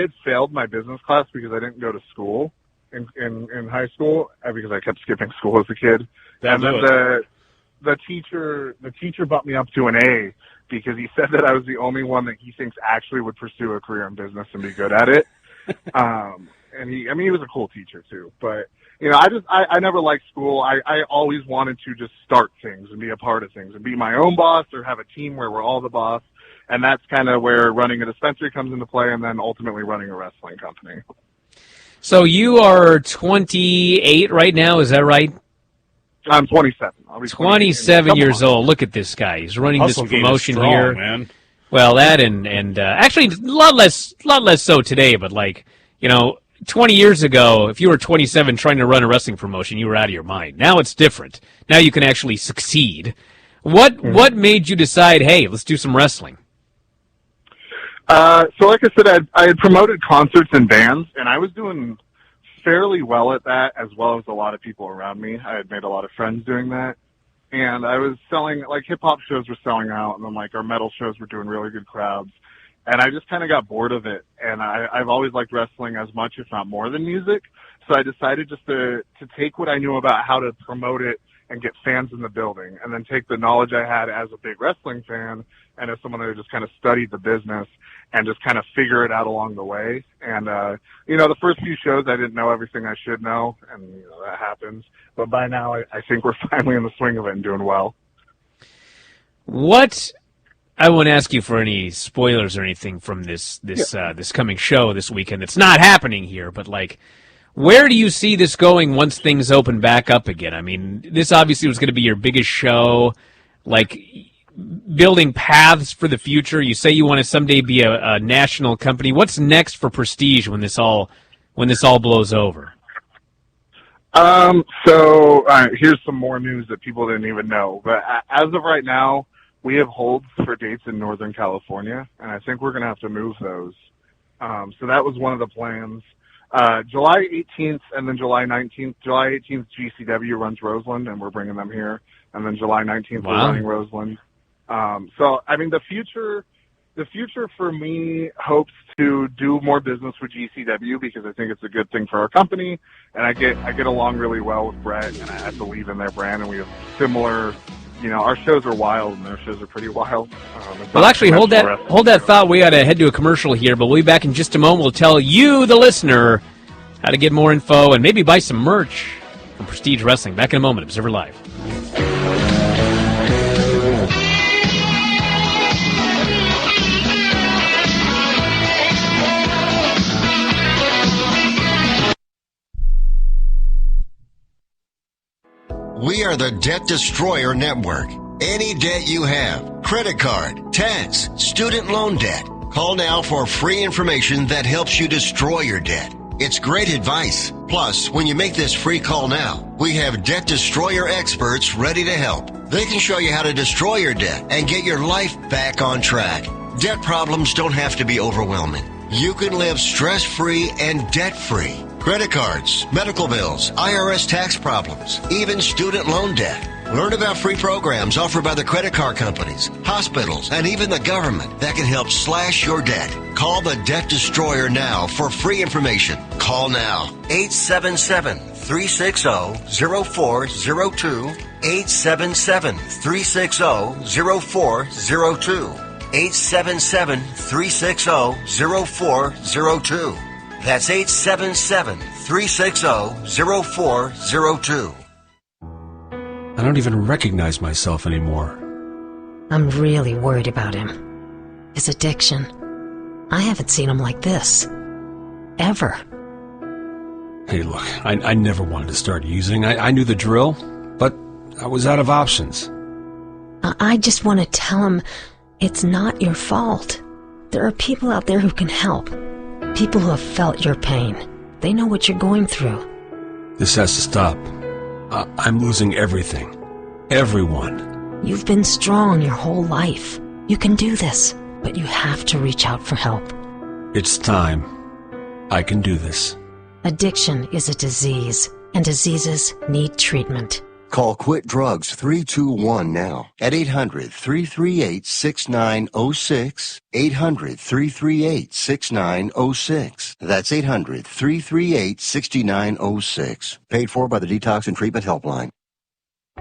had failed my business class because I didn't go to school in high school because I kept skipping school as a kid. And then the teacher bumped me up to an A because he said that I was the only one that he thinks actually would pursue a career in business and be good at it. And he was a cool teacher too, but I never liked school. I always wanted to just start things and be a part of things and be my own boss or have a team where we're all the boss. And that's kind of where running a dispensary comes into play, and then ultimately running a wrestling company. So you are 28 right now, is that right? I'm 27. I'll be 27 years old. Look at this guy. He's running Hustle this promotion strong, here. Man. Well, that and actually a lot less so today, but 20 years ago, if you were 27 trying to run a wrestling promotion, you were out of your mind. Now it's different. Now you can actually succeed. What made you decide, hey, let's do some wrestling? So like I said, I had promoted concerts and bands, and I was doing fairly well at that, as well as a lot of people around me. I had made a lot of friends doing that. And I was selling, hip-hop shows were selling out, and then, our metal shows were doing really good crowds. And I just kind of got bored of it. And I've always liked wrestling as much, if not more, than music. So I decided just to take what I knew about how to promote it and get fans in the building, and then take the knowledge I had as a big wrestling fan and as someone that just kind of studied the business and just kind of figure it out along the way. And, the first few shows I didn't know everything I should know, and, that happens. But by now I think we're finally in the swing of it and doing well. I won't ask you for any spoilers or anything from this coming show this weekend. It's not happening here, but where do you see this going once things open back up again? I mean, this obviously was going to be your biggest show, building paths for the future. You say you want to someday be a national company. What's next for Prestige when this all blows over? Here's some more news that people didn't even know. But as of right now, we have holds for dates in Northern California, and I think we're going to have to move those. So that was one of the plans. July 18th and then July 19th. July 18th, GCW runs Roseland, and we're bringing them here. And then July 19th, We're running Roseland. The future for me hopes to do more business with GCW because I think it's a good thing for our company, and I get along really well with Brett, and I believe in their brand, and we have similar. Our shows are wild, and their shows are pretty wild. Well, actually, hold that thought. We got to head to a commercial here, but we'll be back in just a moment. We'll tell you, the listener, how to get more info and maybe buy some merch from Prestige Wrestling. Back in a moment. Observer Live. We are the Debt Destroyer Network. Any debt you have, credit card, tax, student loan debt, call now for free information that helps you destroy your debt. It's great advice. Plus, when you make this free call now, we have Debt Destroyer experts ready to help. They can show you how to destroy your debt and get your life back on track. Debt problems don't have to be overwhelming. You can live stress-free and debt-free. Credit cards, medical bills, IRS tax problems, even student loan debt. Learn about free programs offered by the credit card companies, hospitals, and even the government that can help slash your debt. Call the Debt Destroyer now for free information. Call now. 877-360-0402. 877-360-0402. 877-360-0402. That's 877-360-0402. I don't even recognize myself anymore. I'm really worried about him. His addiction. I haven't seen him like this. Ever. Hey, look, I never wanted to start using. I knew the drill, but I was out of options. I just want to tell him it's not your fault. There are people out there who can help. People who have felt your pain. They know what you're going through. This has to stop. I'm losing everything. Everyone. You've been strong your whole life. You can do this, but you have to reach out for help. It's time. I can do this. Addiction is a disease, and diseases need treatment. Call Quit Drugs 321 now at 800-338-6906, 800-338-6906. That's 800-338-6906. Paid for by the Detox and Treatment Helpline.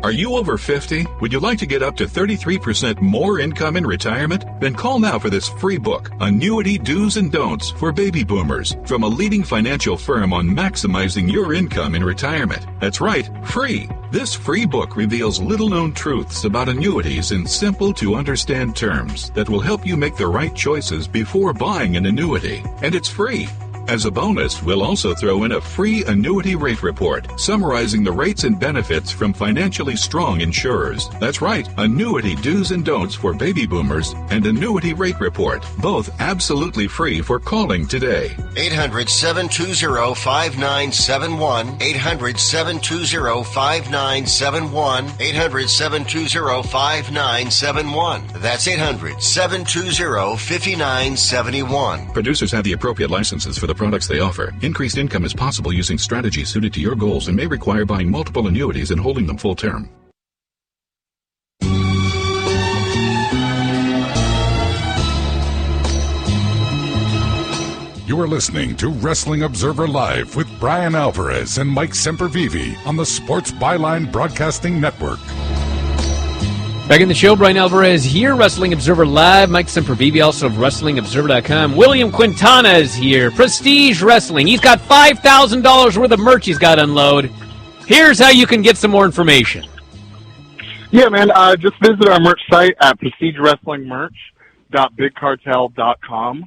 Are you over 50? Would you like to get up to 33% more income in retirement? Then call now for this free book, Annuity Do's and Don'ts for Baby Boomers, from a leading financial firm on maximizing your income in retirement. That's right, free. This free book reveals little-known truths about annuities in simple-to-understand terms that will help you make the right choices before buying an annuity. And it's free. As a bonus, we'll also throw in a free annuity rate report summarizing the rates and benefits from financially strong insurers. That's right, Annuity Do's and Don'ts for Baby Boomers and Annuity Rate Report, both absolutely free for calling today. 800-720-5971, 800-720-5971, 800-720-5971. That's 800-720-5971. Producers have the appropriate licenses for the products they offer. Increased income is possible using strategies suited to your goals and may require buying multiple annuities and holding them full term. You are listening to Wrestling Observer Live with Brian Alvarez and Mike Sempervive on the Sports Byline Broadcasting Network. Back in the show, Brian Alvarez here, Wrestling Observer Live. Mike Sempervive, also of WrestlingObserver.com. William Quintana is here, Prestige Wrestling. He's got $5,000 worth of merch he's got to unload. Here's how you can get some more information. Yeah, man, just visit our merch site at prestigeWrestlingmerch.bigcartel.com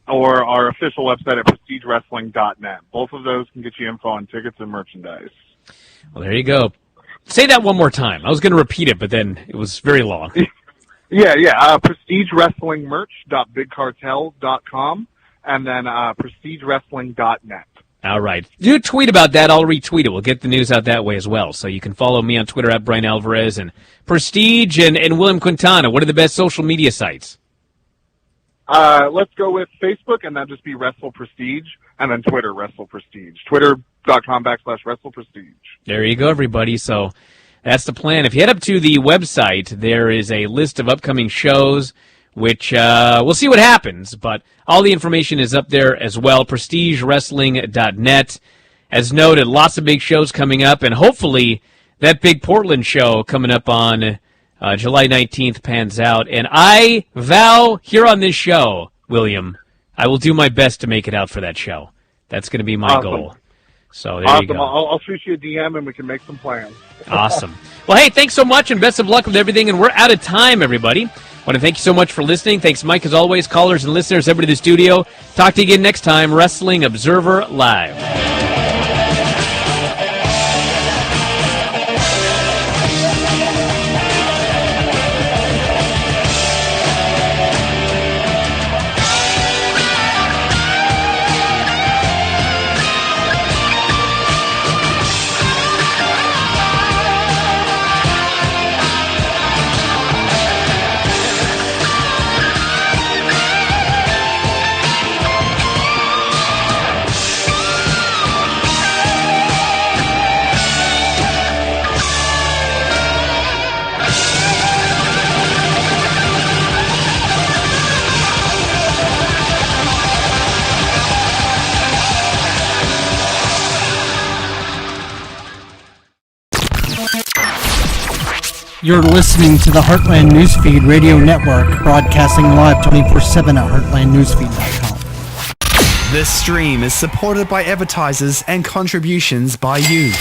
or our official website at prestigewrestling.net. Both of those can get you info on tickets and merchandise. Well, there you go. Say that one more time. I was going to repeat it, but then it was very long. Yeah. PrestigeWrestlingMerch.BigCartel.com and then PrestigeWrestling.net. All right. Do tweet about that. I'll retweet it. We'll get the news out that way as well. So you can follow me on Twitter at Brian Alvarez and Prestige and William Quintana. What are the best social media sites? Let's go with Facebook, and that'd just be Wrestle Prestige, and then Twitter, Wrestle Prestige. Twitter.com/Wrestle Prestige. There you go, everybody. So that's the plan. If you head up to the website, there is a list of upcoming shows, which we'll see what happens, but all the information is up there as well, prestigewrestling.net. As noted, lots of big shows coming up, and hopefully that big Portland show coming up on July 19th pans out. And I vow here on this show, William, I will do my best to make it out for that show. That's going to be my goal. So there you go. I'll shoot you a DM and we can make some plans. Awesome. Well, hey, thanks so much and best of luck with everything. And we're out of time, everybody. I want to thank you so much for listening. Thanks, Mike, as always, callers and listeners, everybody in the studio. Talk to you again next time. Wrestling Observer Live. You're listening to the Heartland Newsfeed Radio Network, broadcasting live 24/7 at heartlandnewsfeed.com. This stream is supported by advertisers and contributions by you.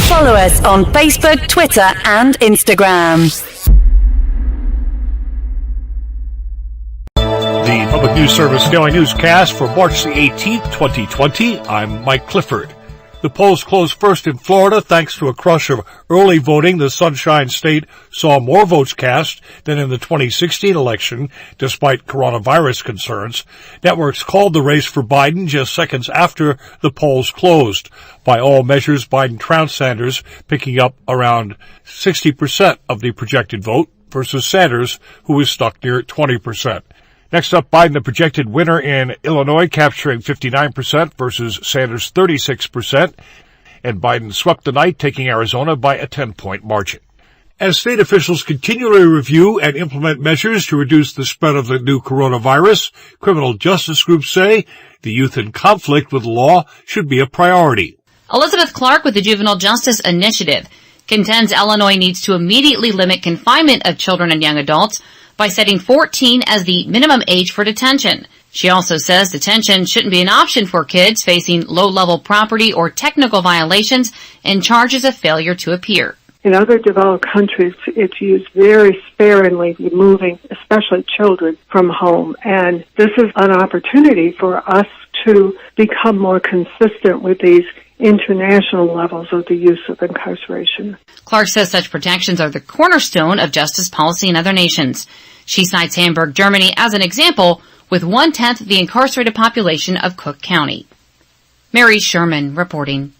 Follow us on Facebook, Twitter, and Instagram. The Public News Service Daily Newscast for March the 18th, 2020. I'm Mike Clifford. The polls closed first in Florida thanks to a crush of early voting. The Sunshine State saw more votes cast than in the 2016 election, despite coronavirus concerns. Networks called the race for Biden just seconds after the polls closed. By all measures, Biden trounced Sanders, picking up around 60% of the projected vote versus Sanders, who was stuck near 20%. Next up, Biden, the projected winner in Illinois, capturing 59% versus Sanders' 36%. and Biden swept the night, taking Arizona by a 10-point margin. As state officials continually review and implement measures to reduce the spread of the new coronavirus, criminal justice groups say the youth in conflict with the law should be a priority. Elizabeth Clark with the Juvenile Justice Initiative contends Illinois needs to immediately limit confinement of children and young adults by setting 14 as the minimum age for detention. She also says detention shouldn't be an option for kids facing low-level property or technical violations and charges of failure to appear. In other developed countries, it's used very sparingly, removing especially children from home. And this is an opportunity for us to become more consistent with these international levels of the use of incarceration. Clark says such protections are the cornerstone of justice policy in other nations. She cites Hamburg, Germany as an example, with 1/10 the incarcerated population of Cook County. Mary Sherman reporting.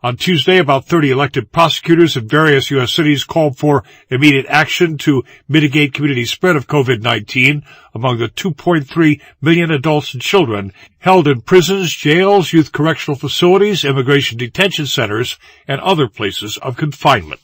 On Tuesday, about 30 elected prosecutors in various U.S. cities called for immediate action to mitigate community spread of COVID-19 among the 2.3 million adults and children held in prisons, jails, youth correctional facilities, immigration detention centers, and other places of confinement.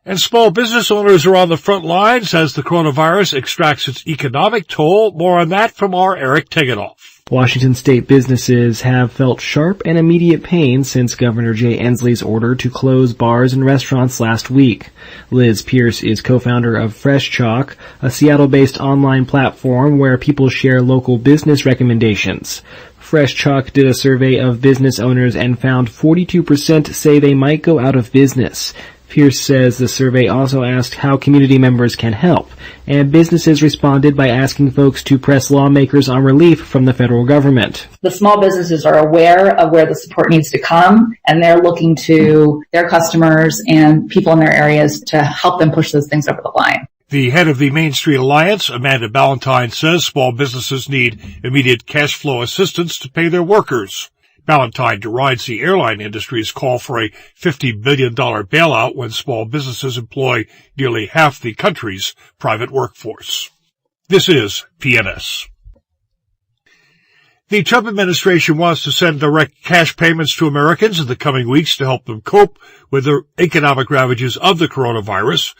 And small business owners are on the front lines as the coronavirus extracts its economic toll. More on that from our Eric Tegenoff. Washington state businesses have felt sharp and immediate pain since Governor Jay Inslee's order to close bars and restaurants last week. Liz Pierce is co-founder of Fresh Chalk, a Seattle-based online platform where people share local business recommendations. Fresh Chalk did a survey of business owners and found 42% say they might go out of business. Pierce says the survey also asked how community members can help, and businesses responded by asking folks to press lawmakers on relief from the federal government. The small businesses are aware of where the support needs to come, and they're looking to their customers and people in their areas to help them push those things over the line. The head of the Main Street Alliance, Amanda Ballantyne, says small businesses need immediate cash flow assistance to pay their workers. Ballantyne derides the airline industry's call for a $50 billion bailout when small businesses employ nearly half the country's private workforce. This is PNS. The Trump administration wants to send direct cash payments to Americans in the coming weeks to help them cope with the economic ravages of the coronavirus.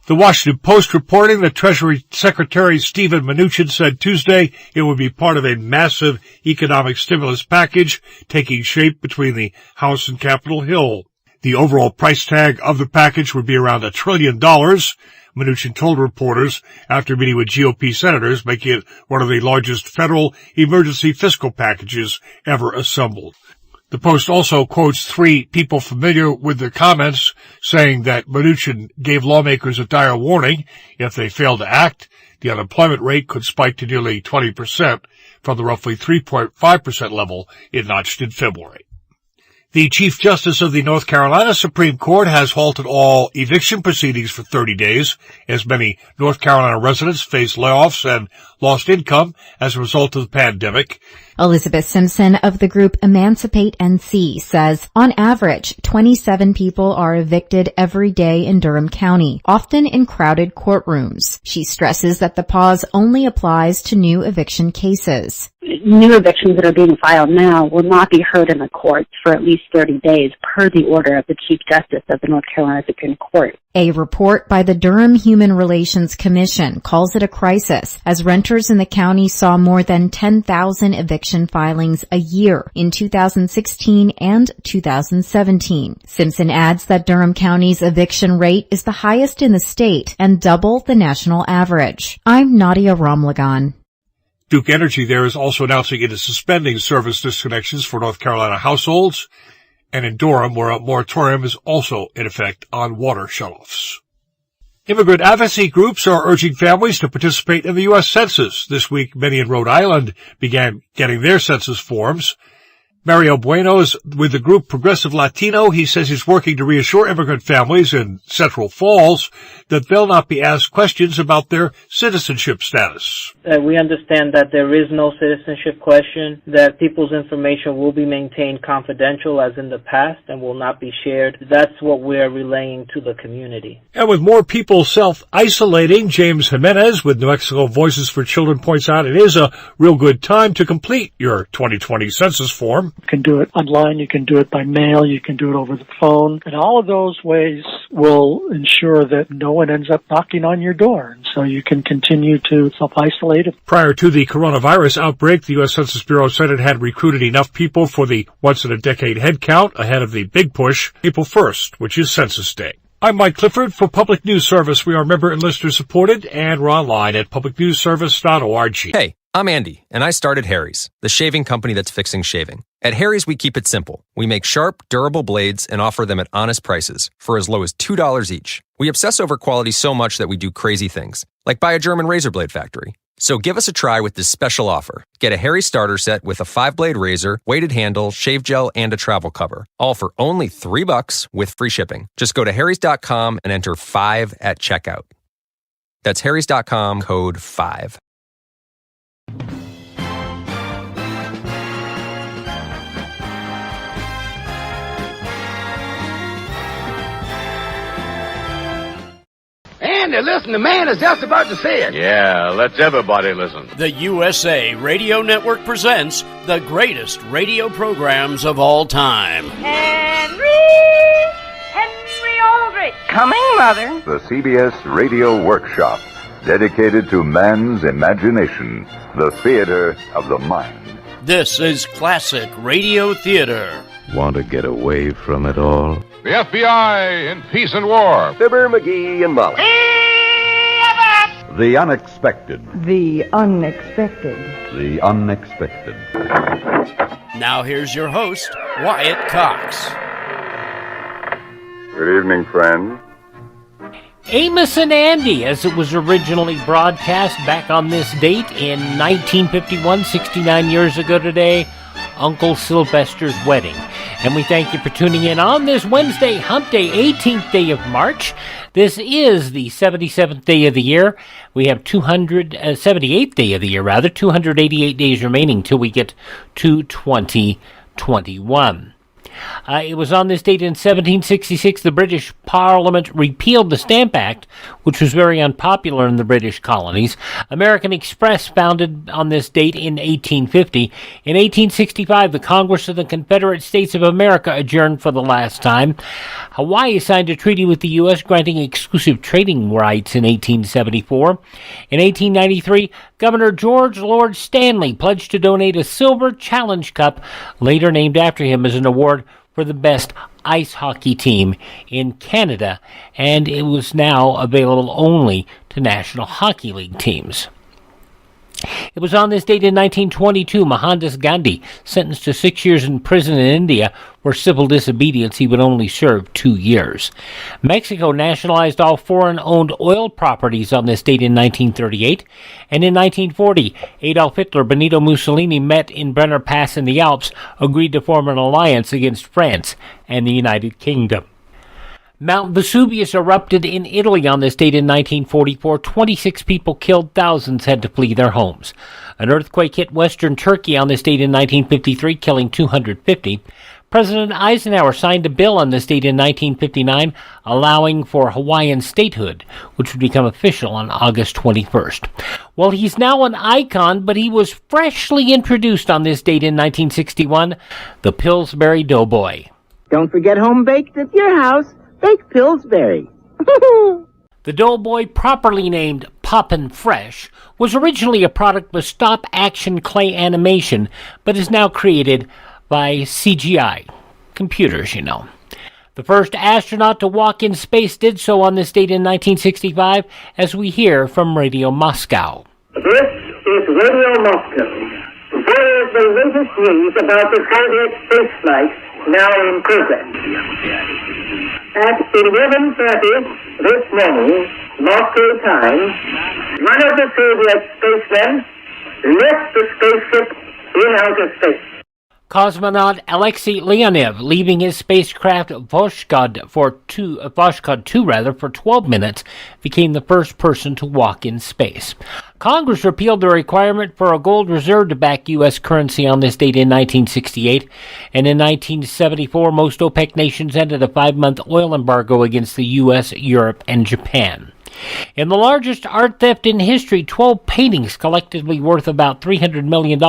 The Washington Post reporting that Treasury Secretary Steven Mnuchin said Tuesday it would be part of a massive economic stimulus package taking shape between the House and Capitol Hill. The overall price tag of the package would be around $1 trillion, Mnuchin told reporters after meeting with GOP senators, making it one of the largest federal emergency fiscal packages ever assembled. The Post also quotes 3 people familiar with the comments, saying that Mnuchin gave lawmakers a dire warning. If they fail to act, the unemployment rate could spike to nearly 20% from the roughly 3.5% level it notched in February. The Chief Justice of the North Carolina Supreme Court has halted all eviction proceedings for 30 days as many North Carolina residents face layoffs and lost income as a result of the pandemic. Elizabeth Simpson of the group Emancipate NC says, on average, 27 people are evicted every day in Durham County, often in crowded courtrooms. She stresses that the pause only applies to new eviction cases. New evictions that are being filed now will not be heard in the courts for at least 30 days per the order of the Chief Justice of the North Carolina Supreme Court. A report by the Durham Human Relations Commission calls it a crisis, as renters in the county saw more than 10,000 eviction filings a year in 2016 and 2017. Simpson adds that Durham County's eviction rate is the highest in the state and double the national average. I'm Nadia Ramlagan. Duke Energy there is also announcing it is suspending service disconnections for North Carolina households, and in Durham, where a moratorium is also in effect on water shutoffs. Immigrant advocacy groups are urging families to participate in the U.S. Census. This week, many in Rhode Island began getting their census forms. Mario Bueno is with the group Progressive Latino. He says he's working to reassure immigrant families in Central Falls that they'll not be asked questions about their citizenship status. We understand that there is no citizenship question, that people's information will be maintained confidential as in the past and will not be shared. That's what we're relaying to the community. And with more people self-isolating, James Jimenez with New Mexico Voices for Children points out it is a real good time to complete your 2020 census form. You can do it online, you can do it by mail, you can do it over the phone, and all of those ways will ensure that no one ends up knocking on your door, and so you can continue to self-isolate. Prior to the coronavirus outbreak, the U.S. Census Bureau said it had recruited enough people for the once-in-a-decade head count ahead of the big push, April 1st, which is Census Day. I'm Mike Clifford for Public News Service. We are member and listener supported, and we're online at publicnewsservice.org. Hey, I'm Andy, and I started Harry's, the shaving company that's fixing shaving. At Harry's, we keep it simple. We make sharp, durable blades and offer them at honest prices for as low as $2 each. We obsess over quality so much that we do crazy things, like buy a German razor blade factory. So give us a try with this special offer. Get a Harry's starter set with a 5-blade razor, weighted handle, shave gel, and a travel cover. All for only $3 with free shipping. Just go to harrys.com and enter 5 at checkout. That's harrys.com, code 5. Andy, listen, the man is just about to say it. Yeah, let's everybody listen. The USA Radio Network presents the greatest radio programs of all time. Henry Aldrich. Coming, Mother. The CBS Radio Workshop, dedicated to man's imagination, the theater of the mind. This is classic radio theater. Want to get away from it all? The FBI in Peace and War. Fibber, McGee, and Molly. The unexpected. The unexpected. The unexpected. Now here's your host, Wyatt Cox. Good evening, friends. Amos and Andy, as it was originally broadcast back on this date in 1951, 69 years ago today, Uncle Sylvester's wedding. And we thank you for tuning in on this Wednesday, Hump Day, 18th day of March. This is the 77th day of the year. We have 78th day of the year, 288 days remaining till we get to 2021. It was on this date in 1766 the British Parliament repealed the Stamp Act, which was very unpopular in the British colonies. American Express founded on this date in 1850. In 1865, the Congress of the Confederate States of America adjourned for the last time. Hawaii signed a treaty with the U.S. granting exclusive trading rights in 1874. In 1893, Governor George Lord Stanley pledged to donate a silver challenge cup, later named after him, as an award for the best ice hockey team in Canada, and it was now available only to National Hockey League teams. It was on this date in 1922, Mohandas Gandhi, sentenced to 6 years in prison in India for civil disobedience. He would only serve 2 years. Mexico nationalized all foreign-owned oil properties on this date in 1938. And in 1940, Adolf Hitler, Benito Mussolini met in Brenner Pass in the Alps, agreed to form an alliance against France and the United Kingdom. Mount Vesuvius erupted in Italy on this date in 1944. 26 people killed, thousands had to flee their homes. An earthquake hit western Turkey on this date in 1953, killing 250. President Eisenhower signed a bill on this date in 1959 allowing for Hawaiian statehood, which would become official on August 21st. Well, he's now an icon, but he was freshly introduced on this date in 1961, the Pillsbury Doughboy. Don't forget home baked at your house. Bake Pillsbury. The Doughboy, properly named Poppin' Fresh, was originally a product of stop-action clay animation, but is now created by CGI. Computers, you know. The first astronaut to walk in space did so on this date in 1965, as we hear from Radio Moscow. This is Radio Moscow. Here is the latest news about the Soviet spaceflight now in progress. At 11:30 this morning, Moscow time, one of the Soviet spacemen left the spaceship in outer space. Cosmonaut Alexei Leonov, leaving his spacecraft Voskhod 2 for 12 minutes, became the first person to walk in space. Congress repealed the requirement for a gold reserve to back U.S. currency on this date in 1968, and in 1974, most OPEC nations ended a 5-month oil embargo against the U.S., Europe, and Japan. In the largest art theft in history, 12 paintings collectively worth about $300 million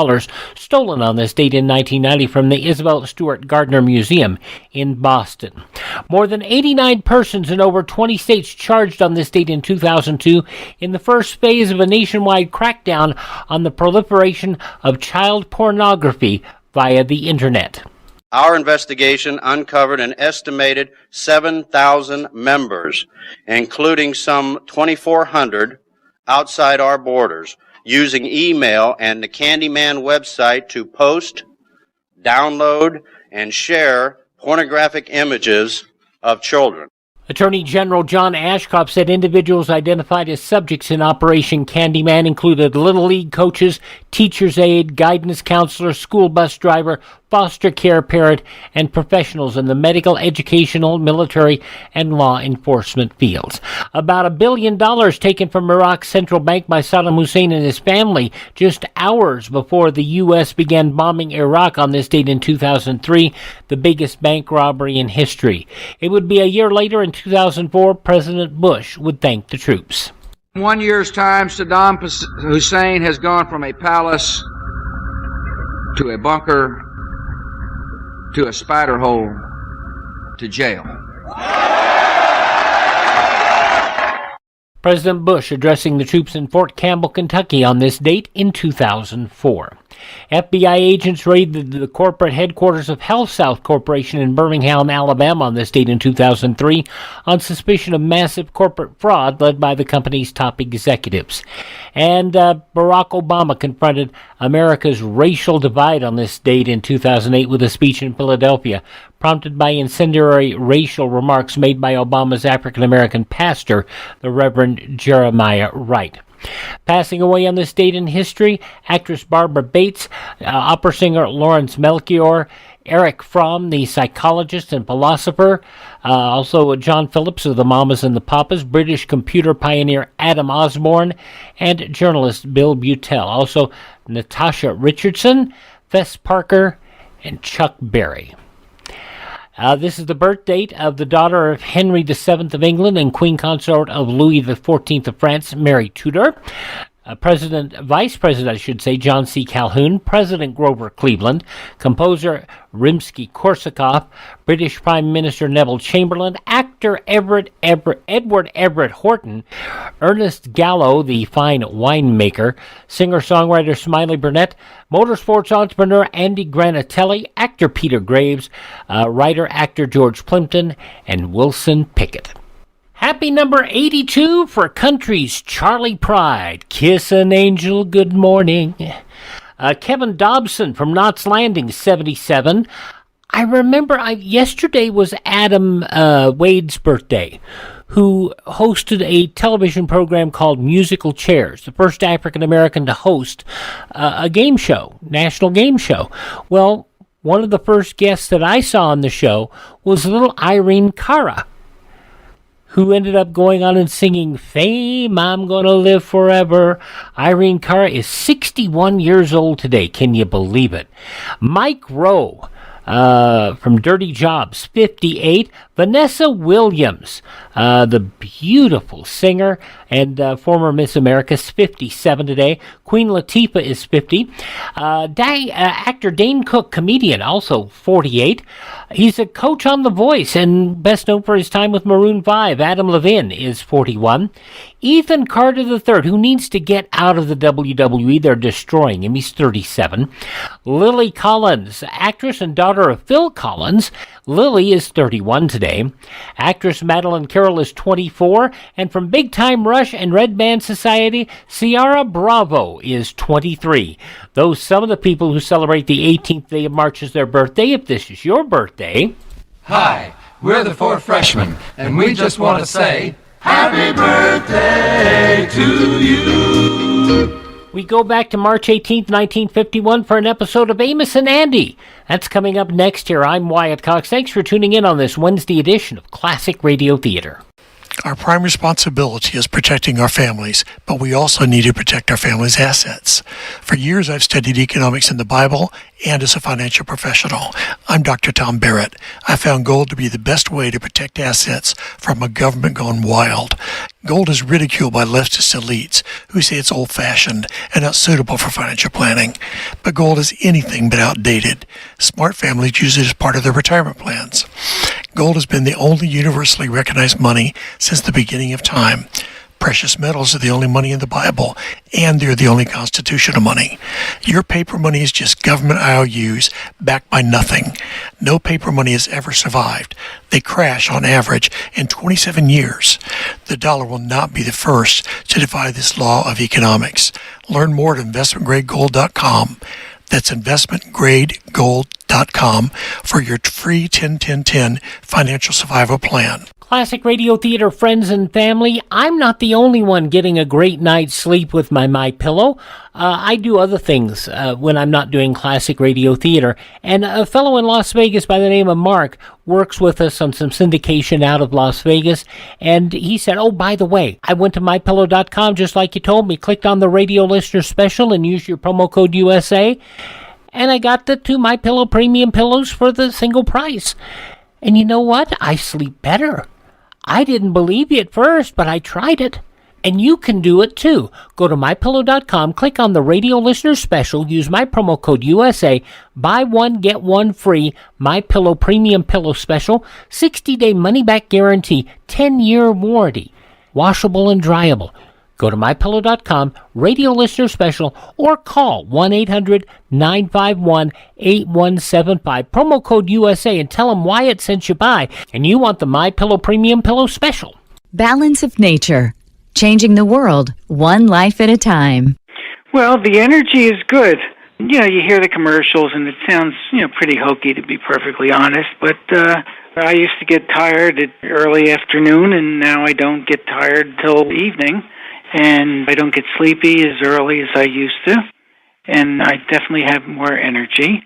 stolen on this date in 1990 from the Isabel Stewart Gardner Museum in Boston. More than 89 persons in over 20 states charged on this date in 2002 in the first phase of a nationwide crackdown on the proliferation of child pornography via the Internet. Our investigation uncovered an estimated 7,000 members, including some 2,400 outside our borders, using email and the Candyman website to post, download, and share pornographic images of children. Attorney General John Ashcroft said individuals identified as subjects in Operation Candyman included Little League coaches, teacher's aide, guidance counselor, school bus driver, foster care parent, and professionals in the medical, educational, military, and law enforcement fields. About $1 billion taken from Iraq's central bank by Saddam Hussein and his family just hours before the U.S. began bombing Iraq on this date in 2003, the biggest bank robbery in history. It would be a year later in 2004, President Bush would thank the troops. In 1 year's time, Saddam Hussein has gone from a palace to a bunker to a spider hole to jail. President Bush addressing the troops in Fort Campbell, Kentucky on this date in 2004. FBI agents raided the corporate headquarters of HealthSouth Corporation in Birmingham, Alabama on this date in 2003 on suspicion of massive corporate fraud led by the company's top executives. And Barack Obama confronted America's racial divide on this date in 2008 with a speech in Philadelphia, prompted by incendiary racial remarks made by Obama's African-American pastor, the Reverend Jeremiah Wright. Passing away on this date in history, actress Barbara Bates, opera singer Lawrence Melchior, Eric Fromm, the psychologist and philosopher, also John Phillips of the Mamas and the Papas, British computer pioneer Adam Osborne, and journalist Bill Buttell. Also Natasha Richardson, Fess Parker, and Chuck Berry. This is the birth date of the daughter of Henry VII of England and Queen Consort of Louis XIV of France, Mary Tudor. Vice President, John C. Calhoun, President Grover Cleveland, composer Rimsky-Korsakov, British Prime Minister Neville Chamberlain, actor Edward Everett Horton, Ernest Gallo, the fine winemaker, singer-songwriter Smiley Burnett, motorsports entrepreneur Andy Granatelli, actor Peter Graves, writer-actor George Plimpton, and Wilson Pickett. Happy number 82 for country's Charlie Pride. Kiss an Angel, good morning. Kevin Dobson from Knott's Landing, 77. I remember yesterday was Adam Wade's birthday, who hosted a television program called Musical Chairs, the first African-American to host a game show, national game show. Well, one of the first guests that I saw on the show was little Irene Cara, who ended up going on and singing Fame, I'm Gonna Live Forever. Irene Cara is 61 years old today. Can you believe it? Mike Rowe from Dirty Jobs, 58. Vanessa Williams, the beautiful singer and former Miss America, 57 today. Queen Latifah is 50. Actor Dane Cook, comedian, also 48. He's a coach on The Voice and best known for his time with Maroon 5. Adam Levine is 41. Ethan Carter III, who needs to get out of the WWE. They're destroying him. He's 37. Lily Collins, actress and daughter of Phil Collins. Lily is 31 today. Actress Madeline Carroll is 24. And from Big Time Rush and Red Band Society, Ciara Bravo is 23. Those some of the people who celebrate the 18th day of March as their birthday. If this is your birthday. Hi, we're the Four Freshmen, and we just want to say happy birthday to you. We go back to March 18th, 1951 for an episode of Amos and Andy. That's coming up next here. I'm Wyatt Cox. Thanks for tuning in on this Wednesday edition of Classic Radio Theater. Our prime responsibility is protecting our families, but we also need to protect our families' assets. For years, I've studied economics in the Bible and as a financial professional. I'm Dr. Tom Barrett. I found gold to be the best way to protect assets from a government gone wild. Gold is ridiculed by leftist elites who say it's old-fashioned and not suitable for financial planning. But gold is anything but outdated. Smart families use it as part of their retirement plans. Gold has been the only universally recognized money since the beginning of time. Precious metals are the only money in the Bible, and they're the only constitutional money. Your paper money is just government IOUs backed by nothing. No paper money has ever survived. They crash on average in 27 years. The dollar will not be the first to defy this law of economics. Learn more at investmentgradegold.com. That's investmentgradegold.com for your free 10-10-10 financial survival plan. Classic Radio Theater friends and family, I'm not the only one getting a great night's sleep with my MyPillow. I do other things when I'm not doing Classic Radio Theater. And a fellow in Las Vegas by the name of Mark works with us on some syndication out of Las Vegas. And he said, oh, by the way, I went to MyPillow.com just like you told me, clicked on the radio listener special and used your promo code USA. And I got the 2 MyPillow premium pillows for the single price. And you know what? I sleep better. I didn't believe you at first, but I tried it. And you can do it too. Go to MyPillow.com, click on the radio listener special, use my promo code USA, buy one, get one free, MyPillow premium pillow special, 60-day money-back guarantee, 10-year warranty, washable and dryable. Go to MyPillow.com, radio listener special, or call 1-800-951-8175, promo code USA, and tell them why it sent you by, and you want the MyPillow premium pillow special. Balance of nature. Changing the world, one life at a time. Well, the energy is good. You know, you hear the commercials and it sounds, pretty hokey to be perfectly honest, but I used to get tired at early afternoon and now I don't get tired till evening. And I don't get sleepy as early as I used to. And I definitely have more energy.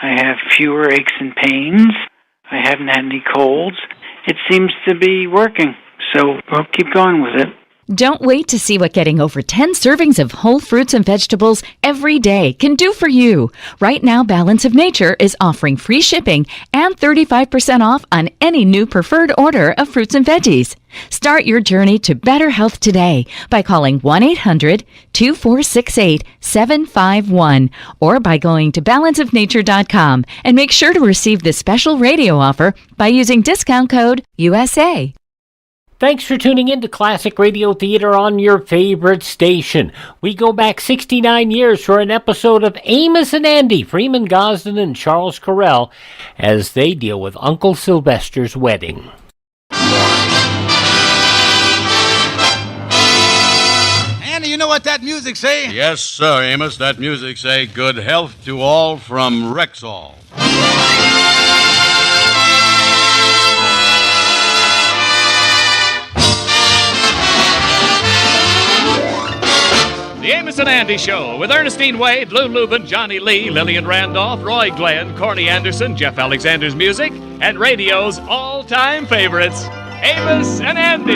I have fewer aches and pains. I haven't had any colds. It seems to be working. So I'll keep going with it. Don't wait to see what getting over 10 servings of whole fruits and vegetables every day can do for you. Right now, Balance of Nature is offering free shipping and 35% off on any new preferred order of fruits and veggies. Start your journey to better health today by calling 1-800-2468-751 or by going to balanceofnature.com and make sure to receive this special radio offer by using discount code USA. Thanks for tuning in to Classic Radio Theater on your favorite station. We go back 69 years for an episode of Amos and Andy, Freeman Gosden and Charles Correll, as they deal with Uncle Sylvester's wedding. Andy, you know what that music say? Yes, sir, Amos. That music say, good health to all from Rexall. The Amos and Andy Show with Ernestine Wade, Lou Lubin, Johnny Lee, Lillian Randolph, Roy Glenn, Corny Anderson, Jeff Alexander's music, and radio's all-time favorites, Amos and Andy.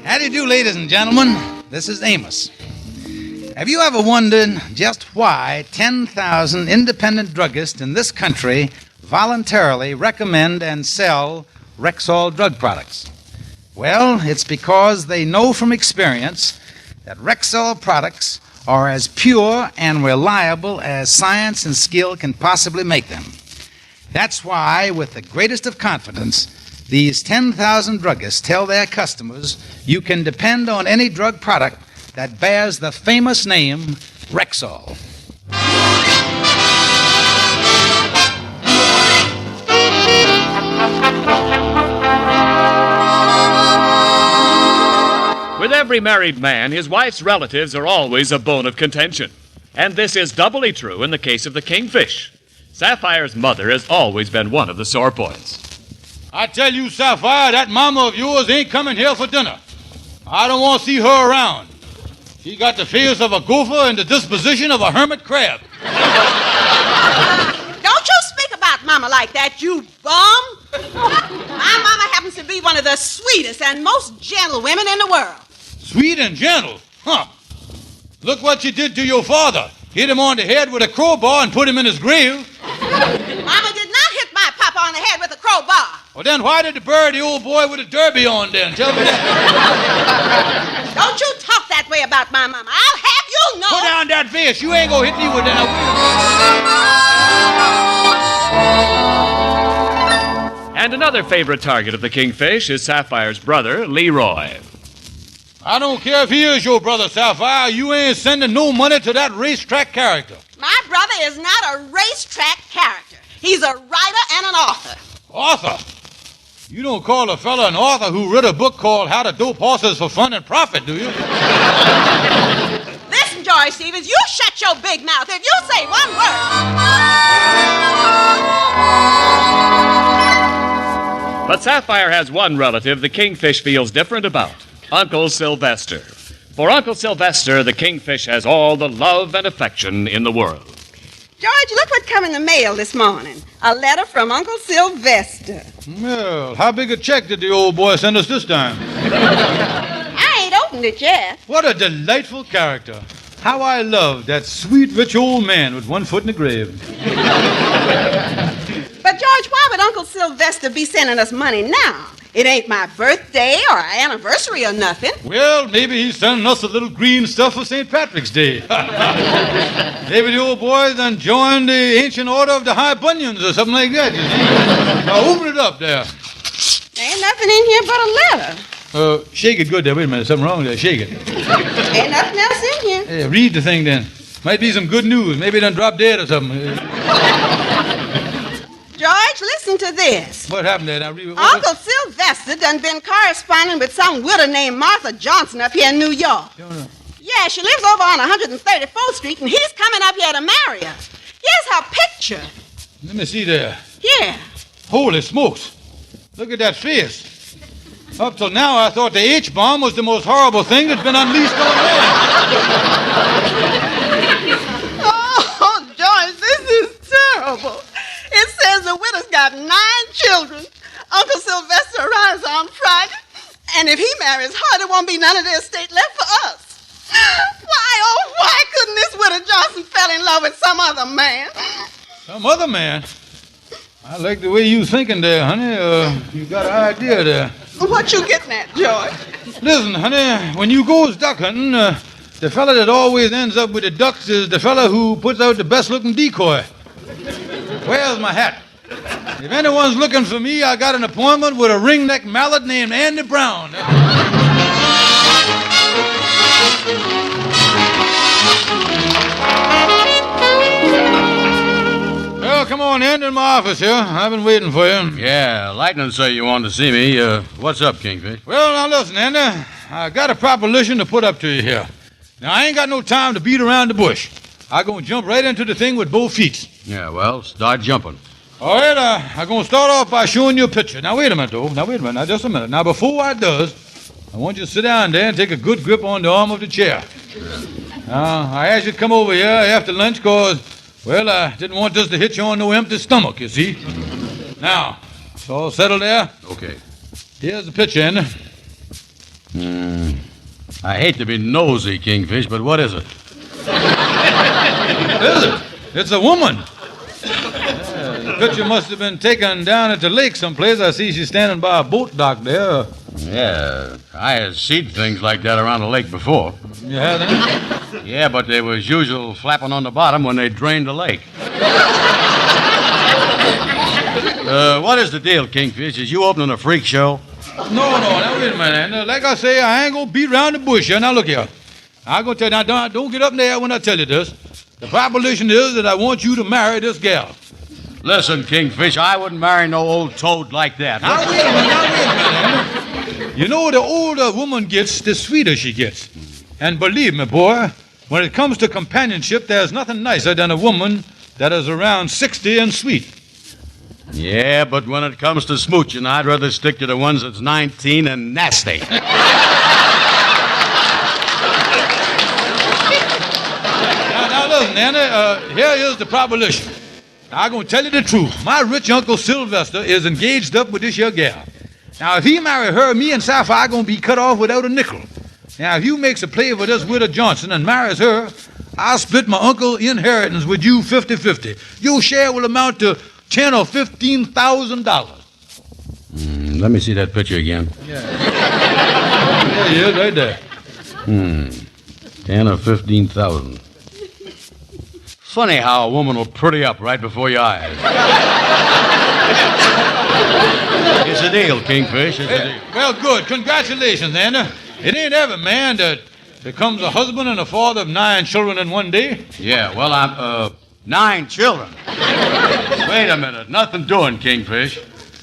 How do you do, ladies and gentlemen? This is Amos. Have you ever wondered just why 10,000 independent druggists in this country voluntarily recommend and sell Rexall drug products? Well, it's because they know from experience that Rexall products are as pure and reliable as science and skill can possibly make them. That's why, with the greatest of confidence, these 10,000 druggists tell their customers you can depend on any drug product that bears the famous name Rexall. With every married man, his wife's relatives are always a bone of contention. And this is doubly true in the case of the kingfish. Sapphire's mother has always been one of the sore points. I tell you, Sapphire, that mama of yours ain't coming here for dinner. I don't want to see her around. He got the face of a gopher and the disposition of a hermit crab. Don't you speak about Mama like that, you bum. My Mama happens to be one of the sweetest and most gentle women in the world. Sweet and gentle? Huh. Look what you did to your father. Hit him on the head with a crowbar and put him in his grave. Mama did not hit my papa on the head with a crowbar. Well, then why did they bury the old boy with a derby on then? Tell me that. Don't you talk that way about my Mama. I'll have you know. Put down that face. You ain't gonna hit me with that. And another favorite target of the Kingfish is Sapphire's brother, Leroy. I don't care if he is your brother, Sapphire. You ain't sending no money to that racetrack character. My brother is not a racetrack character. He's a writer and an author. Author? You don't call a fella an author who wrote a book called How to Dope Horses for Fun and Profit, do you? Listen, George Stevens, you shut your big mouth if you say one word. But Sapphire has one relative the Kingfish feels different about. Uncle Sylvester. For Uncle Sylvester, the Kingfish has all the love and affection in the world. George, look what come in the mail this morning. A letter from Uncle Sylvester. Well, how big a check did the old boy send us this time? I ain't opened it yet. What a delightful character. How I love that sweet, rich old man with one foot in the grave. But, George, why would Uncle Sylvester be sending us money now? It ain't my birthday or anniversary or nothing. Well, maybe he's sending us a little green stuff for St. Patrick's Day. Maybe the old boy done joined the ancient order of the High Bunions or something like that. Now, open it up there. There ain't nothing in here but a letter. Shake it good there. Wait a minute, something wrong there. Shake it. Ain't nothing else in here. Hey, read the thing then. Might be some good news. Maybe it done dropped dead or something. George, listen to this. What happened there? Now, Uncle Sylvester done been corresponding with some widow named Martha Johnson up here in New York. Yeah, she lives over on 134th Street, and he's coming up here to marry her. Here's her picture. Let me see there. Yeah. Holy smokes. Look at that face. Up till now, I thought the H-bomb was the most horrible thing that's been unleashed on man. Oh, George, this is terrible. It says the widow's got 9 children. Uncle Sylvester arrives on Friday, and if he marries her, there won't be none of the estate left for us. Why couldn't this widow Johnson fall in love with some other man? Some other man? I like the way you thinking there, honey. You got an idea there. What you getting at, George? Listen, honey, when you goes duck hunting, the fella that always ends up with the ducks is the fella who puts out the best-looking decoy. Where's my hat? If anyone's looking for me, I got an appointment with a ringneck mallard named Andy Brown. Well, come on in my office here. I've been waiting for you. Yeah, Lightning say you wanted to see me. What's up, Kingfish? Well, now listen, Andy. I got a proposition to put up to you here. Now, I ain't got no time to beat around the bush. I'm going to jump right into the thing with both feet. Yeah, well, start jumping. All right, I'm going to start off by showing you a picture. Now, wait a minute, though. Now, just a minute. Now, before I does, I want you to sit down there and take a good grip on the arm of the chair. Now, I asked you to come over here after lunch because, well, I didn't want this to hit you on no empty stomach, you see. Now, it's all settled there? Okay. Here's the picture, Andy. I hate to be nosy, Kingfish, but what is it? What is it? It's a woman. The picture must have been taken down at the lake someplace. I see she's standing by a boat dock there. Yeah, I had seen things like that around the lake before. You had them? Yeah, but they was usual flapping on the bottom when they drained the lake. What is the deal, Kingfish? Is you opening a freak show? No, now wait a minute. Like I say, I ain't gonna beat around the bush here. Now look here. I'm gonna tell you, now don't get up there when I tell you this. The proposition is that I want you to marry this gal. Listen, Kingfish, I wouldn't marry no old toad like that. Now wait a minute. You know, the older a woman gets, the sweeter she gets. And believe me, boy, when it comes to companionship, there's nothing nicer than a woman that is around 60 and sweet. Yeah, but when it comes to smooching, I'd rather stick to the ones that's 19 and nasty. listen, Anna, here is the proposition. I'm going to tell you the truth. My rich Uncle Sylvester is engaged up with this here gal. Now, if he marry her, me and Sapphire going to be cut off without a nickel. Now, if you makes a play for this widow Johnson and marries her, I'll split my uncle inheritance with you 50-50. Your share will amount to $10,000 or $15,000. Let me see that picture again. Yeah. There he is, right there. 10 or 15,000. Funny how a woman will pretty up right before your eyes. It's a deal, Kingfish. It's a deal. Well, good. Congratulations, Anna. It ain't every man that becomes a husband and a father of 9 children in one day. Yeah, well, I'm, 9 children. Wait a minute. Nothing doing, Kingfish.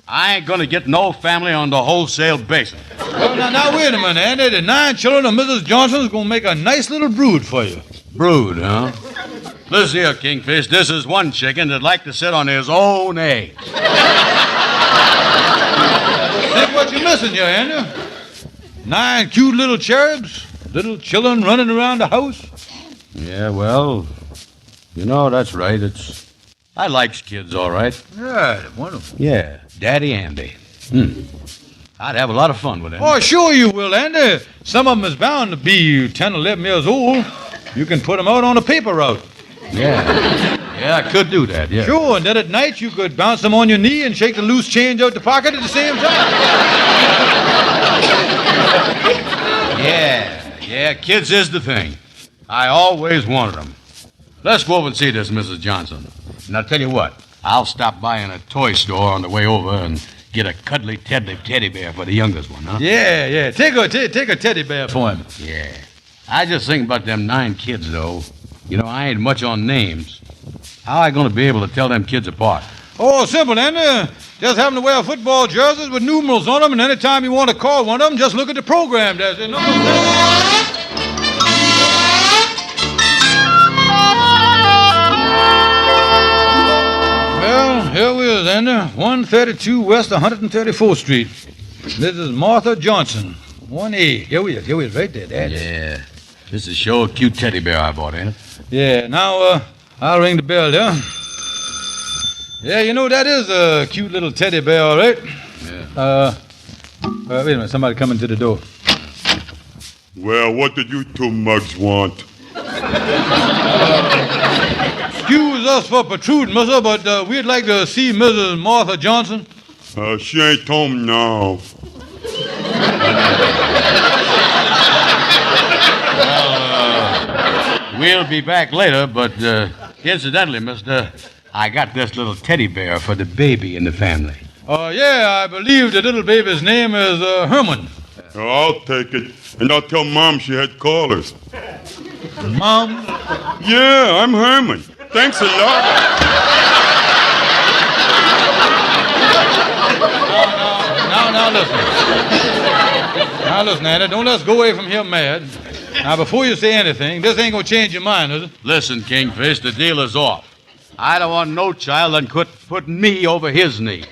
I ain't gonna get no family on the wholesale basis. Well, now, wait a minute, Andy. The 9 children of Mrs. Johnson's gonna make a nice little brood for you. Brood, huh? Listen here, Kingfish. This is one chicken that'd like to sit on his own eggs. Think what you're missing here, Andy. 9 cute little cherubs, little children running around the house. Yeah, well, you know, that's right. I likes kids, all right. Yeah, wonderful. Yeah, Daddy Andy. I'd have a lot of fun with him. Oh, sure you will, Andy. Some of them is bound to be 10, 11 years old. You can put them out on a paper route. Yeah. Yeah, I could do that, yeah. Sure, and then at night you could bounce them on your knee and shake the loose change out the pocket at the same time. Yeah, kids is the thing. I always wanted them. Let's go over and see this, Mrs. Johnson. And I'll tell you what, I'll stop by in a toy store on the way over and get a cuddly teddy bear for the youngest one, huh? Yeah. Take a teddy bear for him. Yeah. I just think about them 9 kids, though. You know, I ain't much on names. How I gonna be able to tell them kids apart? Oh, simple, Andy. Just having to wear football jerseys with numerals on them, and any time you want to call one of them, just look at the program. There's a number. Well, here we is, Andy. 132 West 134th Street. Mrs. Martha Johnson. 1A. Here we is, right there, Dad. Yeah. This is sure a cute teddy bear I bought, ain't it? Yeah, now, I'll ring the bell there. Yeah, you know, that is a cute little teddy bear, all right? Yeah. Wait a minute, somebody coming to the door. Well, what did you 2 mugs want? Excuse us for protruding, mister, but we'd like to see Mrs. Martha Johnson. She ain't home now. We'll be back later, but incidentally, mister, I got this little teddy bear for the baby in the family. Yeah, I believe the little baby's name is Herman. I'll take it, and I'll tell Mom she had callers. Mom? Yeah, I'm Herman. Thanks a lot. Now listen. Now listen, Anna, don't let's go away from here mad. Now, before you say anything, this ain't gonna change your mind, is it? Listen, Kingfish, the deal is off. I don't want no child that could put me over his knee.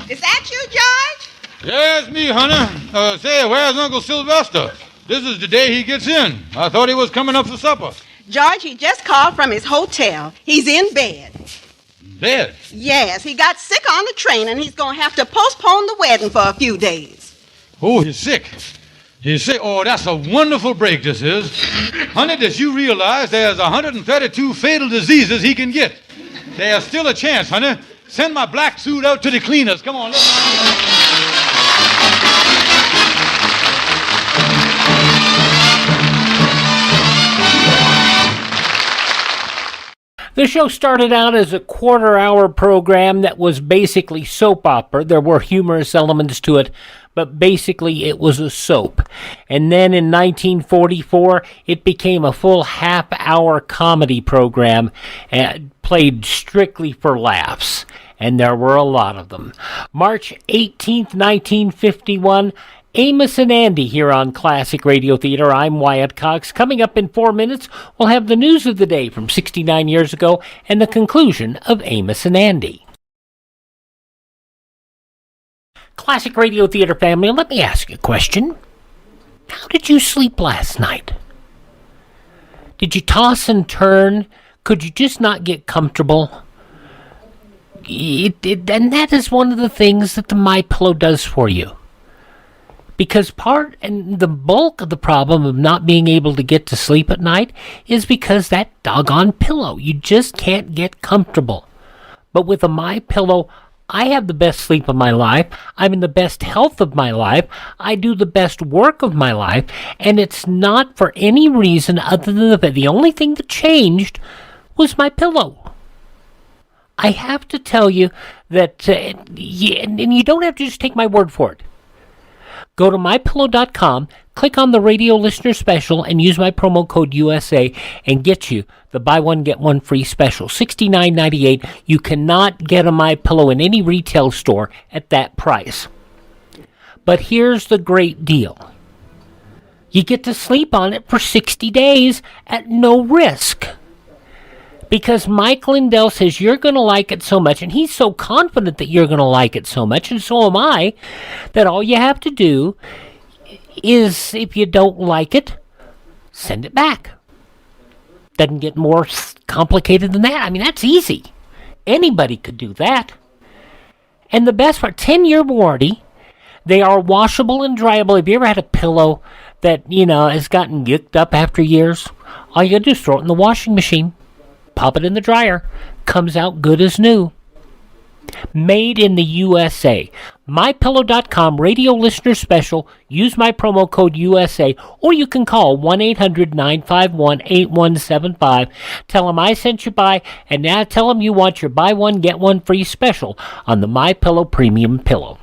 Is that you, George? Yeah, it's me, honey. Say, where's Uncle Sylvester? This is the day he gets in. I thought he was coming up for supper. George, he just called from his hotel. He's in bed. Bed? Yes, he got sick on the train, and he's going to have to postpone the wedding for a few days. Oh, he's sick. He's sick. Oh, that's a wonderful break, this is. Honey, does you realize there's 132 fatal diseases he can get? There's still a chance, honey. Send my black suit out to the cleaners. Come on, look. The show started out as a quarter-hour program that was basically soap opera. There were humorous elements to it, but basically it was a soap. And then in 1944, it became a full half-hour comedy program played strictly for laughs. And there were a lot of them. March 18th, 1951, Amos and Andy here on Classic Radio Theater. I'm Wyatt Cox. Coming up in 4 minutes, we'll have the news of the day from 69 years ago and the conclusion of Amos and Andy. Classic Radio Theater family, let me ask you a question. How did you sleep last night? Did you toss and turn? Could you just not get comfortable? And that is one of the things that the MyPillow does for you. Because part and the bulk of the problem of not being able to get to sleep at night is because that doggone pillow. You just can't get comfortable. But with a MyPillow, I have the best sleep of my life. I'm in the best health of my life. I do the best work of my life. And it's not for any reason other than the only thing that changed was my pillow. I have to tell you that, and you don't have to just take my word for it. Go to mypillow.com, click on the radio listener special, and use my promo code USA and get you the buy one, get one free special, $69.98. You cannot get a MyPillow in any retail store at that price. But here's the great deal. You get to sleep on it for 60 days at no risk. Because Mike Lindell says you're going to like it so much, and he's so confident that you're going to like it so much, and so am I, that all you have to do is, if you don't like it, send it back. Doesn't get more complicated than that. I mean, that's easy. Anybody could do that. And the best part, 10-year warranty. They are washable and dryable. Have you ever had a pillow that, has gotten yicked up after years? All you got to do is throw it in the washing machine. Pop it in the dryer. Comes out good as new. Made in the USA. MyPillow.com radio listener special. Use my promo code USA, or you can call 1-800-951-8175. Tell them I sent you by, and now tell them you want your buy one, get one free special on the MyPillow Premium Pillow.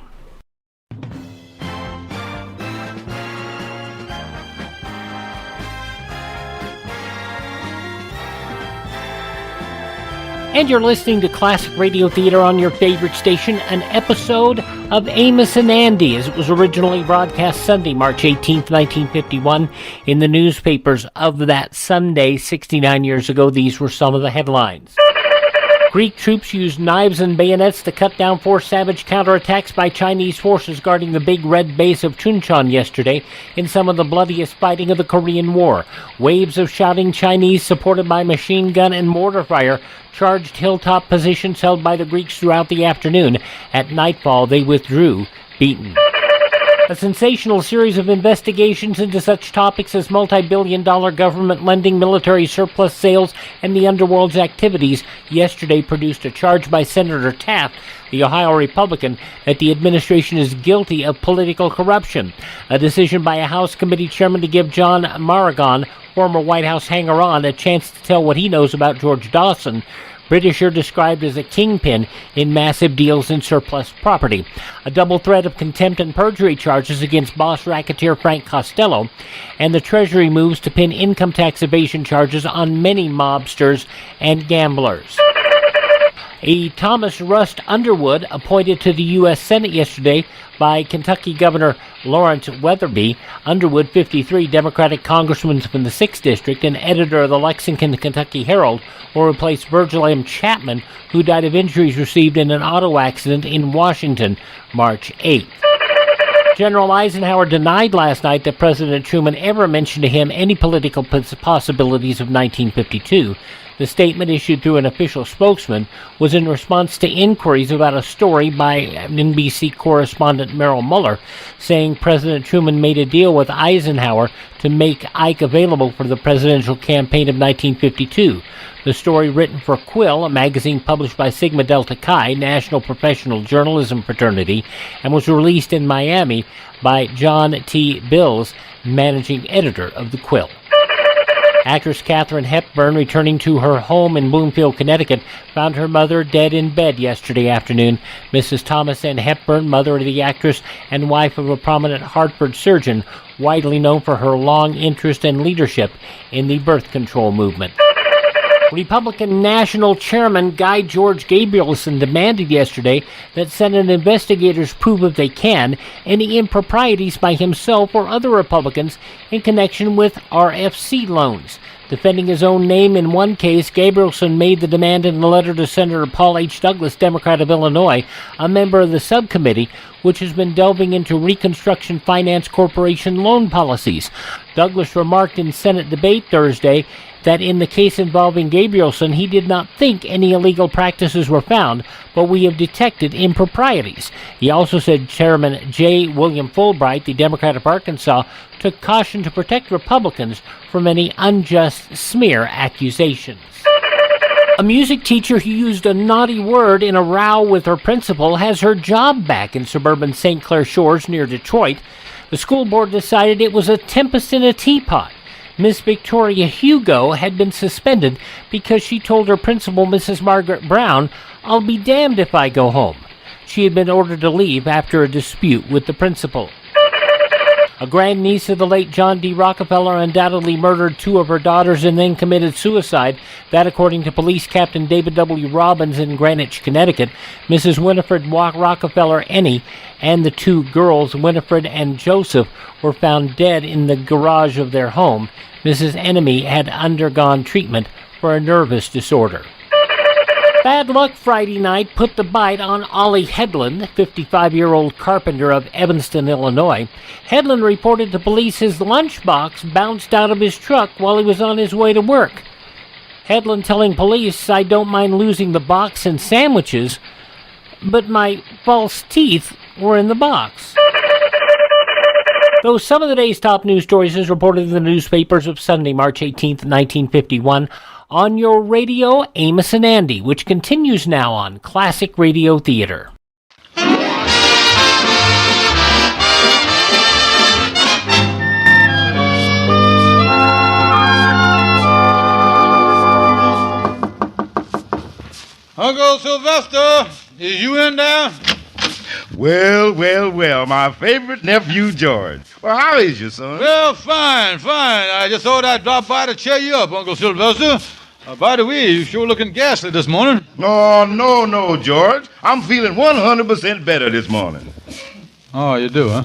And you're listening to Classic Radio Theater on your favorite station, an episode of Amos and Andy, as it was originally broadcast Sunday, March 18th, 1951. In the newspapers of that Sunday, 69 years ago, these were some of the headlines. Greek troops used knives and bayonets to cut down 4 savage counterattacks by Chinese forces guarding the big red base of Chuncheon yesterday in some of the bloodiest fighting of the Korean War. Waves of shouting Chinese, supported by machine gun and mortar fire, charged hilltop positions held by the Greeks throughout the afternoon. At nightfall, they withdrew, beaten. A sensational series of investigations into such topics as multi-billion-dollar government lending, military surplus sales, and the underworld's activities yesterday produced a charge by Senator Taft, the Ohio Republican, that the administration is guilty of political corruption. A decision by a House committee chairman to give John Marragon, former White House hanger-on, a chance to tell what he knows about George Dawson, Britisher described as a kingpin in massive deals in surplus property. A double threat of contempt and perjury charges against boss racketeer Frank Costello, and the Treasury moves to pin income tax evasion charges on many mobsters and gamblers. A Thomas Rust Underwood, appointed to the U.S. Senate yesterday by Kentucky Governor Lawrence Weatherby. Underwood, 53, Democratic congressman from the 6th District and editor of the Lexington, Kentucky Herald, will replace Virgil M. Chapman, who died of injuries received in an auto accident in Washington, March 8th. General Eisenhower denied last night that President Truman ever mentioned to him any political possibilities of 1952. The statement, issued through an official spokesman, was in response to inquiries about a story by NBC correspondent Merrill Muller, saying President Truman made a deal with Eisenhower to make Ike available for the presidential campaign of 1952. The story, written for Quill, a magazine published by Sigma Delta Chi, National Professional Journalism Fraternity, and was released in Miami by John T. Bills, managing editor of the Quill. Actress Katharine Hepburn, returning to her home in Bloomfield, Connecticut, found her mother dead in bed yesterday afternoon. Mrs. Thomas N. Hepburn, mother of the actress and wife of a prominent Hartford surgeon, widely known for her long interest and leadership in the birth control movement. Republican National Chairman Guy George Gabrielson demanded yesterday that Senate investigators prove, if they can, any improprieties by himself or other Republicans in connection with RFC loans. Defending his own name in one case, Gabrielson made the demand in a letter to Senator Paul H. Douglas, Democrat of Illinois, a member of the subcommittee, which has been delving into Reconstruction Finance Corporation loan policies. Douglas remarked in Senate debate Thursday that in the case involving Gabrielson, he did not think any illegal practices were found, but we have detected improprieties. He also said Chairman J. William Fulbright, the Democrat of Arkansas, took caution to protect Republicans from any unjust smear accusations. A music teacher who used a naughty word in a row with her principal has her job back in suburban St. Clair Shores near Detroit. The school board decided it was a tempest in a teapot. Miss Victoria Hugo had been suspended because she told her principal, Mrs. Margaret Brown, "I'll be damned if I go home." She had been ordered to leave after a dispute with the principal. A grandniece of the late John D. Rockefeller undoubtedly murdered two of her daughters and then committed suicide. That, according to Police Captain David W. Robbins in Greenwich, Connecticut. Mrs. Winifred Rockefeller Enney and the two girls, Winifred and Joseph, were found dead in the garage of their home. Mrs. Enney had undergone treatment for a nervous disorder. Bad luck Friday night put the bite on Ollie Headland, 55-year-old carpenter of Evanston, Illinois. Headland reported to police his lunchbox bounced out of his truck while he was on his way to work. Headland telling police, "I don't mind losing the box and sandwiches, but my false teeth were in the box." Those some of the day's top news stories as reported in the newspapers of Sunday, March 18th, 1951. On your radio, Amos and Andy, which continues now on Classic Radio Theater. Uncle Sylvester, is you in there? Well, my favorite nephew, George. Well, how is you, son? Well, fine. I just thought I'd drop by to cheer you up, Uncle Sylvester. By the way, you sure looking ghastly this morning. Oh, no, George. I'm feeling 100% better this morning. Oh, you do, huh?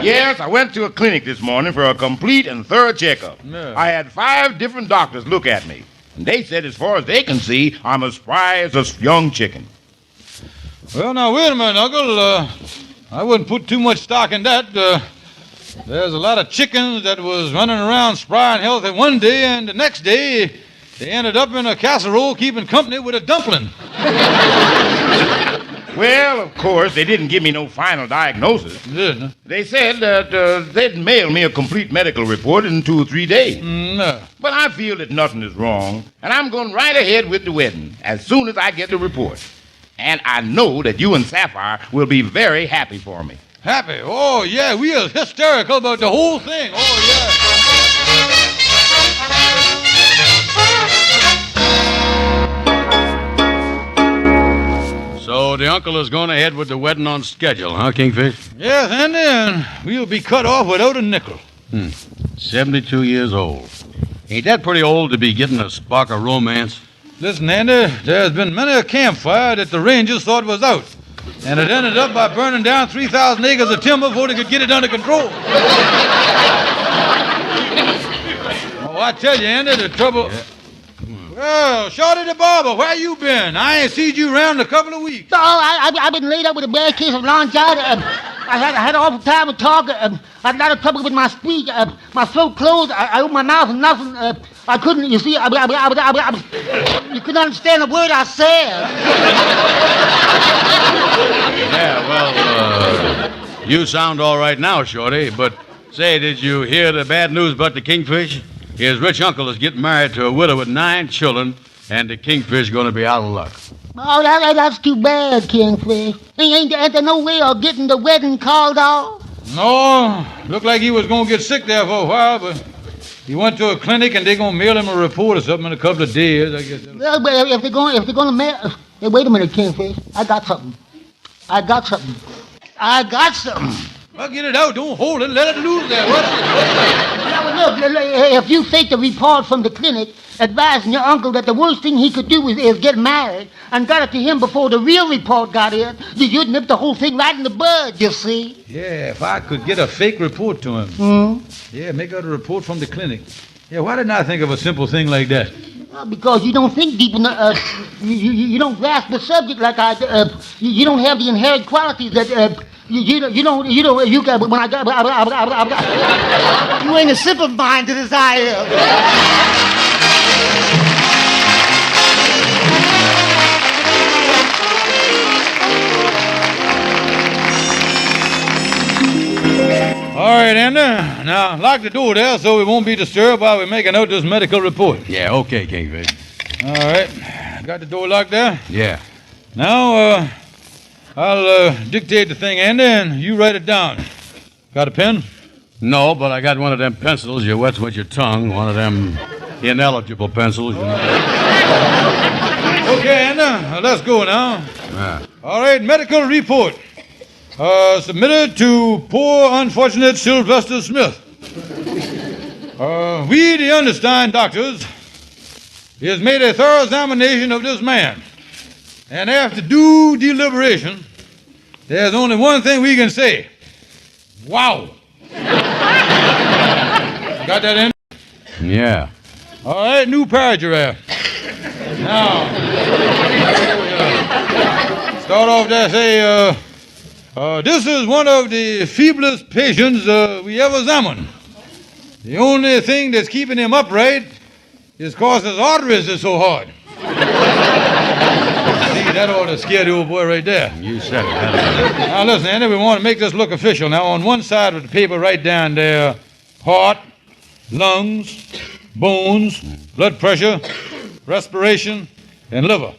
Yes, I went to a clinic this morning for a complete and thorough checkup. Yeah. I had 5 different doctors look at me, and they said as far as they can see, I'm as spry as a young chicken. Well, now, wait a minute, Uncle. I wouldn't put too much stock in that. There's a lot of chickens that was running around spry and healthy one day, and the next day, they ended up in a casserole keeping company with a dumpling. Well, of course, they didn't give me no final diagnosis. Didn't they? Said that they'd mail me a complete medical report in 2 or 3 days. No. But I feel that nothing is wrong, and I'm going right ahead with the wedding as soon as I get the report. And I know that you and Sapphire will be very happy for me. Happy? Oh, yeah, we are hysterical about the whole thing. Oh, yeah. So the uncle is going ahead with the wedding on schedule, huh, Kingfish? Yes, and then we'll be cut off without a nickel. 72 years old. Ain't that pretty old to be getting a spark of romance? Listen, Andy, there's been many a campfire that the Rangers thought was out. And it ended up by burning down 3,000 acres of timber before they could get it under control. Oh, I tell you, Andy, the trouble... Yeah. Well, Shorty the barber, where you been? I ain't seen you around in a couple of weeks. Oh, I've been laid up with a bad case of laryngitis. I had an awful time to talk. I had a lot of trouble with my speech. My throat closed. I opened my mouth and nothing. I couldn't, you see, you couldn't understand a word I said. Yeah, well, you sound all right now, Shorty, but say, did you hear the bad news about the Kingfish? His rich uncle is getting married to a widow with 9 children, and the Kingfish going to be out of luck. Oh, that's too bad, Kingfish. Ain't there no way of getting the wedding called off? No, looked like he was going to get sick there for a while, but he went to a clinic and they're going to mail him a report or something in a couple of days, I guess. Well, but if they're going to mail... Hey, wait a minute, Kingfish. I got something. Well, get it out. Don't hold it. Let it loose there. What's it? Now, look, if you take the report from the clinic advising your uncle that the worst thing he could do is get married and got it to him before the real report got in, you'd nip the whole thing right in the bud, you see. Yeah, if I could get a fake report to him. Hmm? Yeah, make out a report from the clinic. Yeah, why didn't I think of a simple thing like that? Because you don't think deep enough. You don't grasp the subject like I. You don't have the inherent qualities that. You don't. You got. When I got. You ain't as simple-minded as I am. All right, Andy. Now, lock the door there so we won't be disturbed while we're making out this medical report. Yeah, okay, Kingfish. All right. Got the door locked there? Yeah. Now, I'll dictate the thing, Andy, and you write it down. Got a pen? No, but I got one of them pencils you wet with your tongue, one of them ineligible pencils. You know. Okay, Andy, let's go now. Yeah. All right, medical report. Submitted to poor, unfortunate Sylvester Smith. We, the undersigned doctors, he has made a thorough examination of this man. And after due deliberation, there's only one thing we can say. Wow. Got that in? Yeah. All right, new paragraph. Now, start off there, say, this is one of the feeblest patients we ever examined. The only thing that's keeping him upright is because his arteries are so hard. See, that ought to scare the old boy right there. You said it. Now listen, Andy, we want to make this look official. Now on one side of the paper, write down there, heart, lungs, bones, blood pressure, respiration, and liver.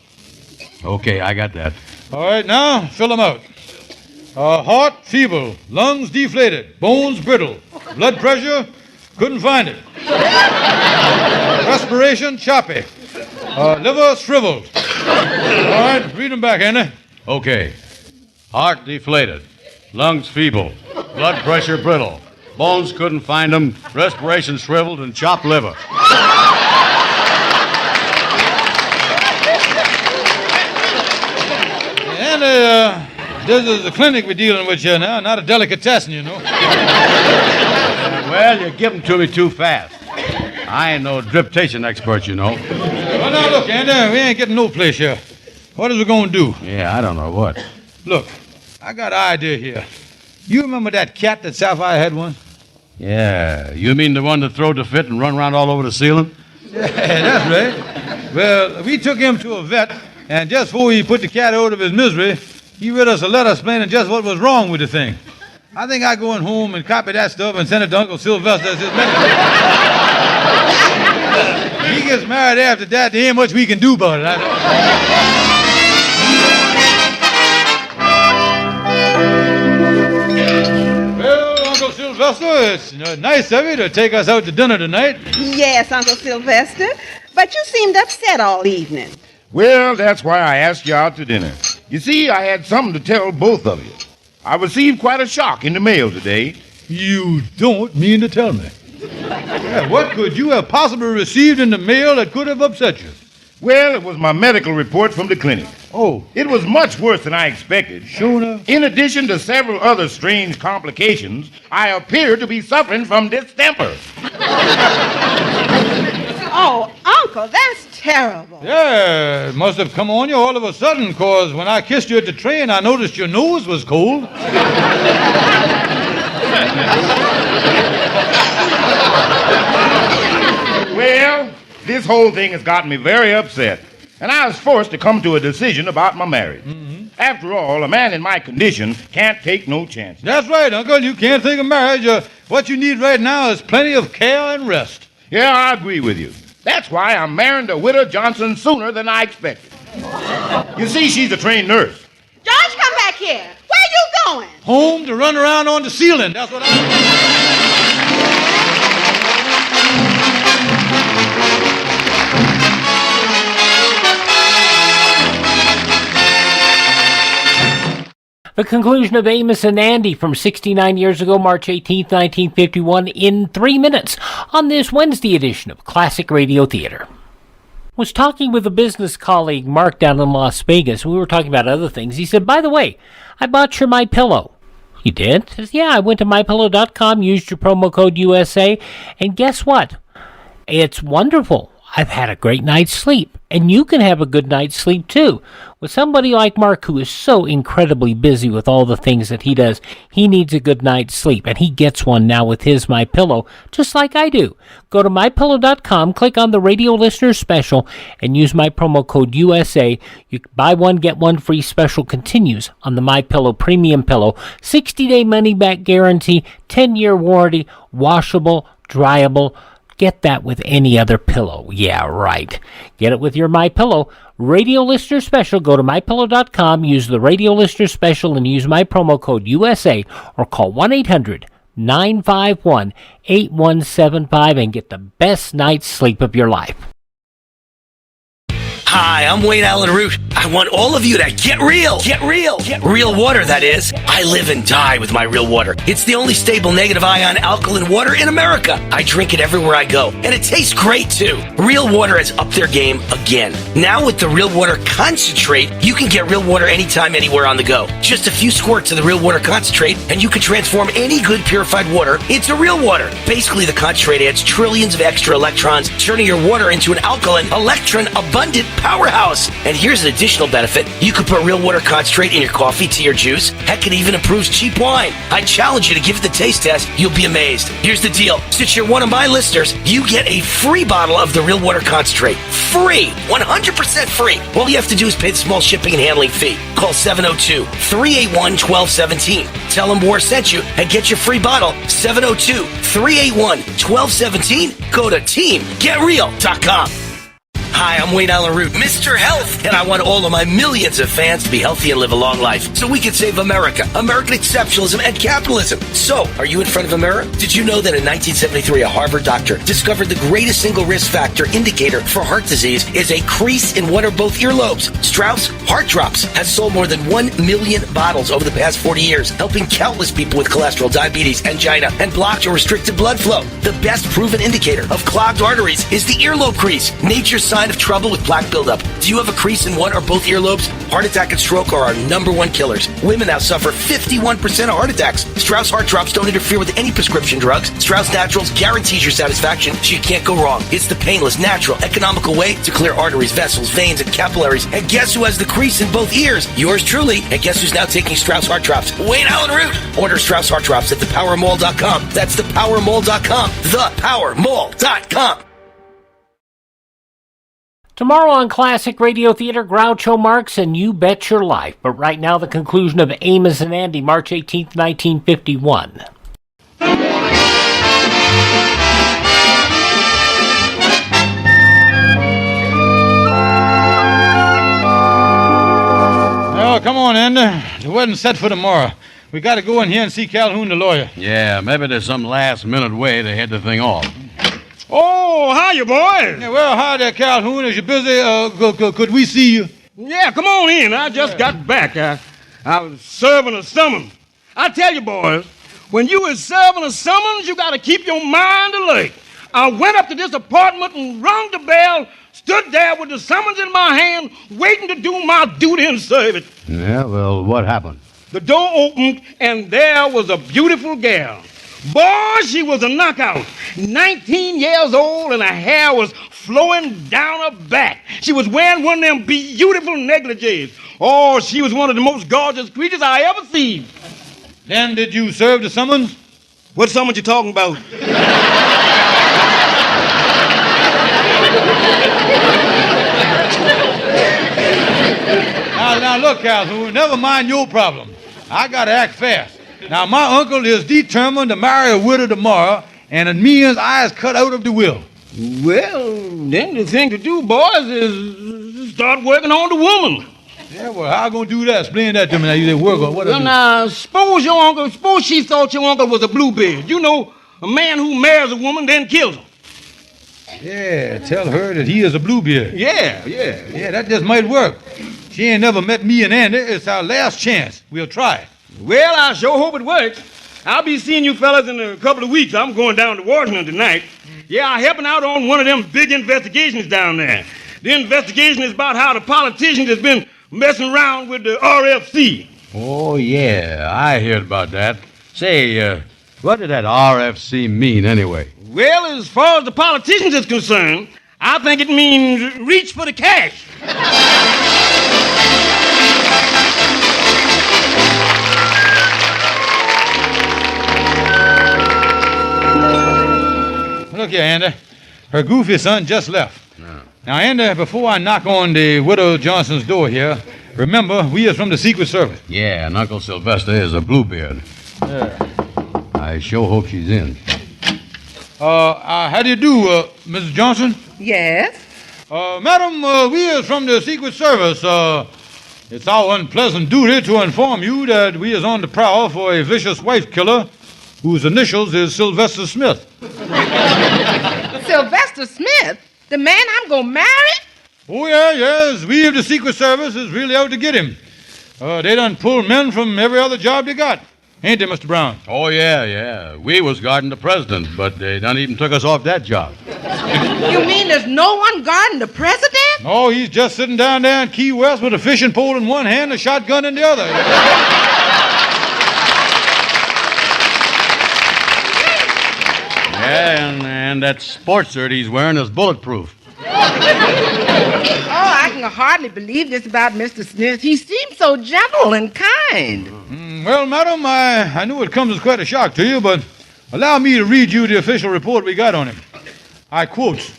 Okay, I got that. All right, now fill them out. Heart feeble, lungs deflated, bones brittle, blood pressure couldn't find it. Respiration choppy, liver shriveled. All right, read them back, Andy. Okay. Heart deflated, lungs feeble, blood pressure brittle, bones couldn't find them, respiration shriveled, and chopped liver. Andy, this is a clinic we're dealing with here now, not a delicatessen, you know. Well, you're giving to me too fast. I ain't no driptation expert, you know. Well, now, look, Andy, we ain't getting no place here. What is we going to do? Yeah, I don't know what. Look, I got an idea here. You remember that cat that Sapphire had once? Yeah, you mean the one that throwed the fit and run around all over the ceiling? Yeah, that's right. Well, we took him to a vet, and just before he put the cat out of his misery, he wrote us a letter explaining just what was wrong with the thing. I think I go in home and copy that stuff and send it to Uncle Sylvester as his medical. He gets married after that, there ain't much we can do about it. Well, Uncle Sylvester, it's nice of you to take us out to dinner tonight. Yes, Uncle Sylvester, but you seemed upset all evening. Well, that's why I asked you out to dinner. You see, I had something to tell both of you. I received quite a shock in the mail today. You don't mean to tell me? Yeah, what could you have possibly received in the mail that could have upset you? Well, it was my medical report from the clinic. Oh. It was much worse than I expected. Sure enough. In addition to several other strange complications, I appear to be suffering from distemper. Oh, Uncle, that's terrible. Yeah, it must have come on you all of a sudden, because when I kissed you at the train, I noticed your nose was cold. Well, this whole thing has gotten me very upset, and I was forced to come to a decision about my marriage. Mm-hmm. After all, a man in my condition can't take no chances. That's right, Uncle. You can't think of marriage. What you need right now is plenty of care and rest. Yeah, I agree with you. That's why I'm marrying the widow Johnson sooner than I expected. You see, she's a trained nurse. George, come back here. Where you going? Home to run around on the ceiling. That's what The conclusion of Amos and Andy from 69 years ago, March 18, 1951, in 3 minutes on this Wednesday edition of Classic Radio Theater. Was talking with a business colleague, Mark, down in Las Vegas. We were talking about other things. He said, by the way, I bought your MyPillow. You did? He says, yeah, I went to MyPillow.com, used your promo code USA, and guess what? It's wonderful. I've had a great night's sleep, and you can have a good night's sleep too. With somebody like Mark, who is so incredibly busy with all the things that he does, he needs a good night's sleep, and he gets one now with his MyPillow, just like I do. Go to MyPillow.com, click on the radio listener special, and use my promo code USA. You can buy one, get one free. Special continues on the MyPillow Premium Pillow. 60-day money-back guarantee, 10-year warranty, washable, dryable. Get that with any other pillow. Yeah, right. Get it with your MyPillow. Radio Listener Special. Go to MyPillow.com, use the Radio Listener Special, and use my promo code USA, or call 1-800-951-8175 and get the best night's sleep of your life. Hi, I'm Wayne Allen Root. I want all of you to get real. Get real. Get real water, that is. I live and die with my real water. It's the only stable negative ion alkaline water in America. I drink it everywhere I go, and it tastes great too. Real water has upped their game again. Now with the Real Water Concentrate, you can get real water anytime, anywhere on the go. Just a few squirts of the Real Water Concentrate, and you can transform any good purified water into real water. Basically, the concentrate adds trillions of extra electrons, turning your water into an alkaline, electron-abundant powerhouse. And here's an additional benefit. You could put Real Water Concentrate in your coffee, tea, or juice. Heck, it even improves cheap wine. I challenge you to give it the taste test. You'll be amazed. Here's the deal. Since you're one of my listeners, you get a free bottle of the Real Water Concentrate. Free. 100% free. All you have to do is pay the small shipping and handling fee. Call 702-381-1217. Tell them War sent you and get your free bottle. 702-381-1217. Go to teamgetreal.com. Hi, I'm Wayne Allen Root, Mr. Health, and I want all of my millions of fans to be healthy and live a long life so we can save America, American exceptionalism, and capitalism. So, are you in front of a mirror? Did you know that in 1973, a Harvard doctor discovered the greatest single risk factor indicator for heart disease is a crease in one or both earlobes? Strauss Heart Drops has sold more than 1 million bottles over the past 40 years, helping countless people with cholesterol, diabetes, angina, and blocked or restricted blood flow. The best proven indicator of clogged arteries is the earlobe crease, nature's sign of trouble with plaque buildup. Do you have a crease in one or both earlobes? Heart attack and stroke are our #1 killers. Women now suffer 51% of heart attacks. Strauss Heart Drops don't interfere with any prescription drugs. Strauss Naturals guarantees your satisfaction, so you can't go wrong. It's the painless, natural, economical way to clear arteries, vessels, veins, and capillaries. And guess who has the crease in both ears? Yours truly. And guess who's now taking Strauss Heart Drops? Wayne Allen Root. Order Strauss Heart Drops at thepowermall.com. That's thepowermall.com. Thepowermall.com. Tomorrow on Classic Radio Theater, Groucho Marx and You Bet Your Life. But right now, the conclusion of Amos and Andy, March 18th, 1951. Oh, come on, Andy. The wedding's set for tomorrow. We got to go in here and see Calhoun, the lawyer. Yeah, maybe there's some last-minute way to head the thing off. Oh, hi, you boys. Yeah, well, hi there, Calhoun. Is you busy? Could we see you? Yeah, come on in. I just got back. I was serving a summons. I tell you, boys, when you is serving a summons, you got to keep your mind alert. I went up to this apartment and rung the bell, stood there with the summons in my hand, waiting to do my duty and service. Yeah, well, what happened? The door opened, and there was a beautiful gal. Boy, she was a knockout. 19 years old, and her hair was flowing down her back. She was wearing one of them beautiful negligees. Oh, she was one of the most gorgeous creatures I ever seen. Then did you serve the summons? What summons you talking about? Now, look, Calhoun, never mind your problem. I got to act fast. Now, my uncle is determined to marry a widow tomorrow, and it means eyes cut out of the will. Well, then the thing to do, boys, is start working on the woman. Yeah, well, how going to do that? Explain that to me. Now, you say work on what? Well, now, suppose she thought your uncle was a bluebeard. You know, a man who marries a woman then kills her. Yeah, tell her that he is a bluebeard. Yeah. Yeah, that just might work. She ain't never met me and Andy. It's our last chance. We'll try it. Well, I sure hope it works. I'll be seeing you fellas in a couple of weeks. I'm going down to Washington tonight. Yeah, I'm helping out on one of them big investigations down there. The investigation is about how the politicians has been messing around with the RFC. Oh, yeah, I heard about that. Say, What did that RFC mean, anyway? Well, as far as the politicians is concerned, I think it means reach for the cash. Look here, Andy. Her goofy son just left. Now, Andy, before I knock on the Widow Johnson's door here, remember, we is from the Secret Service. Yeah, and Uncle Sylvester is a Bluebeard. Yeah. I sure hope she's in. How do you do, Mrs. Johnson? Yes? Madam, we is from the Secret Service. It's our unpleasant duty to inform you that we is on the prowl for a vicious wife killer whose initials is Sylvester Smith. Sylvester Smith? The man I'm gonna marry? Oh, yes. We of the Secret Service is really out to get him. They done pulled men from every other job they got. Ain't they, Mr. Brown? Oh, yeah. We was guarding the president, but they done even took us off that job. You mean there's no one guarding the president? No, he's just sitting down there in Key West with a fishing pole in one hand and a shotgun in the other. Yeah, and that sports shirt he's wearing is bulletproof. Oh, I can hardly believe this about Mr. Smith. He seems so gentle and kind. Well, madam, I knew it comes as quite a shock to you, but allow me to read you the official report we got on him. I quote,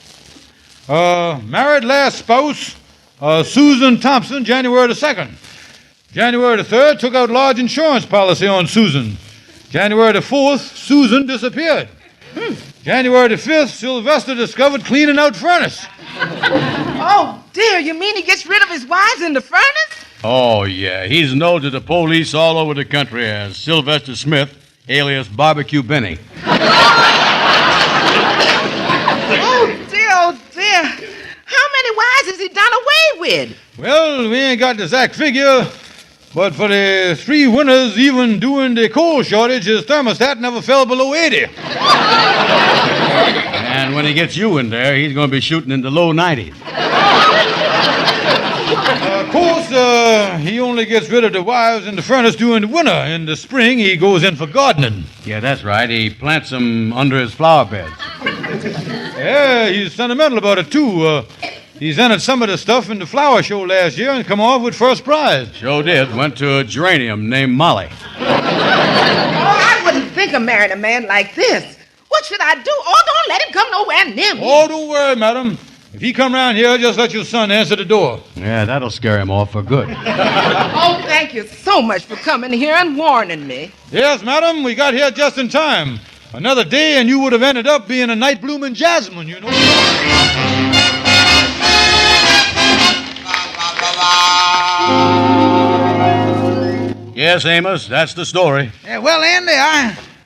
married last spouse, Susan Thompson, January the 2nd. January the 3rd, took out large insurance policy on Susan. January the 4th, Susan disappeared. January the 5th, Sylvester discovered cleaning out furnace. Oh, dear, you mean he gets rid of his wives in the furnace? Oh, yeah. He's known to the police all over the country as Sylvester Smith, alias Barbecue Benny. Oh, dear. How many wives has he done away with? Well, we ain't got the exact figure, but for the 3 winters, even during the coal shortage, his thermostat never fell below 80. And when he gets you in there, he's going to be shooting in the low 90s. Of course, he only gets rid of the wives in the furnace during the winter. In the spring, he goes in for gardening. Yeah, that's right. He plants them under his flower beds. Yeah, he's sentimental about it, too. He's entered some of the stuff in the flower show last year and come off with first prize. Sure did. Went to a geranium named Molly. Oh, I wouldn't think of marrying a man like this. What should I do? Oh, don't let him come nowhere near me. Oh, don't worry, madam. If he come round here, just let your son answer the door. Yeah, that'll scare him off for good. Oh, thank you so much for coming here and warning me. Yes, madam, we got here just in time. Another day and you would have ended up being a night blooming jasmine, you know. Yes, Amos, that's the story. Yeah, well, Andy,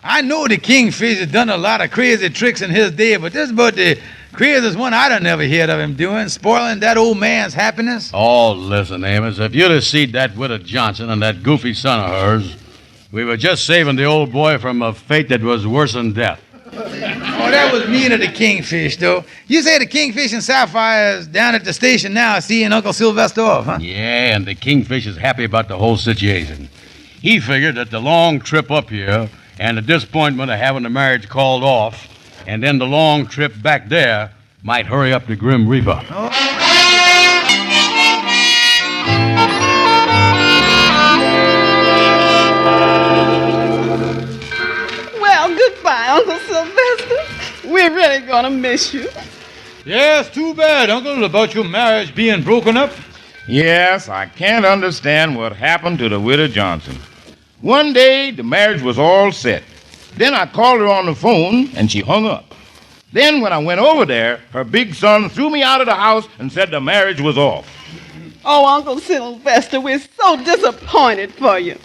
I know the Kingfish has done a lot of crazy tricks in his day, but this is about the craziest one I done never heard of him doing, spoiling that old man's happiness. Oh, listen, Amos, if you'd have seen that Widow Johnson and that goofy son of hers, we were just saving the old boy from a fate that was worse than death. Oh, that was mean of the Kingfish, though. You say the Kingfish and Sapphire is down at the station now seeing Uncle Sylvester off, huh? Yeah, and the Kingfish is happy about the whole situation. He figured that the long trip up here and the disappointment of having the marriage called off and then the long trip back there might hurry up the Grim Reaper. Well, goodbye, Uncle Sylvester. We're really gonna miss you. Yes, too bad, Uncle, about your marriage being broken up. Yes, I can't understand what happened to the Widow Johnson. One day, the marriage was all set. Then I called her on the phone, and she hung up. Then when I went over there, her big son threw me out of the house and said the marriage was off. Oh, Uncle Sylvester, we're so disappointed for you.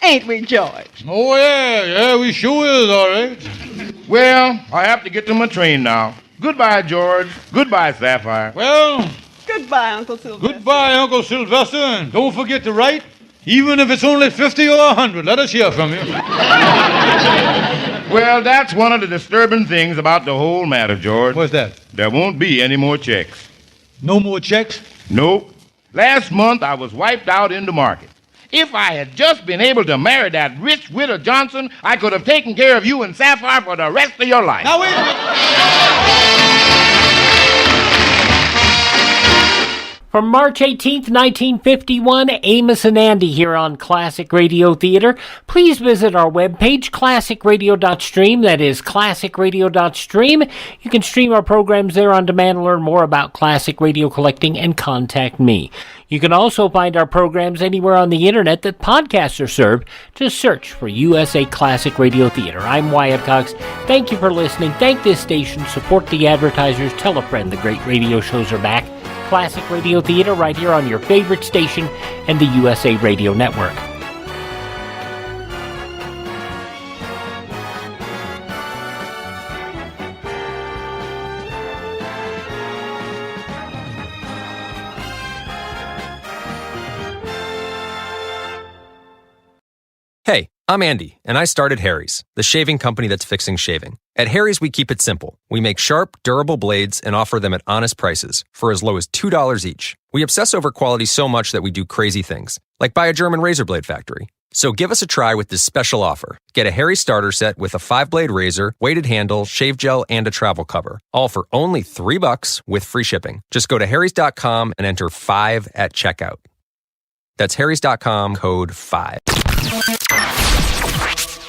Ain't we, George? Oh, yeah, we sure is, all right. Well, I have to get to my train now. Goodbye, George. Goodbye, Sapphire. Well, goodbye, Uncle Sylvester. Goodbye, Uncle Sylvester, and don't forget to write. Even if it's only 50 or 100, let us hear from you. Well, that's one of the disturbing things about the whole matter, George. What's that? There won't be any more checks. No more checks? Nope. Last month, I was wiped out in the market. If I had just been able to marry that rich widow Johnson, I could have taken care of you and Sapphire for the rest of your life. Now, wait a minute. From March 18th, 1951, Amos and Andy here on Classic Radio Theater. Please visit our webpage, classicradio.stream. That is classicradio.stream. You can stream our programs there on demand and learn more about classic radio collecting and contact me. You can also find our programs anywhere on the internet that podcasts are served. Just search for USA Classic Radio Theater. I'm Wyatt Cox. Thank you for listening. Thank this station. Support the advertisers. Tell a friend the great radio shows are back. Classic Radio Theater right here on your favorite station and the USA Radio Network. Hey, I'm Andy, and I started Harry's, the shaving company that's fixing shaving. At Harry's, we keep it simple. We make sharp, durable blades and offer them at honest prices for as low as $2 each. We obsess over quality so much that we do crazy things, like buy a German razor blade factory. So give us a try with this special offer. Get a Harry starter set with a 5-blade razor, weighted handle, shave gel, and a travel cover. All for only $3 with free shipping. Just go to harrys.com and enter 5 at checkout. That's harrys.com, code 5.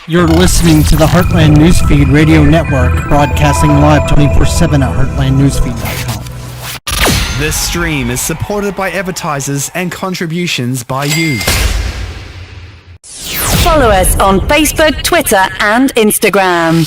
You're listening to the Heartland Newsfeed Radio Network, broadcasting live 24/7 at heartlandnewsfeed.com. This stream is supported by advertisers and contributions by you. Follow us on Facebook, Twitter, and Instagram.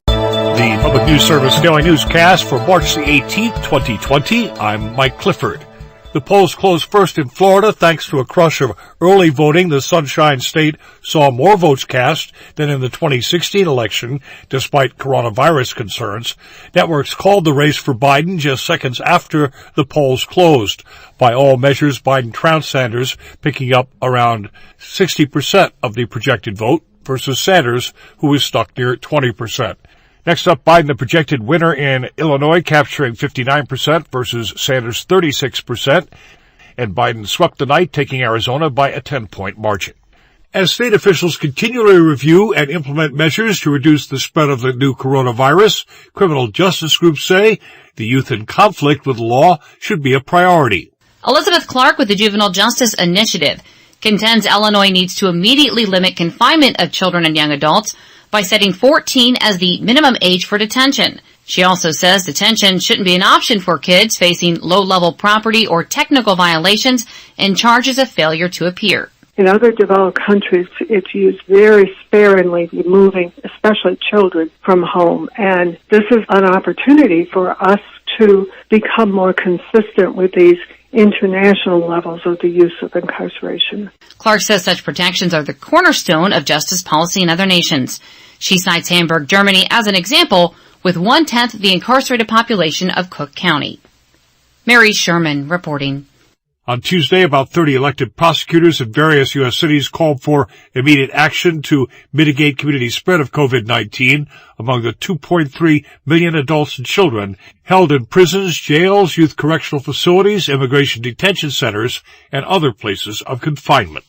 The Public News Service Daily Newscast for March the 18th, 2020. I'm Mike Clifford. The polls closed first in Florida thanks to a crush of early voting. The Sunshine State saw more votes cast than in the 2016 election, despite coronavirus concerns. Networks called the race for Biden just seconds after the polls closed. By all measures, Biden trounced Sanders, picking up around 60% of the projected vote versus Sanders, who was stuck near 20%. Next up, Biden, the projected winner in Illinois, capturing 59% versus Sanders' 36%. And Biden swept the night, taking Arizona by a 10-point margin. As state officials continually review and implement measures to reduce the spread of the new coronavirus, criminal justice groups say the youth in conflict with the law should be a priority. Elizabeth Clark with the Juvenile Justice Initiative contends Illinois needs to immediately limit confinement of children and young adults by setting 14 as the minimum age for detention. She also says detention shouldn't be an option for kids facing low-level property or technical violations and charges of failure to appear. In other developed countries, it's used very sparingly, removing especially children from home. And this is an opportunity for us to become more consistent with these international levels of the use of incarceration. Clark says such protections are the cornerstone of justice policy in other nations. She cites Hamburg, Germany as an example, with 1/10 the incarcerated population of Cook County. Mary Sherman reporting. On Tuesday, about 30 elected prosecutors in various U.S. cities called for immediate action to mitigate community spread of COVID-19 among the 2.3 million adults and children held in prisons, jails, youth correctional facilities, immigration detention centers, and other places of confinement.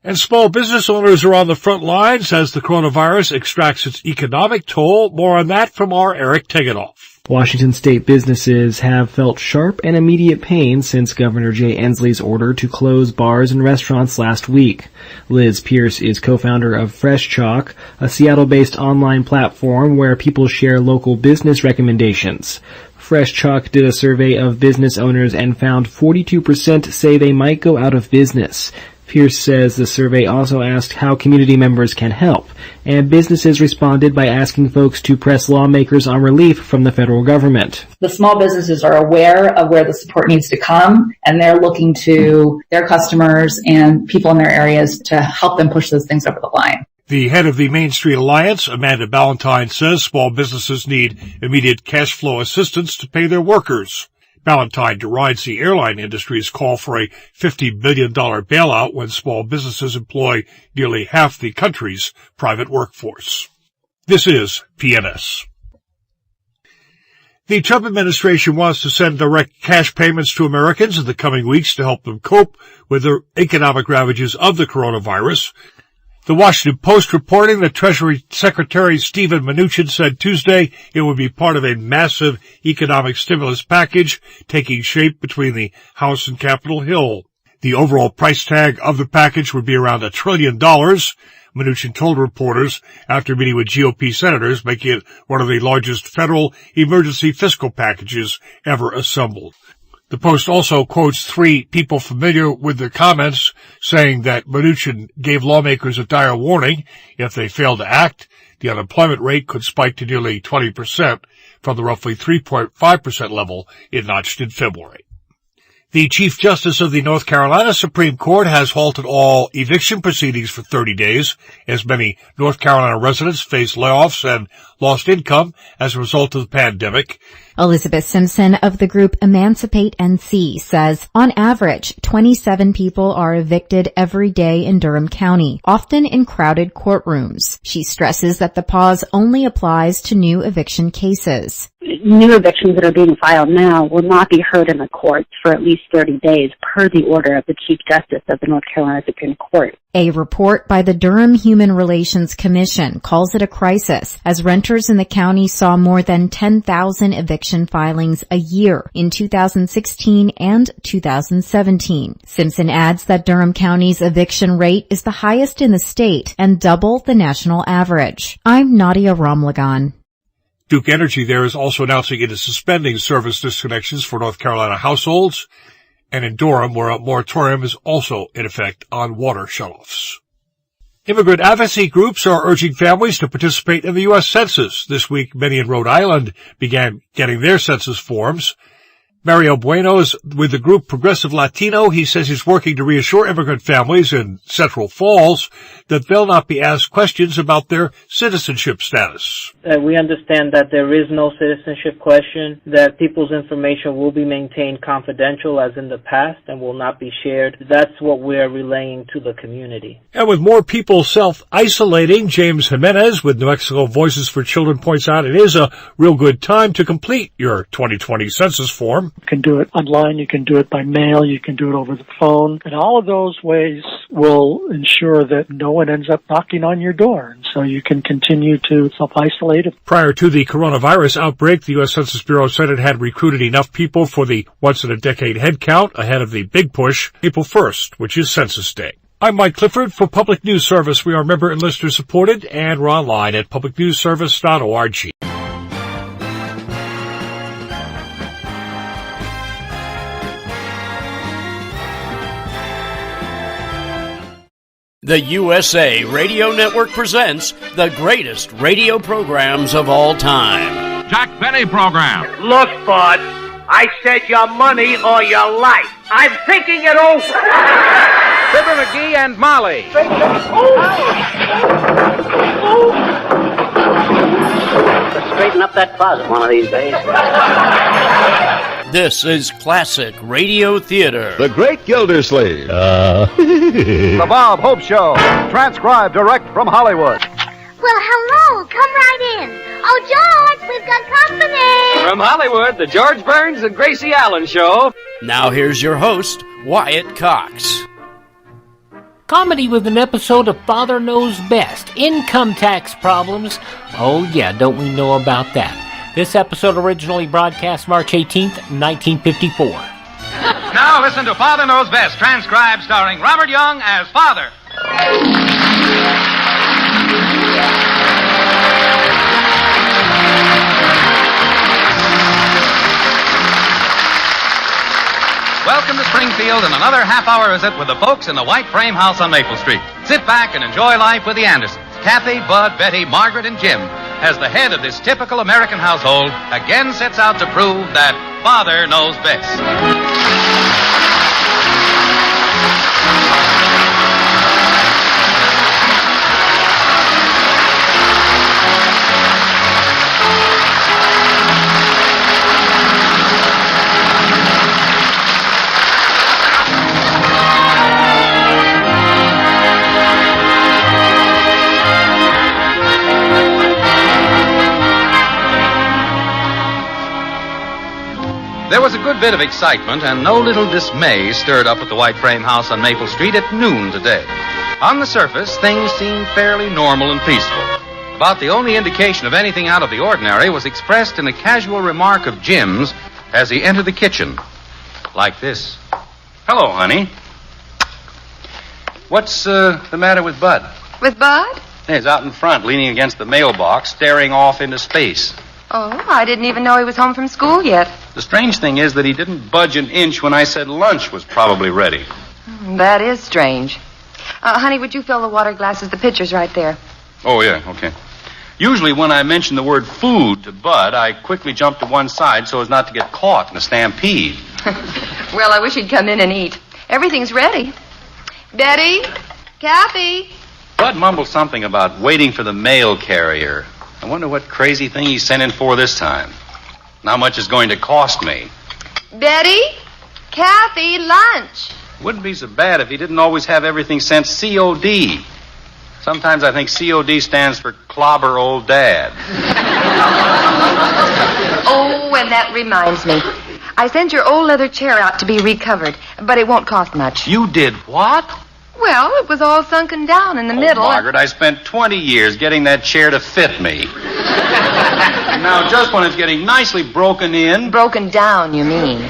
And small business owners are on the front lines as the coronavirus extracts its economic toll. More on that from our Eric Tegenoff. Washington state businesses have felt sharp and immediate pain since Governor Jay Inslee's order to close bars and restaurants last week. Liz Pierce is co-founder of Fresh Chalk, a Seattle-based online platform where people share local business recommendations. Fresh Chalk did a survey of business owners and found 42% say they might go out of business. Pierce says the survey also asked how community members can help, and businesses responded by asking folks to press lawmakers on relief from the federal government. The small businesses are aware of where the support needs to come, and they're looking to their customers and people in their areas to help them push those things over the line. The head of the Main Street Alliance, Amanda Ballantyne, says small businesses need immediate cash flow assistance to pay their workers. Ballantyne derides the airline industry's call for a $50 billion bailout when small businesses employ nearly half the country's private workforce. This is PNS. The Trump administration wants to send direct cash payments to Americans in the coming weeks to help them cope with the economic ravages of the coronavirus. The Washington Post reporting that Treasury Secretary Steven Mnuchin said Tuesday it would be part of a massive economic stimulus package taking shape between the House and Capitol Hill. The overall price tag of the package would be around $1 trillion, Mnuchin told reporters after meeting with GOP senators, making it one of the largest federal emergency fiscal packages ever assembled. The Post also quotes 3 people familiar with the comments, saying that Mnuchin gave lawmakers a dire warning. If they fail to act, the unemployment rate could spike to nearly 20% from the roughly 3.5% level it notched in February. The Chief Justice of the North Carolina Supreme Court has halted all eviction proceedings for 30 days, as many North Carolina residents face layoffs and lost income as a result of the pandemic. Elizabeth Simpson of the group Emancipate NC says, on average, 27 people are evicted every day in Durham County, often in crowded courtrooms. She stresses that the pause only applies to new eviction cases. New evictions that are being filed now will not be heard in the courts for at least 30 days per the order of the Chief Justice of the North Carolina Supreme Court. A report by the Durham Human Relations Commission calls it a crisis, as renters in the county saw more than 10,000 eviction filings a year in 2016 and 2017. Simpson adds that Durham County's eviction rate is the highest in the state and double the national average. I'm Nadia Ramlagan. Duke Energy there is also announcing it is suspending service disconnections for North Carolina households, and in Durham, where a moratorium is also in effect on water shutoffs. Immigrant advocacy groups are urging families to participate in the U.S. Census. This week, many in Rhode Island began getting their census forms. Mario Bueno is with the group Progressive Latino. He says he's working to reassure immigrant families in Central Falls that they'll not be asked questions about their citizenship status. We understand that there is no citizenship question, that people's information will be maintained confidential as in the past and will not be shared. That's what we're relaying to the community. And with more people self-isolating, James Jimenez with New Mexico Voices for Children points out it is a real good time to complete your 2020 census form. You can do it online, you can do it by mail, you can do it over the phone, and all of those ways will ensure that no one ends up knocking on your door, and so you can continue to self-isolate. Prior to the coronavirus outbreak, the U.S. Census Bureau said it had recruited enough people for the once-in-a-decade head count ahead of the big push, April 1st, which is Census Day. I'm Mike Clifford for Public News Service. We are member and listener supported, and we're online at publicnewsservice.org. The USA Radio Network presents the greatest radio programs of all time. Jack Benny Program. Look, bud, I said your money or your life. I'm thinking it over. Fibber McGee and Molly. Straighten up that closet one of these days. This is classic radio theater. The Great Gildersleeve. The Bob Hope Show. Transcribed direct from Hollywood. Well, hello. Come right in. Oh, George, we've got company. From Hollywood, the George Burns and Gracie Allen Show. Now here's your host, Wyatt Cox. Comedy with an episode of Father Knows Best. Income tax problems. Oh, yeah, don't we know about that? This episode originally broadcast March 18th, 1954. Now listen to Father Knows Best, transcribed starring Robert Young as Father. Welcome to Springfield and another half-hour visit with the folks in the White Frame House on Maple Street. Sit back and enjoy life with the Andersons. Kathy, Bud, Betty, Margaret, and Jim, as the head of this typical American household, again sets out to prove that Father knows best. There was a good bit of excitement and no little dismay stirred up at the White Frame House on Maple Street at noon today. On the surface, things seemed fairly normal and peaceful. About the only indication of anything out of the ordinary was expressed in a casual remark of Jim's as he entered the kitchen. Like this. Hello, honey. What's the matter with Bud? With Bud? He's out in front, leaning against the mailbox, staring off into space. Oh, I didn't even know he was home from school yet. The strange thing is that he didn't budge an inch when I said lunch was probably ready. That is strange. Honey, would you fill the water glasses? The pitcher's right there. Oh, yeah, okay. Usually when I mention the word food to Bud, I quickly jump to one side so as not to get caught in a stampede. Well, I wish he'd come in and eat. Everything's ready. Betty? Kathy? Bud mumbled something about waiting for the mail carrier. I wonder what crazy thing he's sent in for this time. And how much it's going to cost me. Betty? Kathy, lunch. Wouldn't be so bad if he didn't always have everything sent COD. Sometimes I think COD stands for Clobber Old Dad. Oh, and that reminds me. I sent your old leather chair out to be recovered, but it won't cost much. You did what? Well, it was all sunken down in the middle. Margaret, I spent 20 years getting that chair to fit me. Now, just when it's getting nicely broken in... Broken down, you mean.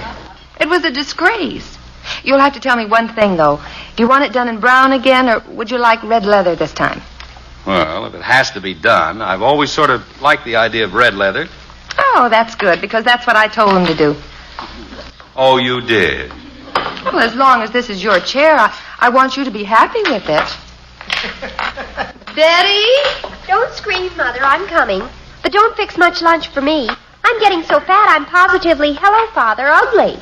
It was a disgrace. You'll have to tell me one thing, though. Do you want it done in brown again, or would you like red leather this time? Well, if it has to be done, I've always sort of liked the idea of red leather. Oh, that's good, because that's what I told him to do. Oh, you did? Well, as long as this is your chair, I want you to be happy with it. Betty? Don't scream, Mother. I'm coming. But don't fix much lunch for me. I'm getting so fat I'm positively, hello, Father, ugly.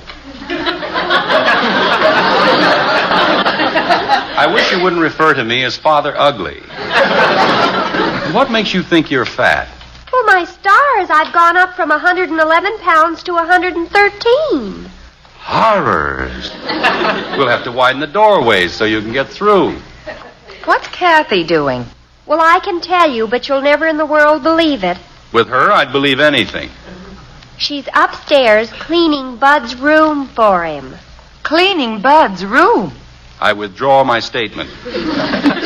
I wish you wouldn't refer to me as Father Ugly. What makes you think you're fat? Well, my stars, I've gone up from 111 pounds to 113. Horrors. We'll have to widen the doorways so you can get through. What's Kathy doing? Well, I can tell you, but you'll never in the world believe it. With her, I'd believe anything. She's upstairs cleaning Bud's room for him. Cleaning Bud's room? I withdraw my statement.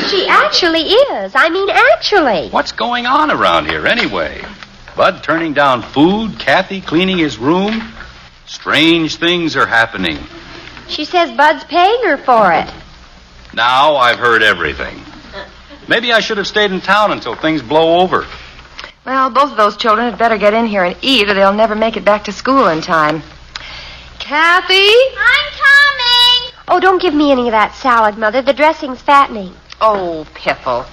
She actually is. I mean, actually. What's going on around here, anyway? Bud turning down food, Kathy cleaning his room. Strange things are happening. She says Bud's paying her for it. Now I've heard everything. Maybe I should have stayed in town until things blow over. Well, both of those children had better get in here and eat, or they'll never make it back to school in time. Kathy? I'm coming. Oh, don't give me any of that salad, Mother. The dressing's fattening. Oh, Piffle.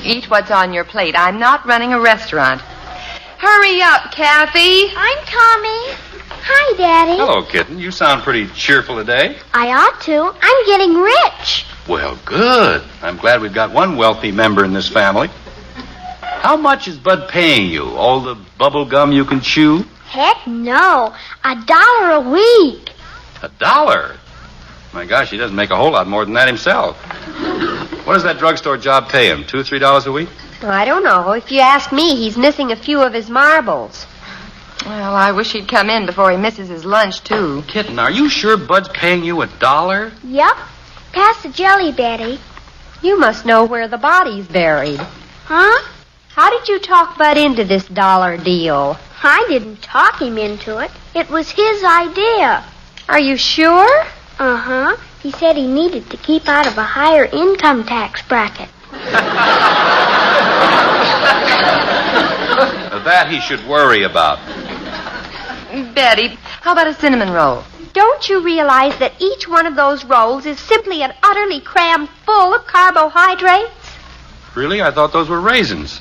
Eat what's on your plate. I'm not running a restaurant. Hurry up, Kathy. I'm coming. Hi, Daddy. Hello, kitten. You sound pretty cheerful today. I ought to. I'm getting rich. Well, good. I'm glad we've got one wealthy member in this family. How much is Bud paying you? All the bubble gum you can chew? Heck no. $1 a week. $1? My gosh, he doesn't make a whole lot more than that himself. What does that drugstore job pay him? $2 or $3 a week? I don't know. If you ask me, he's missing a few of his marbles. Well, I wish he'd come in before he misses his lunch, too. Kitten, are you sure Bud's paying you $1? Yep. Pass the jelly, Betty. You must know where the body's buried. Huh? How did you talk Bud into this dollar deal? I didn't talk him into it. It was his idea. Are you sure? Uh-huh. He said he needed to keep out of a higher income tax bracket. That he should worry about. Betty, how about a cinnamon roll? Don't you realize that each one of those rolls is simply and utterly crammed full of carbohydrates? Really? I thought those were raisins.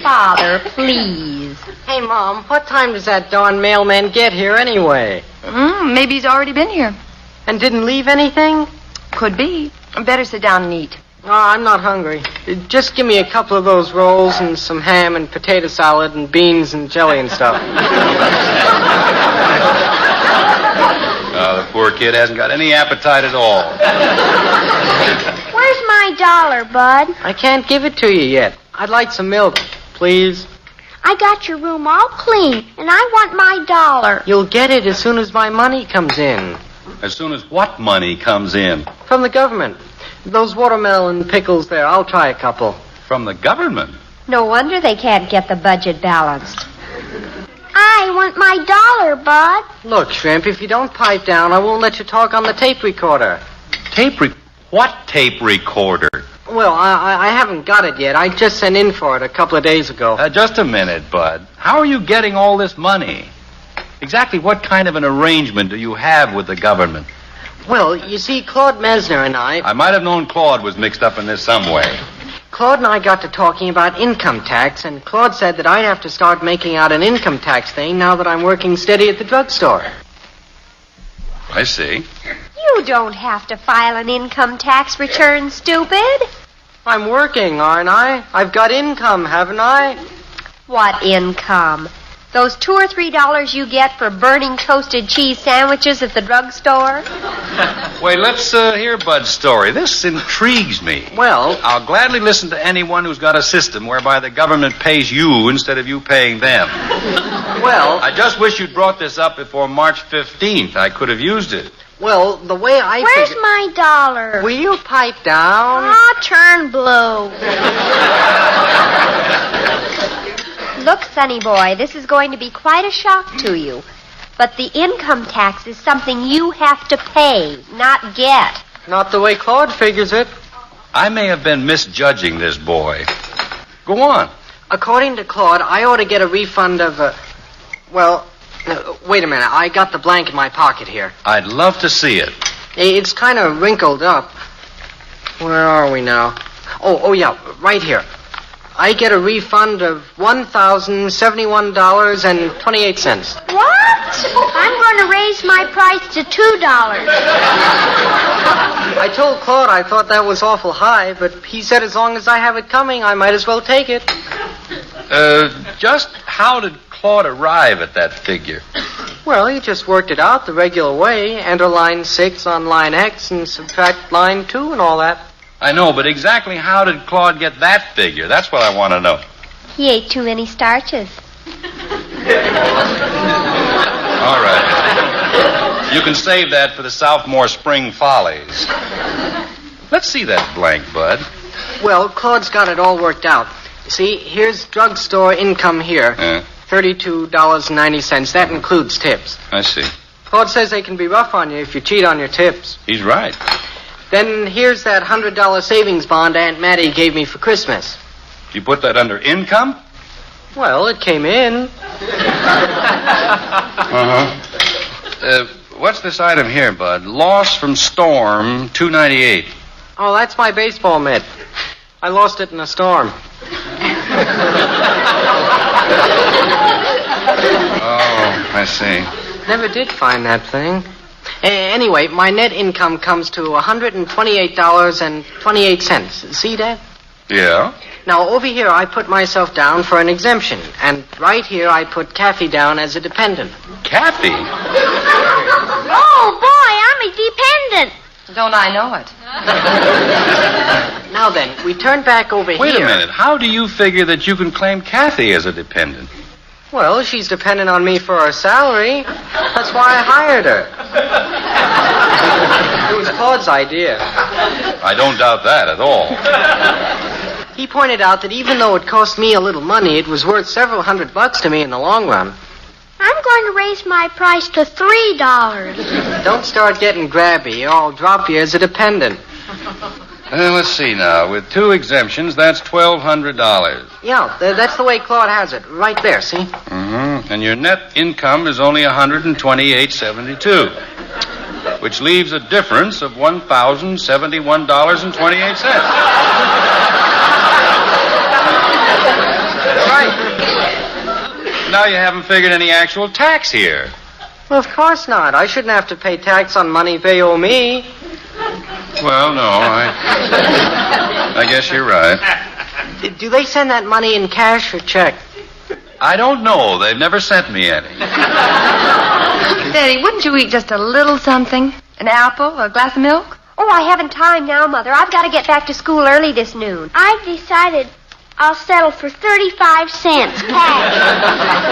Father, please. Hey, Mom, what time does that darn mailman get here anyway? Maybe he's already been here. And didn't leave anything? Could be. Better sit down and eat. Oh, I'm not hungry. Just give me a couple of those rolls and some ham and potato salad and beans and jelly and stuff. The poor kid hasn't got any appetite at all. Where's my $1, Bud? I can't give it to you yet. I'd like some milk, please. I got your room all clean, and I want my $1. You'll get it as soon as my money comes in. As soon as what money comes in? From the government. Those watermelon pickles there, I'll try a couple. From the government? No wonder they can't get the budget balanced. I want my $1, Bud. Look, Shrimp, if you don't pipe down, I won't let you talk on the tape recorder. What tape recorder? Well, I haven't got it yet. I just sent in for it a couple of days ago. Just a minute, Bud. How are you getting all this money? Exactly what kind of an arrangement do you have with the government? Well, you see, Claude Mesner and I might have known Claude was mixed up in this some way. Claude and I got to talking about income tax, and Claude said that I'd have to start making out an income tax thing now that I'm working steady at the drugstore. I see. You don't have to file an income tax return, stupid. I'm working, aren't I? I've got income, haven't I? What income? Those $2 or $3 you get for burning toasted cheese sandwiches at the drugstore? Wait, let's hear Bud's story. This intrigues me. Well, I'll gladly listen to anyone who's got a system whereby the government pays you instead of you paying them. Well, I just wish you'd brought this up before March 15th. I could have used it. Well, the way I Where's my $1? Will you pipe down? I'll turn blue. Look, Sonny boy, this is going to be quite a shock to you. But the income tax is something you have to pay, not get. Not the way Claude figures it. I may have been misjudging this boy. Go on. According to Claude, I ought to get a refund of, wait a minute. I got the blank in my pocket here. I'd love to see it. It's kind of wrinkled up. Where are we now? Oh, yeah, right here. I get a refund of $1,071.28. What? I'm going to raise my price to $2. I told Claude I thought that was awful high, but he said as long as I have it coming, I might as well take it. Just how did Claude arrive at that figure? Well, he just worked it out the regular way. Enter line 6 on line X and subtract line 2 and all that. I know, but exactly how did Claude get that figure? That's what I want to know. He ate too many starches. All right. You can save that for the sophomore spring follies. Let's see that blank, Bud. Well, Claude's got it all worked out. See, here's drugstore income here. $32.90. That includes tips. I see. Claude says they can be rough on you if you cheat on your tips. He's right. Then here's that $100 savings bond Aunt Mattie gave me for Christmas. You put that under income? Well, it came in. What's this item here, Bud? Loss from storm, $298. Oh, that's my baseball mitt. I lost it in a storm. Oh, I see. Never did find that thing. Anyway, my net income comes to $128.28. See that? Yeah. Now, over here, I put myself down for an exemption. And right here, I put Kathy down as a dependent. Kathy? Oh, boy, I'm a dependent. Don't I know it? Now then, we turn back over here. Wait a minute. How do you figure that you can claim Kathy as a dependent? Well, she's dependent on me for her salary. That's why I hired her. It was Claude's idea. I don't doubt that at all. He pointed out that even though it cost me a little money, it was worth several $100 to me in the long run. I'm going to raise my price to $3. Don't start getting grabby, or I'll drop you as a dependent. Let's see now. With 2 exemptions, that's $1,200. Yeah, that's the way Claude has it. Right there, see? Mm-hmm. And your net income is only $128.72, which leaves a difference of $1,071.28. Right. Now you haven't figured any actual tax here. Well, of course not. I shouldn't have to pay tax on money they owe me. Well, no, I guess you're right. Do they send that money in cash or check? I don't know. They've never sent me any. Daddy, wouldn't you eat just a little something? An apple, a glass of milk? Oh, I haven't time now, Mother. I've got to get back to school early this noon. I've decided I'll settle for 35 cents cash.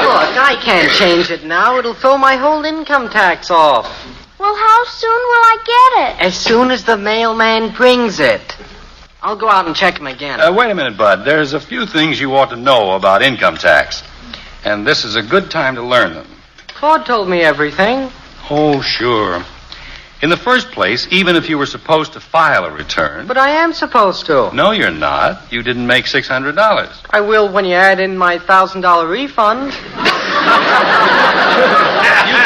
Look, I can't change it now. It'll throw my whole income tax off. Well, how soon will I get it? As soon as the mailman brings it. I'll go out and check him again. Wait a minute, Bud. There's a few things you ought to know about income tax. And this is a good time to learn them. Claude told me everything. Oh, sure. In the first place, even if you were supposed to file a return... But I am supposed to. No, you're not. You didn't make $600. I will when you add in my $1,000 refund. You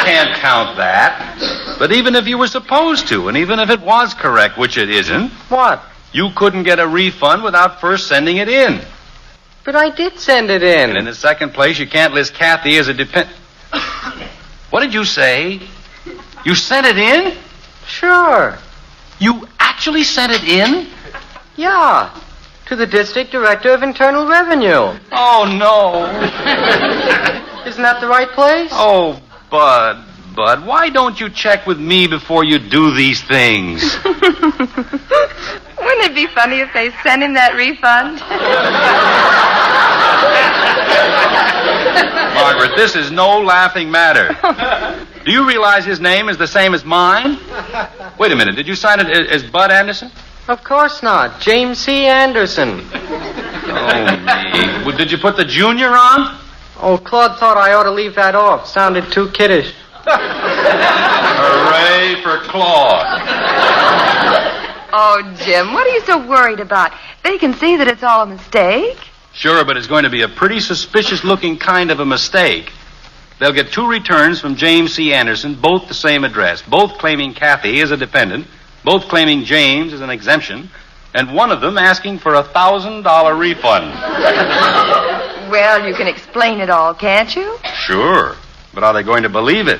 can't count that. But even if you were supposed to, and even if it was correct, which it isn't... What? You couldn't get a refund without first sending it in. But I did send it in. And in the second place, you can't list Kathy as a What did you say? You sent it in? Sure. You actually sent it in? Yeah. To the District Director of Internal Revenue. Oh, no. Isn't that the right place? Oh, Bud, why don't you check with me before you do these things? Wouldn't it be funny if they sent him that refund? Margaret, this is no laughing matter. Do you realize his name is the same as mine? Wait a minute, did you sign it as Bud Anderson? Of course not. James C. Anderson. Oh, me. Well, did you put the junior on? Oh, Claude thought I ought to leave that off. Sounded too kiddish. Hooray for Claude. Oh, Jim, what are you so worried about? They can see that it's all a mistake. Sure, but it's going to be a pretty suspicious-looking kind of a mistake. They'll get 2 returns from James C. Anderson, both the same address, both claiming Kathy as a dependent, both claiming James as an exemption, and one of them asking for a $1,000 refund. Well, you can explain it all, can't you? Sure, but are they going to believe it?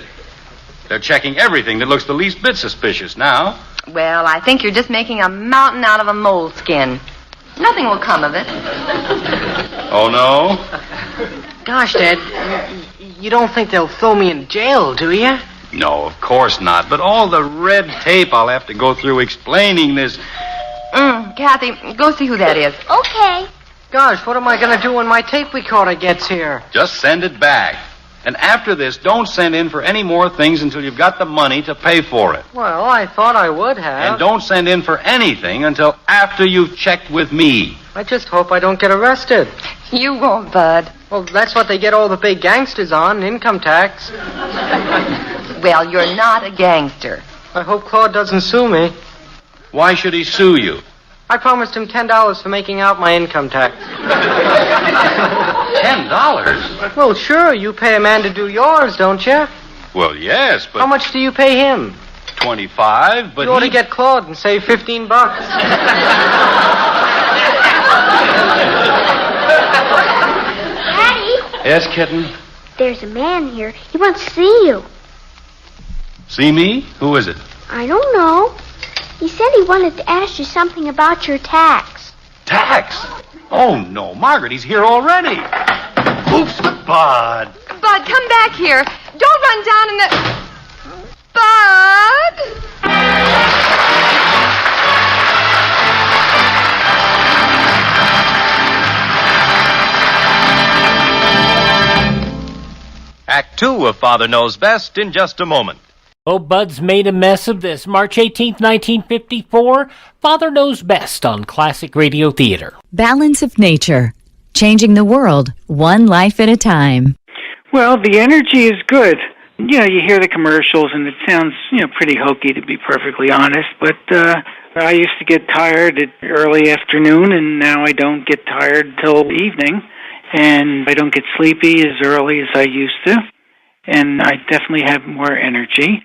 They're checking everything that looks the least bit suspicious now. Well, I think you're just making a mountain out of a moleskin. Nothing will come of it. Oh, no? Gosh, Dad, you don't think they'll throw me in jail, do you? No, of course not. But all the red tape I'll have to go through explaining this... Kathy, go see who that is. Okay. Gosh, what am I going to do when my tape recorder gets here? Just send it back. And after this, don't send in for any more things until you've got the money to pay for it. Well, I thought I would have. And don't send in for anything until after you've checked with me. I just hope I don't get arrested. You won't, Bud. Well, that's what they get all the big gangsters on, income tax. Well, you're not a gangster. I hope Claude doesn't sue me. Why should he sue you? I promised him $10 for making out my income tax. $10? Well, sure, you pay a man to do yours, don't you? Well, yes, but... How much do you pay him? $25, but you ought to get Claude and save $15. Daddy? Yes, kitten? There's a man here. He wants to see you. See me? Who is it? I don't know. He said he wanted to ask you something about your tax. Tax? Oh, no, Margaret, he's here already. Oops, Bud. Bud, come back here. Don't run down in the... Bud! Act 2 of Father Knows Best in just a moment. Oh, Bud's made a mess of this. March 18th, 1954, Father Knows Best on Classic Radio Theater. Balance of Nature, changing the world one life at a time. Well, the energy is good. You know, you hear the commercials and it sounds, pretty hokey to be perfectly honest, but I used to get tired at early afternoon and now I don't get tired till evening and I don't get sleepy as early as I used to and I definitely have more energy.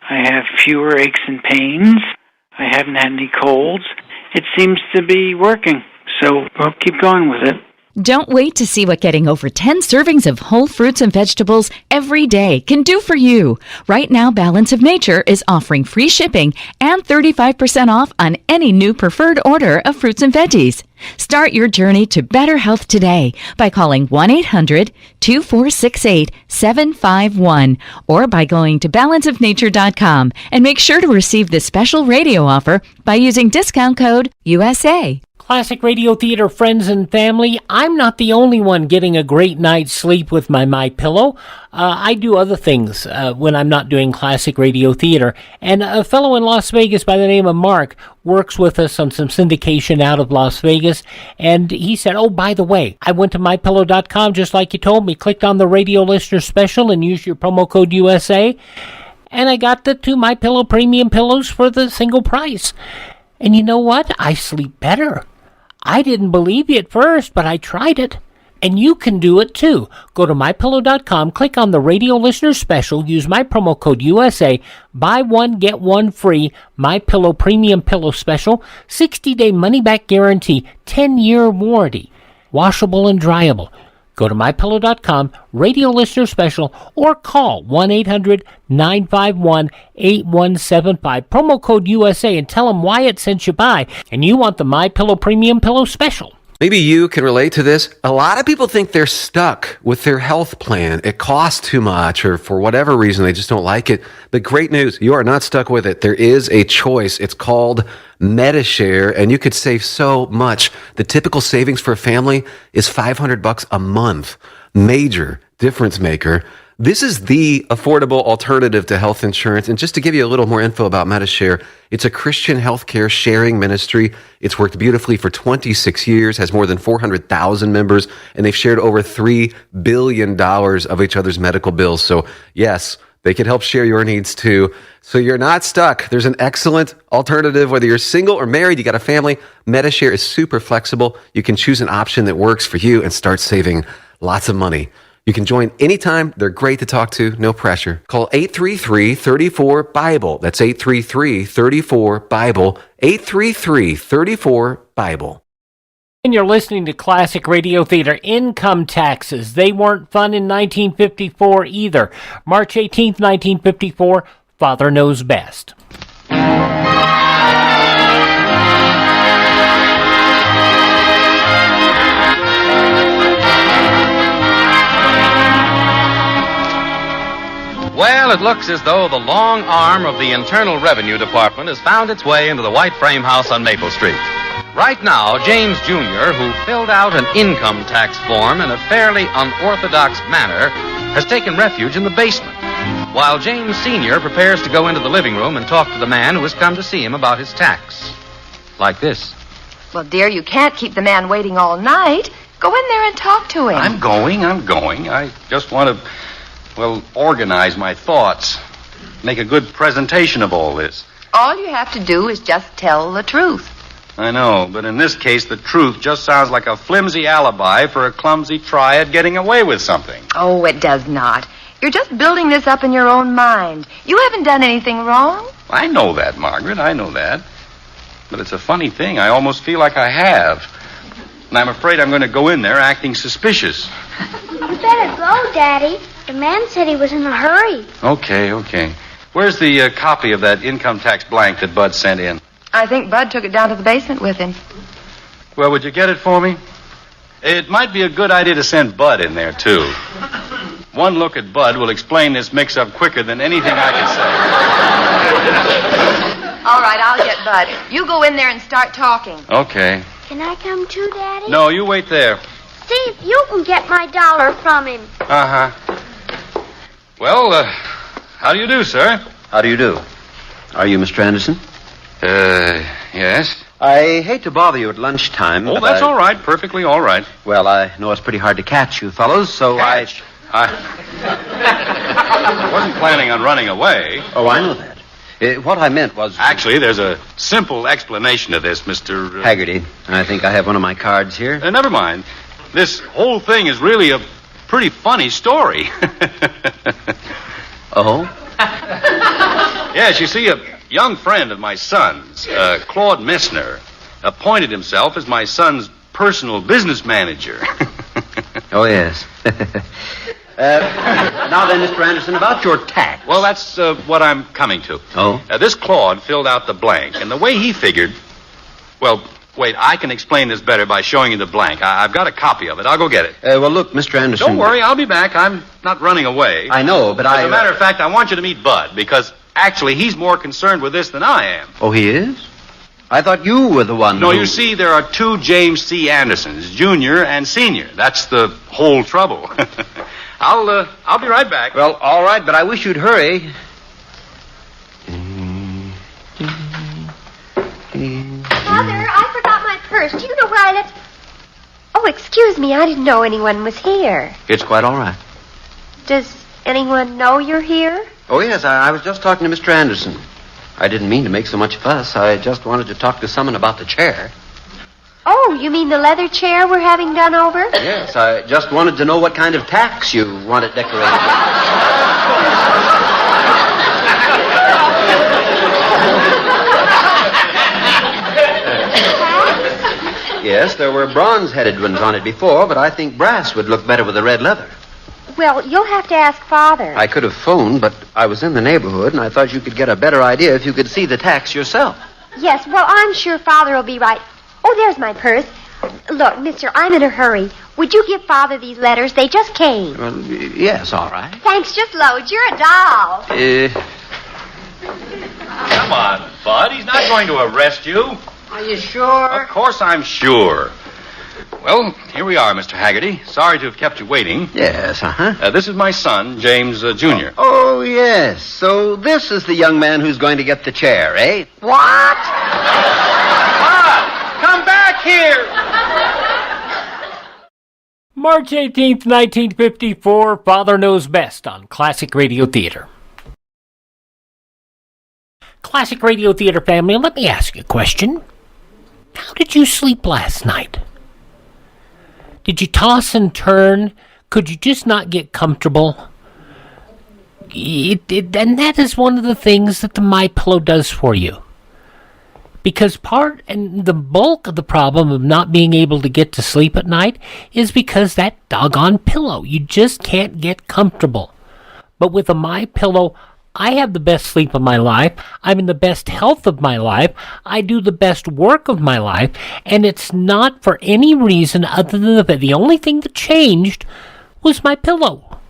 I have fewer aches and pains. I haven't had any colds. It seems to be working, so I'll keep going with it. Don't wait to see what getting over 10 servings of whole fruits and vegetables every day can do for you. Right now, Balance of Nature is offering free shipping and 35% off on any new preferred order of fruits and veggies. Start your journey to better health today by calling 1-800-2468-751 or by going to balanceofnature.com and make sure to receive this special radio offer by using discount code USA. Classic Radio Theater friends and family, I'm not the only one getting a great night's sleep with my MyPillow. I do other things when I'm not doing Classic Radio Theater. And a fellow in Las Vegas by the name of Mark works with us on some syndication out of Las Vegas. And he said, oh, by the way, I went to MyPillow.com just like you told me, clicked on the radio listener special and used your promo code USA. And I got the 2 MyPillow premium pillows for the single price. And you know what? I sleep better. I didn't believe you at first, but I tried it. And you can do it too. Go to MyPillow.com, click on the radio listener special, use my promo code USA, buy one, get one free, MyPillow premium pillow special, 60-day money-back guarantee, 10-year warranty, washable and dryable. Go to MyPillow.com, radio listener special, or call 1-800-951-8175. Promo code USA and tell them Wyatt sent you by, and you want the MyPillow Premium Pillow Special. Maybe you can relate to this. A lot of people think they're stuck with their health plan. It costs too much, or for whatever reason, they just don't like it. But great news, you are not stuck with it. There is a choice. It's called MediShare, and you could save so much. The typical savings for a family is $500 a month. Major difference maker. This is the affordable alternative to health insurance. And just to give you a little more info about MediShare, it's a Christian healthcare sharing ministry. It's worked beautifully for 26 years, has more than 400,000 members, and they've shared over $3 billion of each other's medical bills. So yes, they can help share your needs too. So you're not stuck. There's an excellent alternative. Whether you're single or married, you got a family, MediShare is super flexible. You can choose an option that works for you and start saving lots of money. You can join anytime. They're great to talk to. No pressure. Call 833-34-BIBLE. That's 833-34-BIBLE. 833-34-BIBLE. And you're listening to Classic Radio Theater. Income taxes. They weren't fun in 1954 either. March 18th, 1954, Father Knows Best. Well, it looks as though the long arm of the Internal Revenue Department has found its way into the white frame house on Maple Street. Right now, James Jr., who filled out an income tax form in a fairly unorthodox manner, has taken refuge in the basement, while James Sr. prepares to go into the living room and talk to the man who has come to see him about his tax. Like this. Well, dear, you can't keep the man waiting all night. Go in there and talk to him. I'm going. I just want to, organize my thoughts. Make a good presentation of all this. All you have to do is just tell the truth. I know, but in this case, the truth just sounds like a flimsy alibi for a clumsy try at getting away with something. Oh, it does not. You're just building this up in your own mind. You haven't done anything wrong. I know that, Margaret. I know that. But it's a funny thing. I almost feel like I have. And I'm afraid I'm going to go in there acting suspicious. You better go, Daddy. The man said he was in a hurry. Okay. Where's the copy of that income tax blank that Bud sent in? I think Bud took it down to the basement with him. Well, would you get it for me? It might be a good idea to send Bud in there, too. One look at Bud will explain this mix-up quicker than anything I can say. All right, I'll get Bud. You go in there and start talking. Okay. Can I come too, Daddy? No, you wait there. See if you can get my dollar from him. Uh-huh. Well, how do you do, sir? How do you do? Are you Mr. Anderson? Yes. I hate to bother you at lunchtime. Oh, that's all right. Perfectly all right. Well, I know it's pretty hard to catch you fellows, so I wasn't planning on running away. Oh, I know that. What I meant was... Actually, there's a simple explanation to this, Mr. Haggerty. I think I have one of my cards here. Never mind. This whole thing is really a pretty funny story. Oh? Yes, you see, a young friend of my son's, Claude Messner, appointed himself as my son's personal business manager. Oh, yes. Now then, Mr. Anderson, about your tax. Well, that's what I'm coming to. Oh? This Claude filled out the blank, and the way he figured... Well, wait, I can explain this better by showing you the blank. I've got a copy of it. I'll go get it. Well, look, Mr. Anderson... Don't worry, I'll be back. I'm not running away. I know, but As a matter of fact, I want you to meet Bud, because actually he's more concerned with this than I am. Oh, he is? I thought you were the one No, who... you see, there are two James C. Andersons, Jr. and Senior. That's the whole trouble. I'll be right back. Well, all right, but I wish you'd hurry. Mother, I forgot my purse. Do you know where I left... Oh, excuse me. I didn't know anyone was here. It's quite all right. Does anyone know you're here? Oh, yes, I was just talking to Mr. Anderson. I didn't mean to make so much fuss. I just wanted to talk to someone about the chair. Oh, you mean the leather chair we're having done over? Yes, I just wanted to know what kind of tax you want it decorated with. Yes, there were bronze-headed ones on it before, but I think brass would look better with the red leather. Well, you'll have to ask Father. I could have phoned, but I was in the neighborhood, and I thought you could get a better idea if you could see the tax yourself. Yes, well, I'm sure Father will be right. Oh, there's my purse. Look, mister, I'm in a hurry. Would you give Father these letters? They just came. Well, yes, all right. Thanks, just load. You're a doll. Come on, Bud. He's not going to arrest you. Are you sure? Of course I'm sure. Well, here we are, Mr. Haggerty. Sorry to have kept you waiting. Yes, this is my son, James Jr. Oh, yes. So this is the young man who's going to get the chair, eh? What? Come back here! March 18th, 1954, Father Knows Best on Classic Radio Theater. Classic Radio Theater family, let me ask you a question. How did you sleep last night? Did you toss and turn? Could you just not get comfortable? And that is one of the things that the MyPillow does for you. Because part and the bulk of the problem of not being able to get to sleep at night is because that doggone pillow. You just can't get comfortable. But with a MyPillow, I have the best sleep of my life. I'm in the best health of my life. I do the best work of my life. And it's not for any reason other than the only thing that changed was my pillow.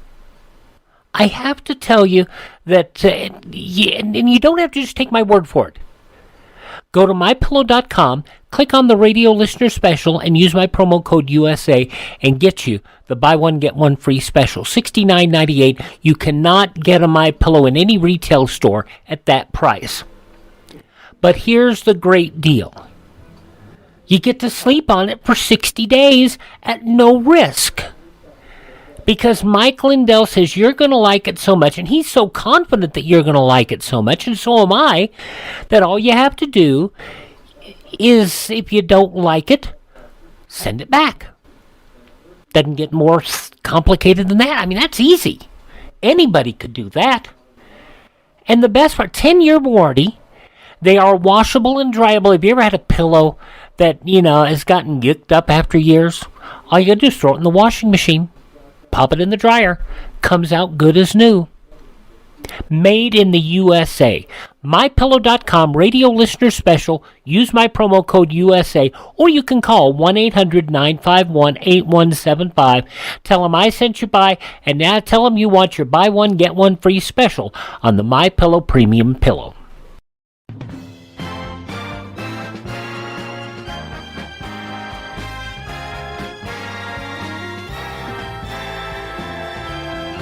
I have to tell you that, and you don't have to just take my word for it. Go to MyPillow.com, click on the radio listener special, and use my promo code USA and get you the buy one, get one free special, $69.98. You cannot get a MyPillow in any retail store at that price. But here's the great deal. You get to sleep on it for 60 days at no risk. Because Mike Lindell says you're going to like it so much, and he's so confident that you're going to like it so much, and so am I, that all you have to do is, if you don't like it, send it back. Doesn't get more complicated than that. I mean, that's easy. Anybody could do that. And the best part, 10-year warranty. They are washable and dryable. Have you ever had a pillow that, has gotten yicked up after years? All you got to do is throw it in the washing machine. Pop it in the dryer. Comes out good as new. Made in the USA. MyPillow.com radio listener special. Use my promo code USA, or you can call 1-800-951-8175. Tell them I sent you by, and now tell them you want your buy one, get one free special on the MyPillow Premium Pillow.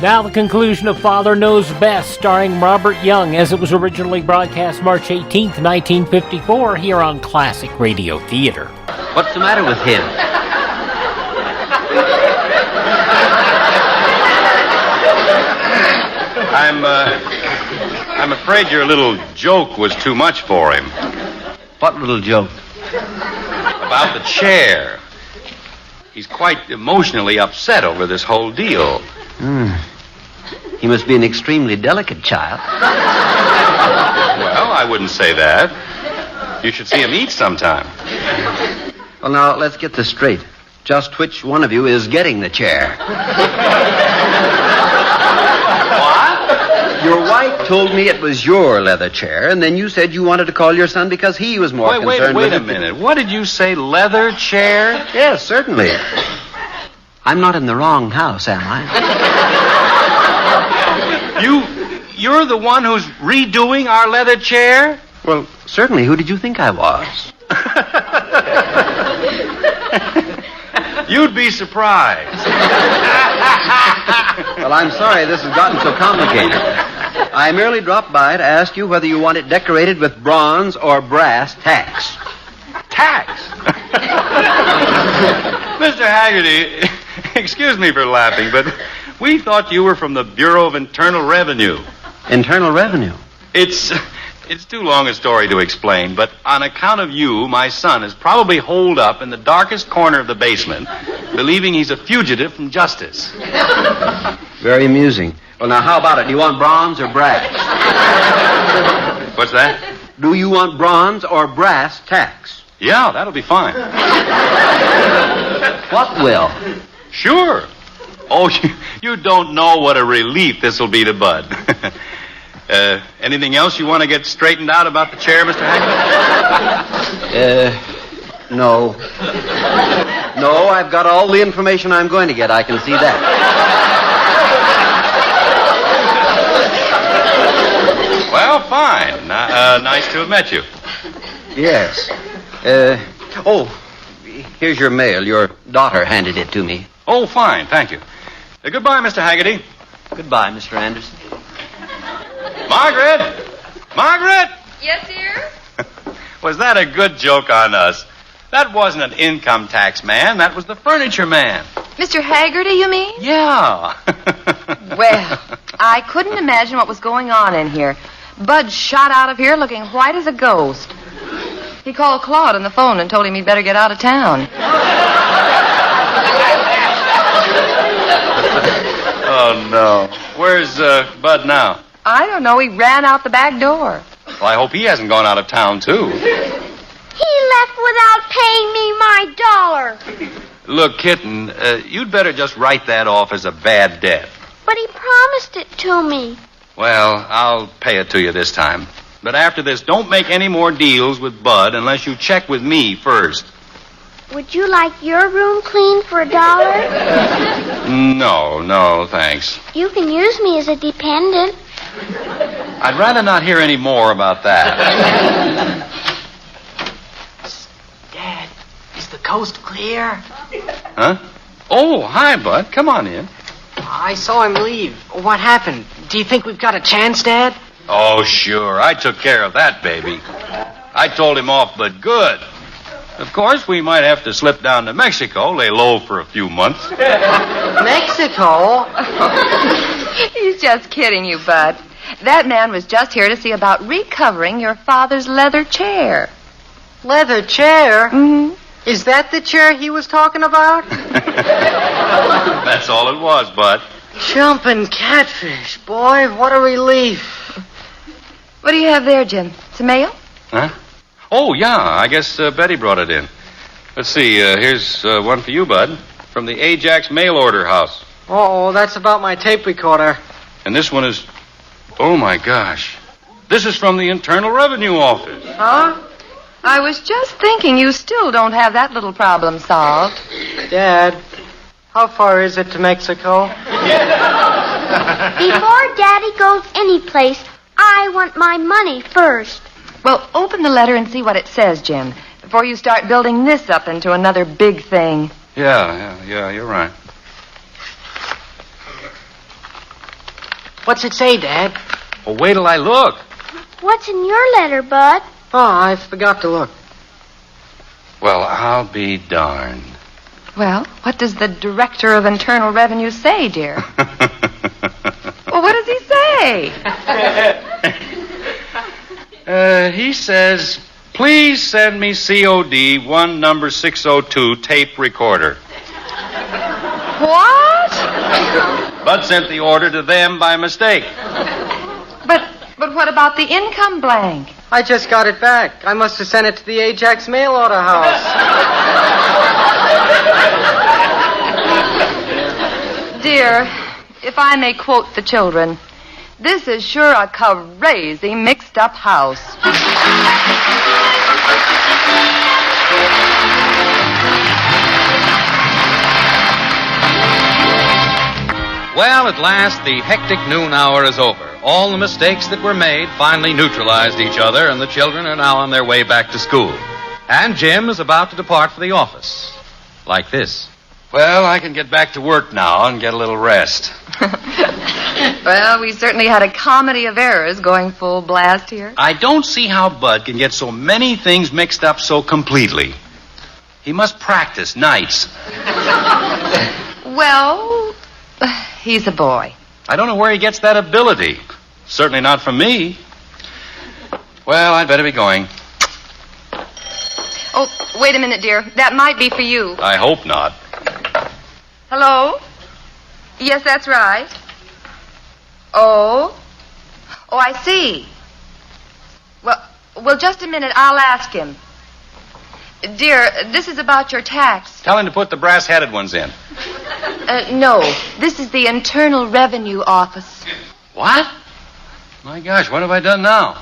Now the conclusion of Father Knows Best, starring Robert Young, as it was originally broadcast March 18th, 1954, here on Classic Radio Theater. What's the matter with him? I'm afraid your little joke was too much for him. What little joke? About the chair. He's quite emotionally upset over this whole deal. He must be an extremely delicate child. Well, I wouldn't say that. You should see him eat sometime. Well, now, let's get this straight. Just which one of you is getting the chair? What? Your wife told me it was your leather chair, and then you said you wanted to call your son because he was more concerned with it. Wait a minute. What did you say, leather chair? Yes, certainly. I'm not in the wrong house, am I? You're the one who's redoing our leather chair? Well, Certainly. Who did you think I was? You'd be surprised. Well, I'm sorry this has gotten so complicated. I merely dropped by to ask you whether you want it decorated with bronze or brass tacks. Tax? Mr. Haggerty, excuse me for laughing, but we thought you were from the Bureau of Internal Revenue. Internal Revenue? It's too long a story to explain, but on account of you, my son is probably holed up in the darkest corner of the basement, believing he's a fugitive from justice. Very amusing. Well, now, how about it? Do you want bronze or brass? What's that? Do you want bronze or brass tacks? Yeah, that'll be fine. What will? Sure. Oh, you don't know what a relief this will be to Bud. Anything else you want to get straightened out about the chair, Mr. Haggerty? No. No, I've got all the information I'm going to get. I can see that. Well, fine. Nice to have met you. Yes. Here's your mail. Your daughter handed it to me. Oh, fine. Thank you. Goodbye, Mr. Haggerty. Goodbye, Mr. Anderson. Margaret! Margaret! Yes, dear? Was that a good joke on us? That wasn't an income tax man. That was the furniture man. Mr. Haggerty, you mean? Yeah. Well, I couldn't imagine what was going on in here. Bud shot out of here looking white as a ghost. He called Claude on the phone and told him he'd better get out of town. Oh, no. Where's Bud now? I don't know. He ran out the back door. Well, I hope he hasn't gone out of town, too. He left without paying me my $1. Look, kitten, you'd better just write that off as a bad debt. But he promised it to me. Well, I'll pay it to you this time. But after this, don't make any more deals with Bud unless you check with me first. Would you like your room cleaned for $1? No, thanks. You can use me as a dependent. I'd rather not hear any more about that. Dad, is the coast clear? Huh? Oh, hi, Bud. Come on in. I saw him leave. What happened? Do you think we've got a chance, Dad? Oh, sure. I took care of that, baby. I told him off, but good. Of course, we might have to slip down to Mexico, lay low for a few months. Mexico? He's just kidding you, Bud. That man was just here to see about recovering your father's leather chair. Leather chair? Mm-hmm. Is that the chair he was talking about? That's all it was, Bud. Jumping catfish. Boy, what a relief. What do you have there, Jim? Some mail? Huh? Oh, yeah. I guess Betty brought it in. Let's see. Here's one for you, Bud. From the Ajax mail order house. Oh, that's about my tape recorder. And this one is... Oh, my gosh. This is from the Internal Revenue Office. Huh? I was just thinking you still don't have that little problem solved. Dad, how far is it to Mexico? Before Daddy goes anyplace, I want my money first. Well, open the letter and see what it says, Jim, before you start building this up into another big thing. Yeah, you're right. What's it say, Dad? Well, wait till I look. What's in your letter, Bud? Oh, I forgot to look. Well, I'll be darned. Well, what does the Director of Internal Revenue say, dear? Well, what does he say? He says, please send me COD 1 number 602 tape recorder. What? Bud sent the order to them by mistake. But what about the income blank? I just got it back. I must have sent it to the Ajax mail order house. Dear, if I may quote the children, this is sure a crazy mixed-up house. Well, at last, the hectic noon hour is over. All the mistakes that were made finally neutralized each other, and the children are now on their way back to school. And Jim is about to depart for the office. Like this. Well, I can get back to work now and get a little rest. Well, we certainly had a comedy of errors going full blast here. I don't see how Bud can get so many things mixed up so completely. He must practice nights. Well, he's a boy. I don't know where he gets that ability. Certainly not from me. Well, I'd better be going. Oh, wait a minute, dear. That might be for you. I hope not. Hello? Yes, that's right. Oh, I see. Well, just a minute. I'll ask him. Dear, this is about your tax. Tell him to put the brass-headed ones in. No, this is the Internal Revenue Office. What? My gosh, what have I done now?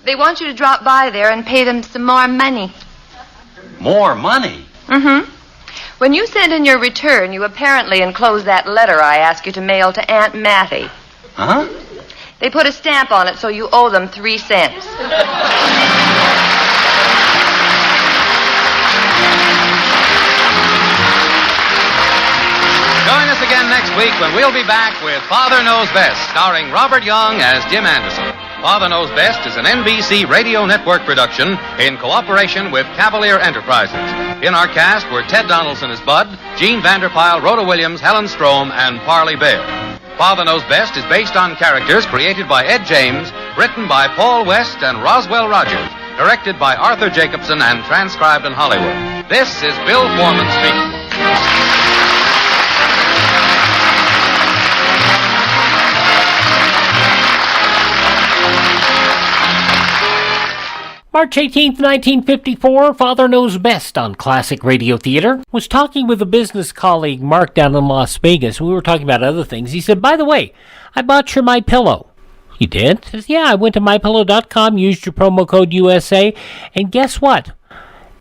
They want you to drop by there and pay them some more money. More money? Mm-hmm. When you sent in your return, you apparently enclosed that letter I asked you to mail to Aunt Mattie. Huh? They put a stamp on it, so you owe them 3 cents. Join us again next week when we'll be back with Father Knows Best, starring Robert Young as Jim Anderson. Father Knows Best is an NBC Radio Network production in cooperation with Cavalier Enterprises. In our cast were Ted Donaldson as Bud, Gene Vanderpyle, Rhoda Williams, Helen Strome, and Parley Bale. Father Knows Best is based on characters created by Ed James, written by Paul West and Roswell Rogers, directed by Arthur Jacobson, and transcribed in Hollywood. This is Bill Foreman speaking. March 18th, 1954, Father Knows Best on Classic Radio Theater was talking with a business colleague, Mark, down in Las Vegas. We were talking about other things. He said, by the way, I bought your MyPillow. You did? He says, yeah, I went to MyPillow.com, used your promo code USA, and guess what?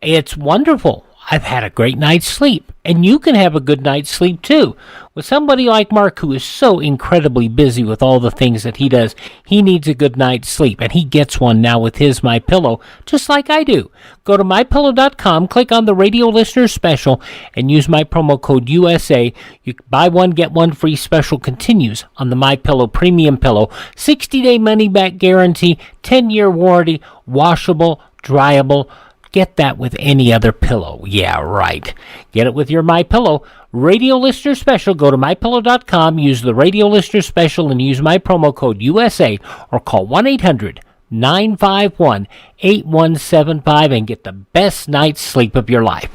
It's wonderful. I've had a great night's sleep, and you can have a good night's sleep too. With somebody like Mark, who is so incredibly busy with all the things that he does, he needs a good night's sleep, and he gets one now with his MyPillow, just like I do. Go to MyPillow.com, click on the radio listener special, and use my promo code USA. You buy one, get one free. Special continues on the MyPillow Premium Pillow. 60-day money-back guarantee, 10-year warranty, washable, dryable. Get that with any other pillow. Yeah, right. Get it with your MyPillow. Radio Listener Special. Go to MyPillow.com, use the Radio Listener Special, and use my promo code USA, or call 1-800-951-8175 and get the best night's sleep of your life.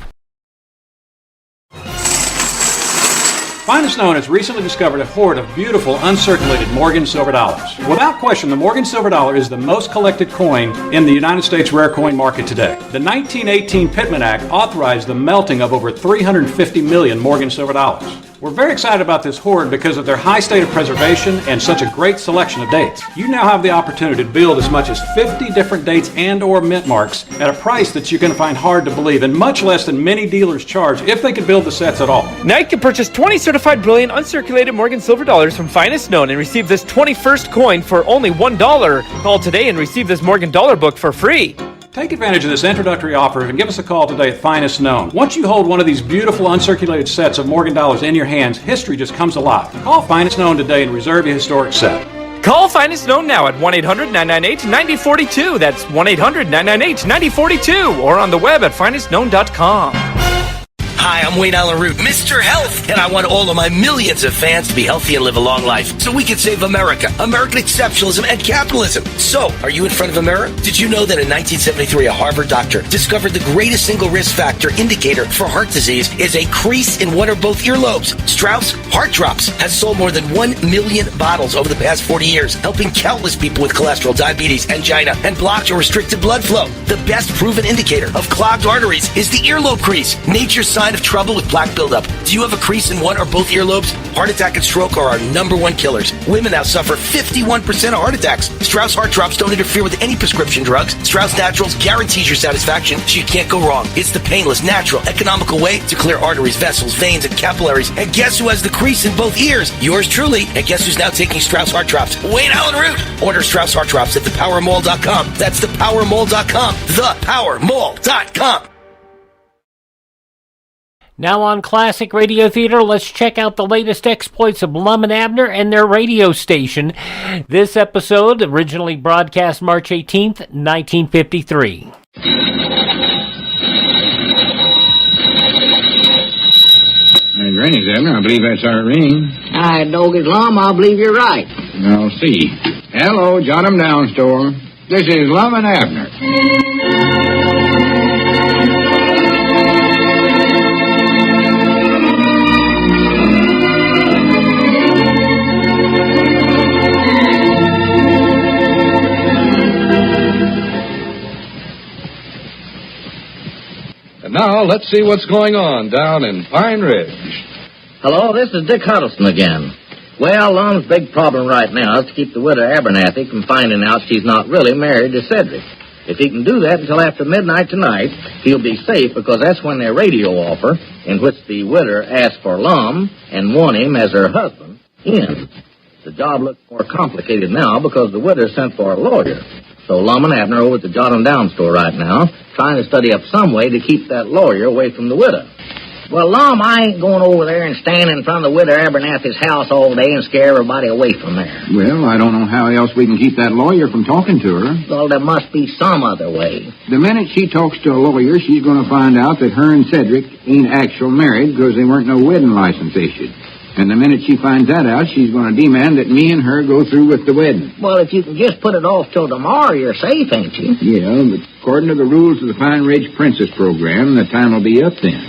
Finest Known has recently discovered a hoard of beautiful, uncirculated Morgan silver dollars. Without question, the Morgan silver dollar is the most collected coin in the United States rare coin market today. The 1918 Pittman Act authorized the melting of over 350 million Morgan silver dollars. We're very excited about this hoard because of their high state of preservation and such a great selection of dates. You now have the opportunity to build as much as 50 different dates and or mint marks at a price that you're going to find hard to believe, and much less than many dealers charge if they could build the sets at all. Now you can purchase 20 certified brilliant uncirculated Morgan silver dollars from Finest Known and receive this 21st coin for only $1. Call today and receive this Morgan dollar book for free. Take advantage of this introductory offer and give us a call today at Finest Known. Once you hold one of these beautiful uncirculated sets of Morgan dollars in your hands, history just comes alive. Call Finest Known today and reserve your historic set. Call Finest Known now at 1-800-998-9042. That's 1-800-998-9042, or on the web at finestknown.com. Hi, I'm Wayne Allen Root, Mr. Health, and I want all of my millions of fans to be healthy and live a long life so we can save America, American exceptionalism, and capitalism. So, are you in front of a mirror? Did you know that in 1973 a Harvard doctor discovered the greatest single risk factor indicator for heart disease is a crease in one or both earlobes? Strauss Heart Drops has sold more than 1 million bottles over the past 40 years, helping countless people with cholesterol, diabetes, angina, and blocked or restricted blood flow. The best proven indicator of clogged arteries is the earlobe crease. Nature's sign of of trouble with plaque buildup? Do you have a crease in one or both earlobes? Heart attack and stroke are our #1 killers. Women now suffer 51% of heart attacks. Strauss Heart Drops don't interfere with any prescription drugs. Strauss Naturals guarantees your satisfaction, so you can't go wrong. It's the painless, natural, economical way to clear arteries, vessels, veins, and capillaries. And guess who has the crease in both ears? Yours truly. And guess who's now taking Strauss Heart Drops? Wayne Allen Root. Order Strauss Heart Drops at thepowermall.com. That's thepowermall.com. Thepowermall.com. Now on Classic Radio Theater, let's check out the latest exploits of Lum and Abner and their radio station. This episode, originally broadcast March 18th, 1953. Hey, Granny's, Abner. I believe that's our ring. I dog is Lum. I believe you're right. I'll see. Hello, jot 'em down, store. This is Lum and Abner. And now, let's see what's going on down in Pine Ridge. Hello, this is Dick Huddleston again. Well, Lum's big problem right now is to keep the widow Abernathy from finding out she's not really married to Cedric. If he can do that until after midnight tonight, he'll be safe because that's when their radio offer, in which the widow asked for Lum and won him as her husband, ends. The job looks more complicated now because the widow sent for a lawyer. So Lum and Abner are over at the Jot 'em Down store right now, trying to study up some way to keep that lawyer away from the widow. Well, Lum, I ain't going over there and stand in front of the widow Abernathy's house all day and scare everybody away from there. Well, I don't know how else we can keep that lawyer from talking to her. Well, there must be some other way. The minute she talks to a lawyer, she's going to find out that her and Cedric ain't actual married because there weren't no wedding license issued. And the minute she finds that out, she's going to demand that me and her go through with the wedding. Well, if you can just put it off till tomorrow, you're safe, ain't you? Yeah, but according to the rules of the Pine Ridge Princess program, the time will be up then.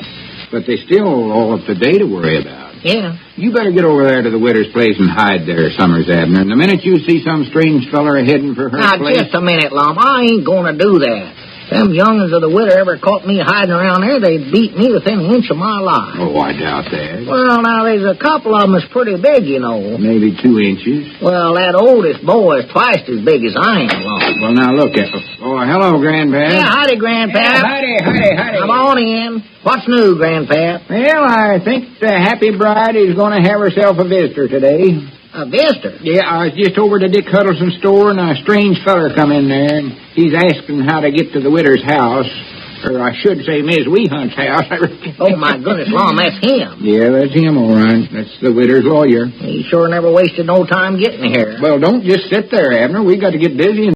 But they still all up to date to worry about. Yeah. You better get over there to the widow's place and hide there, Summers Abner. And the minute you see some strange feller heading for her now, place... Now, just a minute, Lum. I ain't going to do that. Them young'uns of the widow ever caught me hiding around there, they'd beat me within an inch of my life. Oh, I doubt that. Well, now, there's a couple of them that's pretty big, you know. Maybe 2 inches. Well, that oldest boy is twice as big as I am, Lum. Well, now, look at... Oh, hello, Grandpap. Yeah, howdy, Grandpap. Yeah, howdy. Come on in. What's new, Grandpap? Well, I think the happy bride is going to have herself a visitor today. A visitor? Yeah, I was just over to Dick Huddleston's store, and a strange feller come in there, and he's asking how to get to the widow's house. Or I should say Miss Weehunt's house. Oh, my goodness, Lum, that's him. Yeah, that's him, all right. That's the widow's lawyer. He sure never wasted no time getting here. Well, don't just sit there, Abner. We got to get busy and...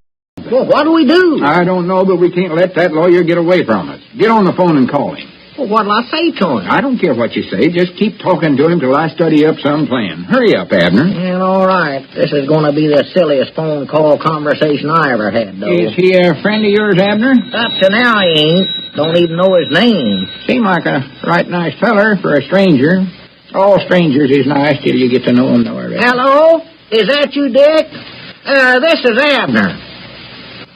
Well, what do we do? I don't know, but we can't let that lawyer get away from us. Get on the phone and call him. Well, what'll I say to him? I don't care what you say. Just keep talking to him till I study up some plan. Hurry up, Abner. Yeah, all right. This is going to be the silliest phone call conversation I ever had, though. Is he a friend of yours, Abner? Up to now, he ain't. Don't even know his name. Seemed like a right nice feller for a stranger. All strangers is nice till you get to know them, though, I reckon. Hello? Is that you, Dick? This is Abner.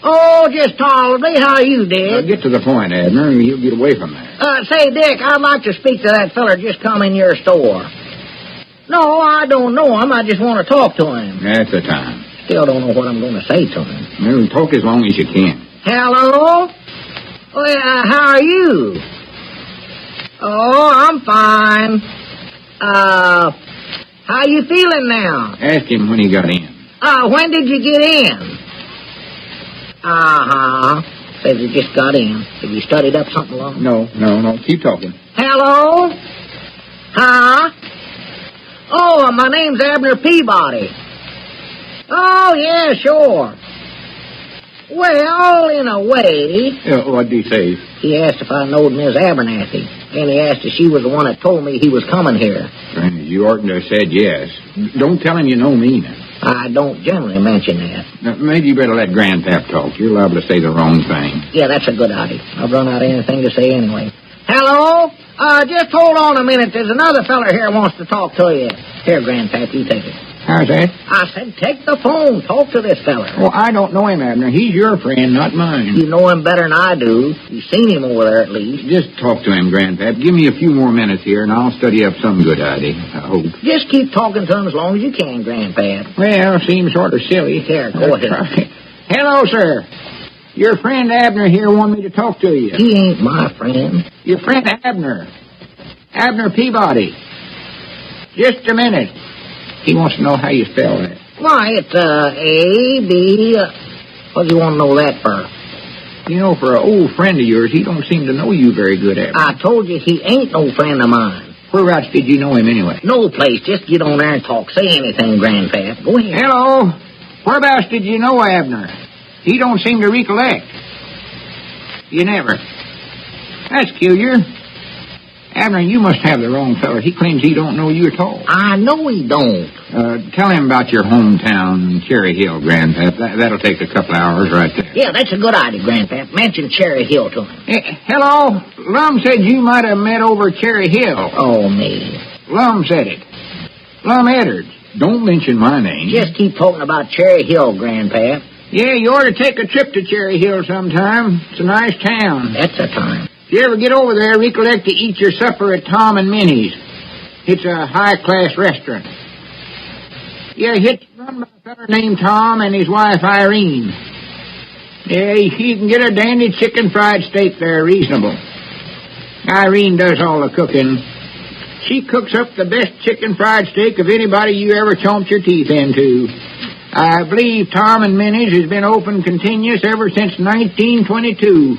Oh, just tolerably. How you, Dick? Get to the point, Abner. You'll get away from that. Say, Dick, I'd like to speak to that feller just come in your store. No, I don't know him. I just want to talk to him. That's the time. Still don't know what I'm going to say to him. Well, talk as long as you can. Hello? Well, how are you? Oh, I'm fine. How you feeling now? Ask him when he got in. When did you get in? Uh-huh. Says he just got in. Have you studied up something long? No. Keep talking. Hello? Huh? Oh, my name's Abner Peabody. Oh, yeah, sure. Well, in a way... What'd he say? He asked if I knowed Miss Abernathy. And he asked if she was the one that told me he was coming here. You oughtn't to have said yes. Don't tell him you know me now. I don't generally mention that. Now, maybe you better let Grandpap talk. You're liable to say the wrong thing. Yeah, that's a good idea. I've run out of anything to say anyway. Hello? Just hold on a minute. There's another feller here who wants to talk to you. Here, Grandpap, you take it. How's that? I said, take the phone. Talk to this fella. Oh, I don't know him, Abner. He's your friend, not mine. You know him better than I do. You've seen him over there at least. Just talk to him, Grandpap. Give me a few more minutes here, and I'll study up some good idea, I hope. Just keep talking to him as long as you can, Grandpap. Well, seems sort of silly. Here, go ahead. Hello, sir. Your friend Abner here wanted me to talk to you. He ain't my friend. Your friend Abner. Abner Peabody. Just a minute. He wants to know how you spell that. Why, it's A-B... what do you want to know that for? You know, for an old friend of yours, he don't seem to know you very good, Abner. I told you he ain't no friend of mine. Whereabouts did you know him anyway? No place. Just get on there and talk. Say anything, Grandpap. Go ahead. Hello. Whereabouts did you know Abner? He don't seem to recollect. You never. That's peculiar. Abner, you must have the wrong fellow. He claims he don't know you at all. I know he don't. Tell him about your hometown, Cherry Hill, Grandpap. That'll take a couple hours right there. Yeah, that's a good idea, Grandpap. Mention Cherry Hill to him. Hello? Lum said you might have met over Cherry Hill. Oh, me. Lum said it. Lum Edwards. Don't mention my name. Just keep talking about Cherry Hill, Grandpap. Yeah, you ought to take a trip to Cherry Hill sometime. It's a nice town. That's a time. If you ever get over there, recollect to eat your supper at Tom and Minnie's. It's a high-class restaurant. Yeah, it's run by a fella named Tom and his wife Irene. Yeah, you can get a dandy chicken fried steak there, reasonable. Irene does all the cooking. She cooks up the best chicken fried steak of anybody you ever chomped your teeth into. I believe Tom and Minnie's has been open continuous ever since 1922.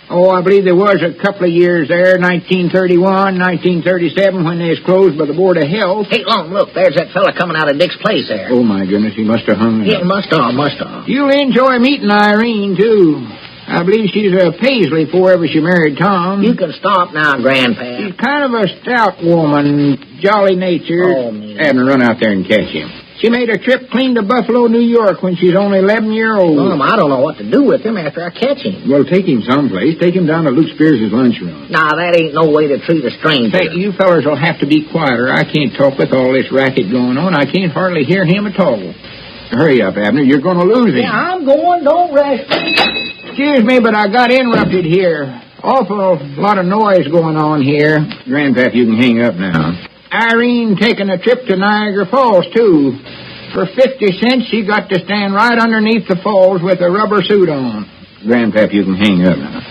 Oh, I believe there was a couple of years there, 1931, 1937, when they was closed by the Board of Health. Hey, Long, look, there's that fella coming out of Dick's place there. Oh, my goodness, he must have hung Yeah, up. must have. You'll enjoy meeting Irene, too. I believe she's a Paisley before ever she married Tom. You can stop now, Grandpa. She's kind of a stout woman, jolly-natured. Oh, man. Having to run out there and catch him. She made a trip clean to Buffalo, New York when she's only 11-year-old. I don't know what to do with him after I catch him. Well, take him someplace. Take him down to Luke Spears' lunchroom. Nah, that ain't no way to treat a stranger. Say, you fellers will have to be quieter. I can't talk with all this racket going on. I can't hardly hear him at all. Hurry up, Abner. You're going to lose him. Yeah, I'm going. Don't rush me. Excuse me, but I got interrupted here. Awful lot of noise going on here. Grandpap, you can hang up now. Irene taking a trip to Niagara Falls, too. For 50 cents, she got to stand right underneath the falls with a rubber suit on. Grandpap, you can hang up now.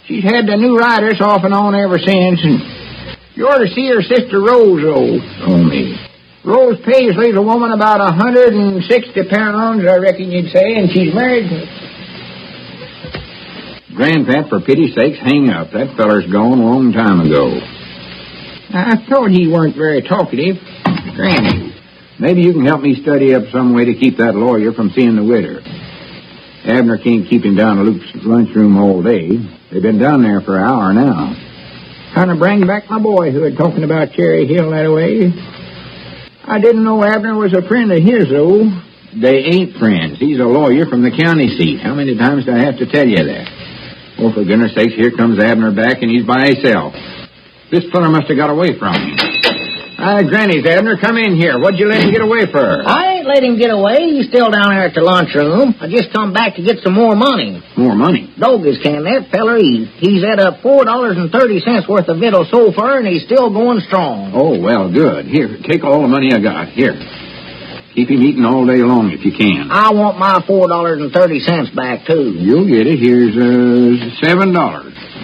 She's had the new riders off and on ever since, and you ought to see her sister Rose, oh me. Rose Paisley's a woman about 160 pounds, I reckon you'd say, and she's married to... Grandpap, for pity's sakes, hang up. That feller's gone a long time ago. I thought he weren't very talkative. Granny, maybe you can help me study up some way to keep that lawyer from seeing the widow. Abner can't keep him down to Luke's lunchroom all day. They've been down there for an hour now. Kind of bring back my boyhood talking about Cherry Hill that way. I didn't know Abner was a friend of his, though. They ain't friends. He's a lawyer from the county seat. How many times do I have to tell you that? Oh, for goodness sakes, here comes Abner back, and he's by himself. This fella must have got away from him. Granny's, Abner, come in here. What'd you let him get away for? I ain't let him get away. He's still down there at the lunchroom. I just come back to get some more money. More money? Doggers can that feller eat. He's at up $4.30 worth of victuals so far, and he's still going strong. Oh, well, good. Here, take all the money I got. Here. Keep him eating all day long if you can. I want my $4.30 back, too. You'll get it. Here's $7.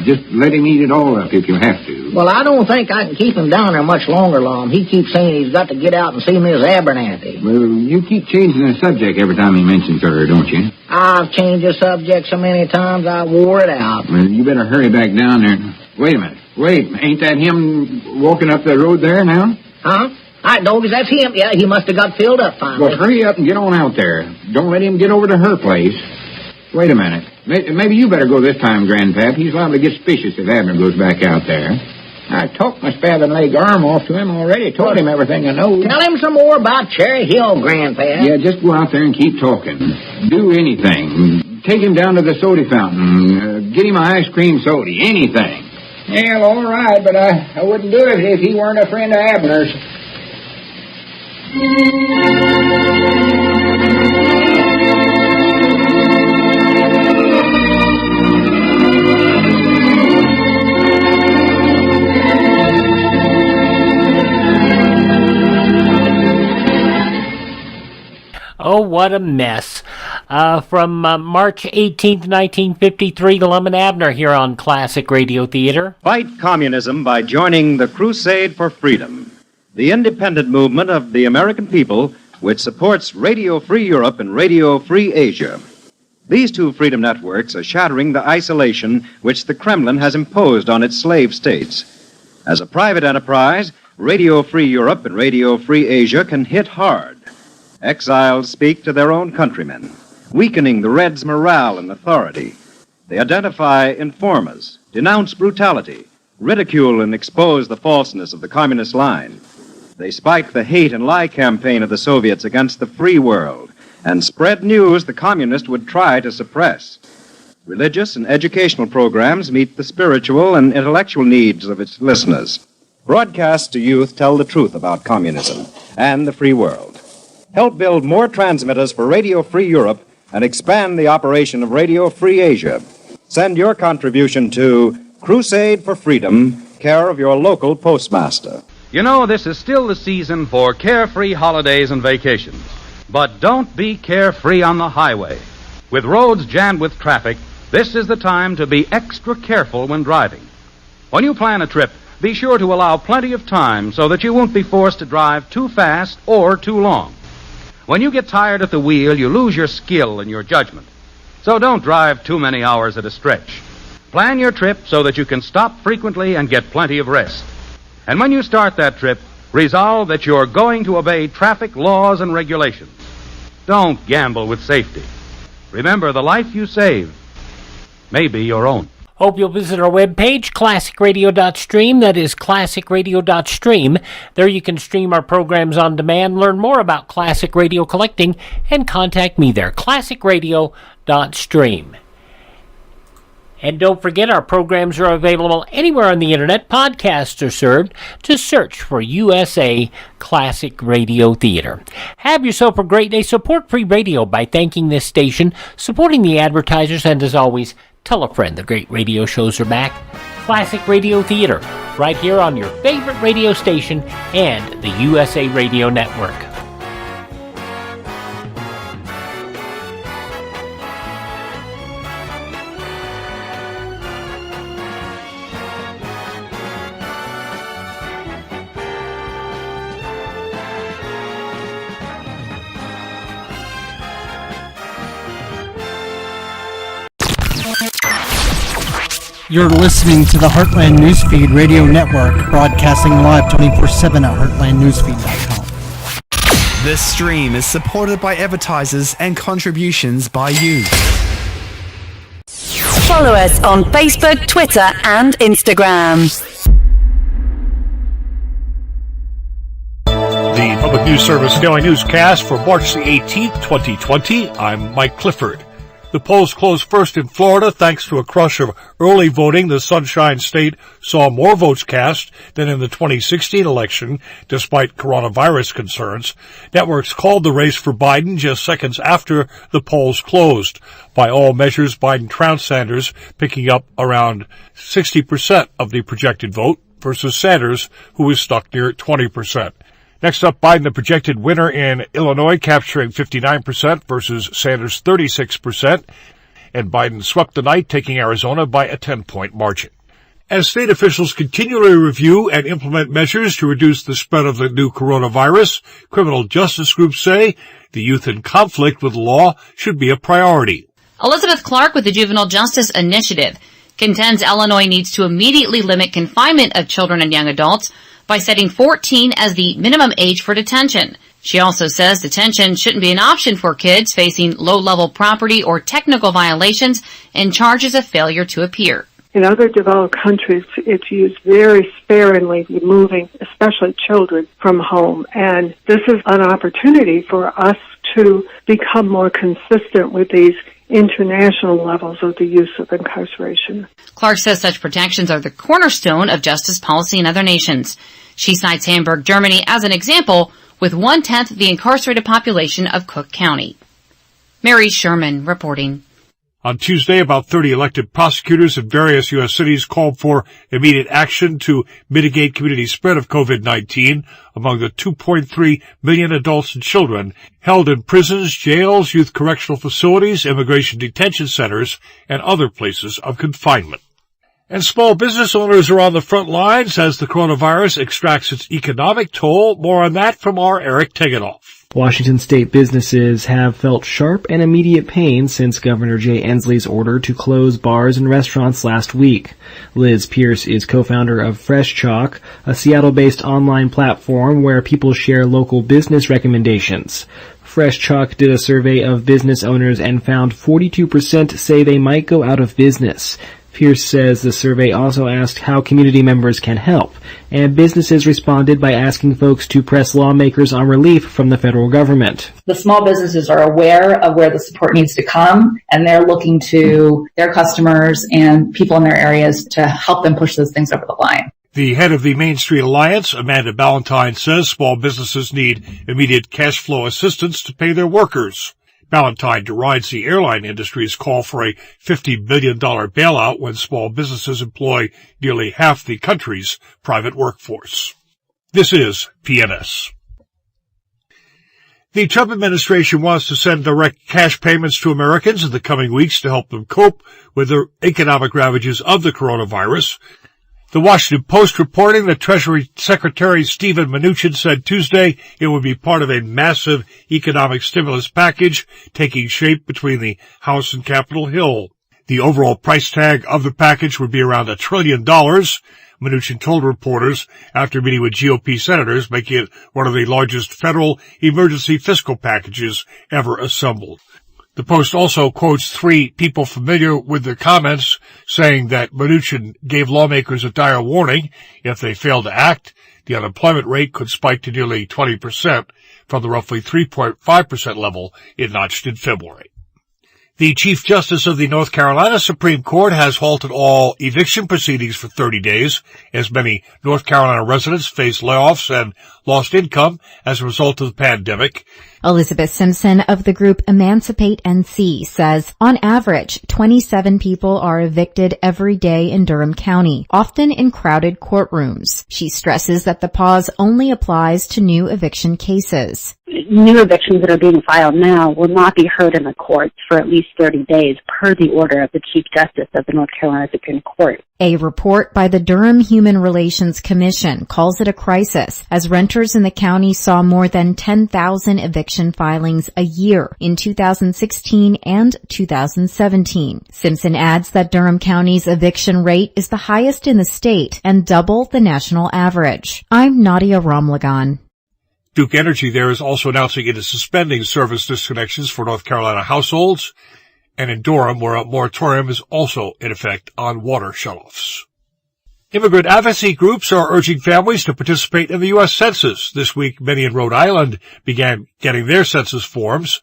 Just let him eat it all up if you have to. Well, I don't think I can keep him down there much longer, Lum. He keeps saying he's got to get out and see Miss Abernathy. Well, you keep changing the subject every time he mentions her, don't you? I've changed the subject so many times I wore it out. Well, you better hurry back down there. Wait a minute. Wait, ain't that him walking up the road there now? Huh? All right, Doggers, that's him. Yeah, he must have got filled up finally. Well, hurry up and get on out there. Don't let him get over to her place. Wait a minute. Maybe you better go this time, Grandpap. He's liable to get suspicious if Abner goes back out there. I talked my spad-and-leg arm off to him already. Told him everything I know. Tell him some more about Cherry Hill, Grandpap. Yeah, just go out there and keep talking. Do anything. Take him down to the soda fountain. Get him an ice cream soda. Anything. Yeah, all right, but I wouldn't do it if he weren't a friend of Abner's. Oh, what a mess. From March 18th, 1953, Lum and Abner here on Classic Radio Theater. Fight communism by joining the Crusade for Freedom, the independent movement of the American people which supports Radio Free Europe and Radio Free Asia. These two freedom networks are shattering the isolation which the Kremlin has imposed on its slave states. As a private enterprise, Radio Free Europe and Radio Free Asia can hit hard. Exiles speak to their own countrymen, weakening the Reds' morale and authority. They identify informers, denounce brutality, ridicule and expose the falseness of the communist line. They spike the hate and lie campaign of the Soviets against the free world and spread news the communists would try to suppress. Religious and educational programs meet the spiritual and intellectual needs of its listeners. Broadcasts to youth tell the truth about communism and the free world. Help build more transmitters for Radio Free Europe and expand the operation of Radio Free Asia. Send your contribution to Crusade for Freedom, care of your local postmaster. You know, this is still the season for carefree holidays and vacations. But don't be carefree on the highway. With roads jammed with traffic, this is the time to be extra careful when driving. When you plan a trip, be sure to allow plenty of time so that you won't be forced to drive too fast or too long. When you get tired at the wheel, you lose your skill and your judgment. So don't drive too many hours at a stretch. Plan your trip so that you can stop frequently and get plenty of rest. And when you start that trip, resolve that you're going to obey traffic laws and regulations. Don't gamble with safety. Remember, the life you save may be your own. Hope you'll visit our webpage, classicradio.stream. That is classicradio.stream. There you can stream our programs on demand, learn more about classic radio collecting, and contact me there, classicradio.stream. And don't forget, our programs are available anywhere on the internet. Podcasts are served. Just search for USA Classic Radio Theater. Have yourself a great day. Support free radio by thanking this station, supporting the advertisers, and as always, tell a friend the great radio shows are back. Classic Radio Theater, right here on your favorite radio station and the USA Radio Network. You're listening to the Heartland Newsfeed Radio Network, broadcasting live 24/7 at heartlandnewsfeed.com. This stream is supported by advertisers and contributions by you. Follow us on Facebook, Twitter, and Instagram. The Public News Service Daily Newscast for March the 18th, 2020. I'm Mike Clifford. The polls closed first in Florida thanks to a crush of early voting. The Sunshine State saw more votes cast than in the 2016 election, despite coronavirus concerns. Networks called the race for Biden just seconds after the polls closed. By all measures, Biden trounced Sanders, picking up around 60% of the projected vote versus Sanders, who was stuck near 20%. Next up, Biden, the projected winner in Illinois, capturing 59% versus Sanders' 36%. And Biden swept the night, taking Arizona by a 10-point margin. As state officials continually review and implement measures to reduce the spread of the new coronavirus, criminal justice groups say the youth in conflict with law should be a priority. Elizabeth Clark with the Juvenile Justice Initiative contends Illinois needs to immediately limit confinement of children and young adults by setting 14 as the minimum age for detention. She also says detention shouldn't be an option for kids facing low-level property or technical violations and charges of failure to appear. In other developed countries, it's used very sparingly, removing especially children from home. And this is an opportunity for us to become more consistent with these international levels of the use of incarceration. Clark says such protections are the cornerstone of justice policy in other nations. She cites Hamburg, Germany, as an example, with 1/10 the incarcerated population of Cook County. Mary Sherman reporting. On Tuesday, about 30 elected prosecutors in various U.S. cities called for immediate action to mitigate community spread of COVID-19 among the 2.3 million adults and children held in prisons, jails, youth correctional facilities, immigration detention centers, and other places of confinement. And small business owners are on the front lines as the coronavirus extracts its economic toll. More on that from our Eric Tegenoff. Washington state businesses have felt sharp and immediate pain since Governor Jay Inslee's order to close bars and restaurants last week. Liz Pierce is co-founder of Fresh Chalk, a Seattle-based online platform where people share local business recommendations. Fresh Chalk did a survey of business owners and found 42% say they might go out of business. Pierce says the survey also asked how community members can help, and businesses responded by asking folks to press lawmakers on relief from the federal government. The small businesses are aware of where the support needs to come, and they're looking to their customers and people in their areas to help them push those things over the line. The head of the Main Street Alliance, Amanda Ballantyne, says small businesses need immediate cash flow assistance to pay their workers. Ballantyne derides the airline industry's call for a $50 billion bailout when small businesses employ nearly half the country's private workforce. This is PNS. The Trump administration wants to send direct cash payments to Americans in the coming weeks to help them cope with the economic ravages of the coronavirus. The Washington Post reporting that Treasury Secretary Steven Mnuchin said Tuesday it would be part of a massive economic stimulus package taking shape between the House and Capitol Hill. The overall price tag of the package would be around $1 trillion, Mnuchin told reporters after meeting with GOP senators, making it one of the largest federal emergency fiscal packages ever assembled. The Post also quotes 3 people familiar with the comments, saying that Mnuchin gave lawmakers a dire warning. If they fail to act, the unemployment rate could spike to nearly 20% from the roughly 3.5% level it notched in February. The Chief Justice of the North Carolina Supreme Court has halted all eviction proceedings for 30 days, as many North Carolina residents face layoffs and lost income as a result of the pandemic. Elizabeth Simpson of the group Emancipate NC says, on average, 27 people are evicted every day in Durham County, often in crowded courtrooms. She stresses that the pause only applies to new eviction cases. New evictions that are being filed now will not be heard in the courts for at least 30 days per the order of the Chief Justice of the North Carolina Supreme Court. A report by the Durham Human Relations Commission calls it a crisis, as renters in the county saw more than 10,000 eviction filings a year in 2016 and 2017. Simpson adds that Durham County's eviction rate is the highest in the state and double the national average. I'm Nadia Ramlagan. Duke Energy there is also announcing it is suspending service disconnections for North Carolina households, and in Durham, where a moratorium is also in effect on water shutoffs. Immigrant advocacy groups are urging families to participate in the U.S. Census. This week, many in Rhode Island began getting their census forms.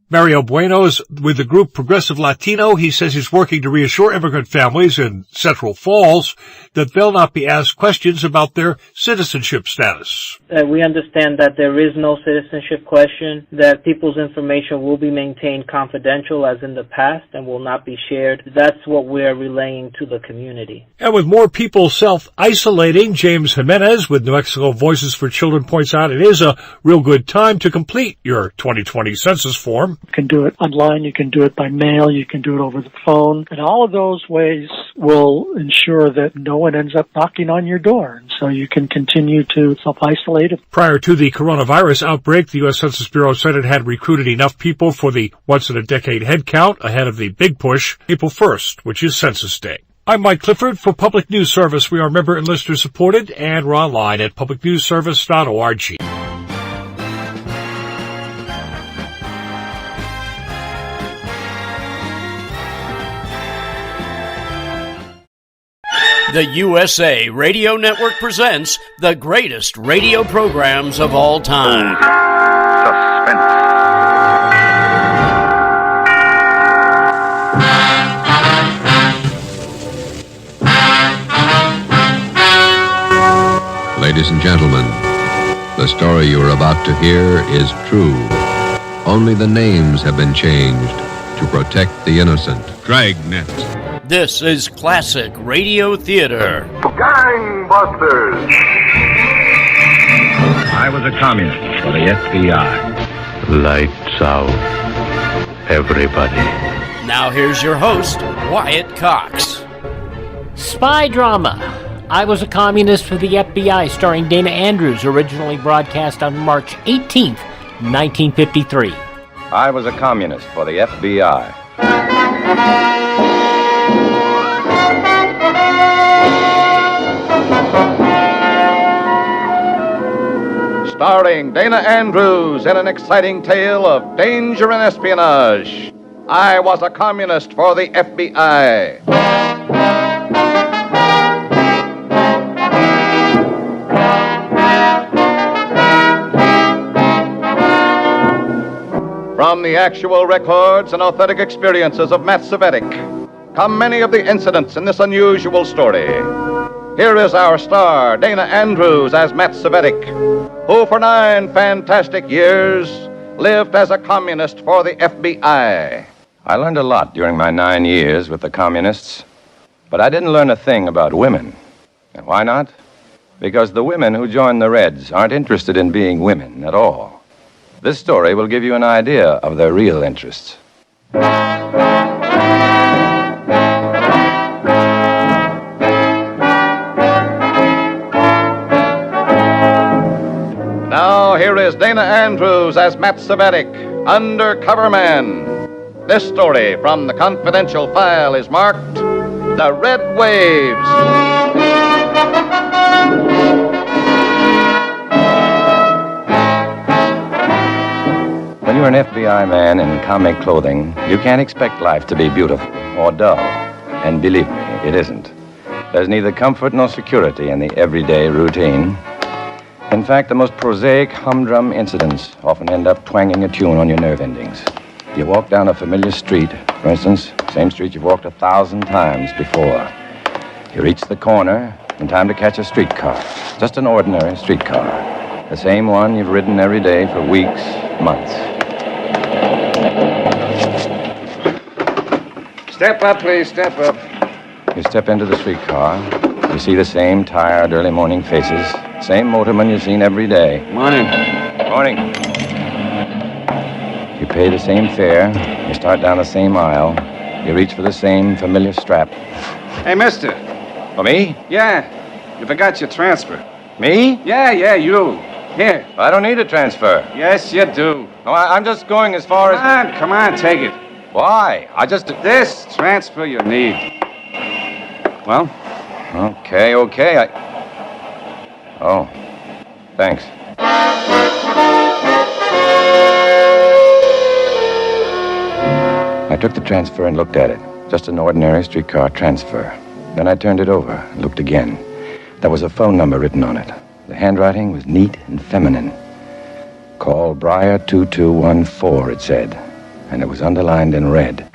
Mario Bueno is with the group Progressive Latino. He says he's working to reassure immigrant families in Central Falls that they'll not be asked questions about their citizenship status. We understand that there is no citizenship question, that people's information will be maintained confidential as in the past and will not be shared. That's what we're relaying to the community. And with more people self-isolating, James Jimenez with New Mexico Voices for Children points out it is a real good time to complete your 2020 census form. You can do it online, you can do it by mail, you can do it over the phone, and all of those ways will ensure that no one ends up knocking on your door, and so you can continue to self-isolate. Prior to the coronavirus outbreak, the U.S. Census Bureau said it had recruited enough people for the once-in-a-decade head count ahead of the big push, April 1st, which is Census Day. I'm Mike Clifford for Public News Service. We are member and listener supported, and we're online at publicnewsservice.org. The USA Radio Network presents the greatest radio programs of all time. Ladies and gentlemen, the The story you are about to hear is true. Only the names have been changed to protect the innocent. Dragnet. This is classic radio theater. Gangbusters! I was a communist for the FBI. Lights out, everybody. Now here's your host, Wyatt Cox. Spy drama. I Was a Communist for the FBI, starring Dana Andrews, originally broadcast on March 18th, 1953. I was a communist for the FBI. Starring Dana Andrews in an exciting tale of danger and espionage. I was a communist for the FBI. From the actual records and authentic experiences of Matt Savetic come many of the incidents in this unusual story. Here is our star, Dana Andrews, as Matt Savetic, who for 9 fantastic years lived as a communist for the FBI. I learned a lot during my 9 years with the communists, but I didn't learn a thing about women. And why not? Because the women who join the Reds aren't interested in being women at all. This story will give you an idea of their real interests. Now, here is Dana Andrews as Matt Savetic, Undercover Man. This story from the confidential file is marked The Red Waves. When you're an FBI man in comic clothing, you can't expect life to be beautiful or dull. And believe me, it isn't. There's neither comfort nor security in the everyday routine. In fact, the most prosaic humdrum incidents often end up twanging a tune on your nerve endings. You walk down a familiar street, for instance, same street you've walked 1,000 times before. You reach the corner in time to catch a streetcar, just an ordinary streetcar. The same one you've ridden every day for weeks, months. Step up, please, step up. You step into the streetcar. You see the same tired early morning faces. Same motorman you've seen every day. Morning. Morning. You pay the same fare. You start down the same aisle. You reach for the same familiar strap. Hey, mister. For me? Yeah. You forgot your transfer. Me? Yeah, you. Here. I don't need a transfer. Yes, you do. No, I'm just going as far as... Come on, take it. Why? This transfer you need. Well? Okay. Oh, thanks. I took the transfer and looked at it. Just an ordinary streetcar transfer. Then I turned it over and looked again. There was a phone number written on it. The handwriting was neat and feminine. Call Briar 2214, it said. And it was underlined in red.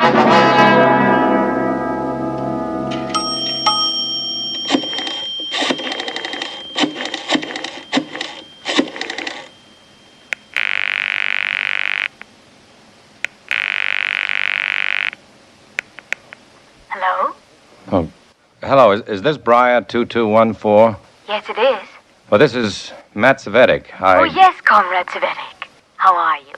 Hello? Oh, hello. Is this Briar 2214? Yes, it is. Well, this is Matt Savetic. Oh, yes, Comrade Savetic. How are you?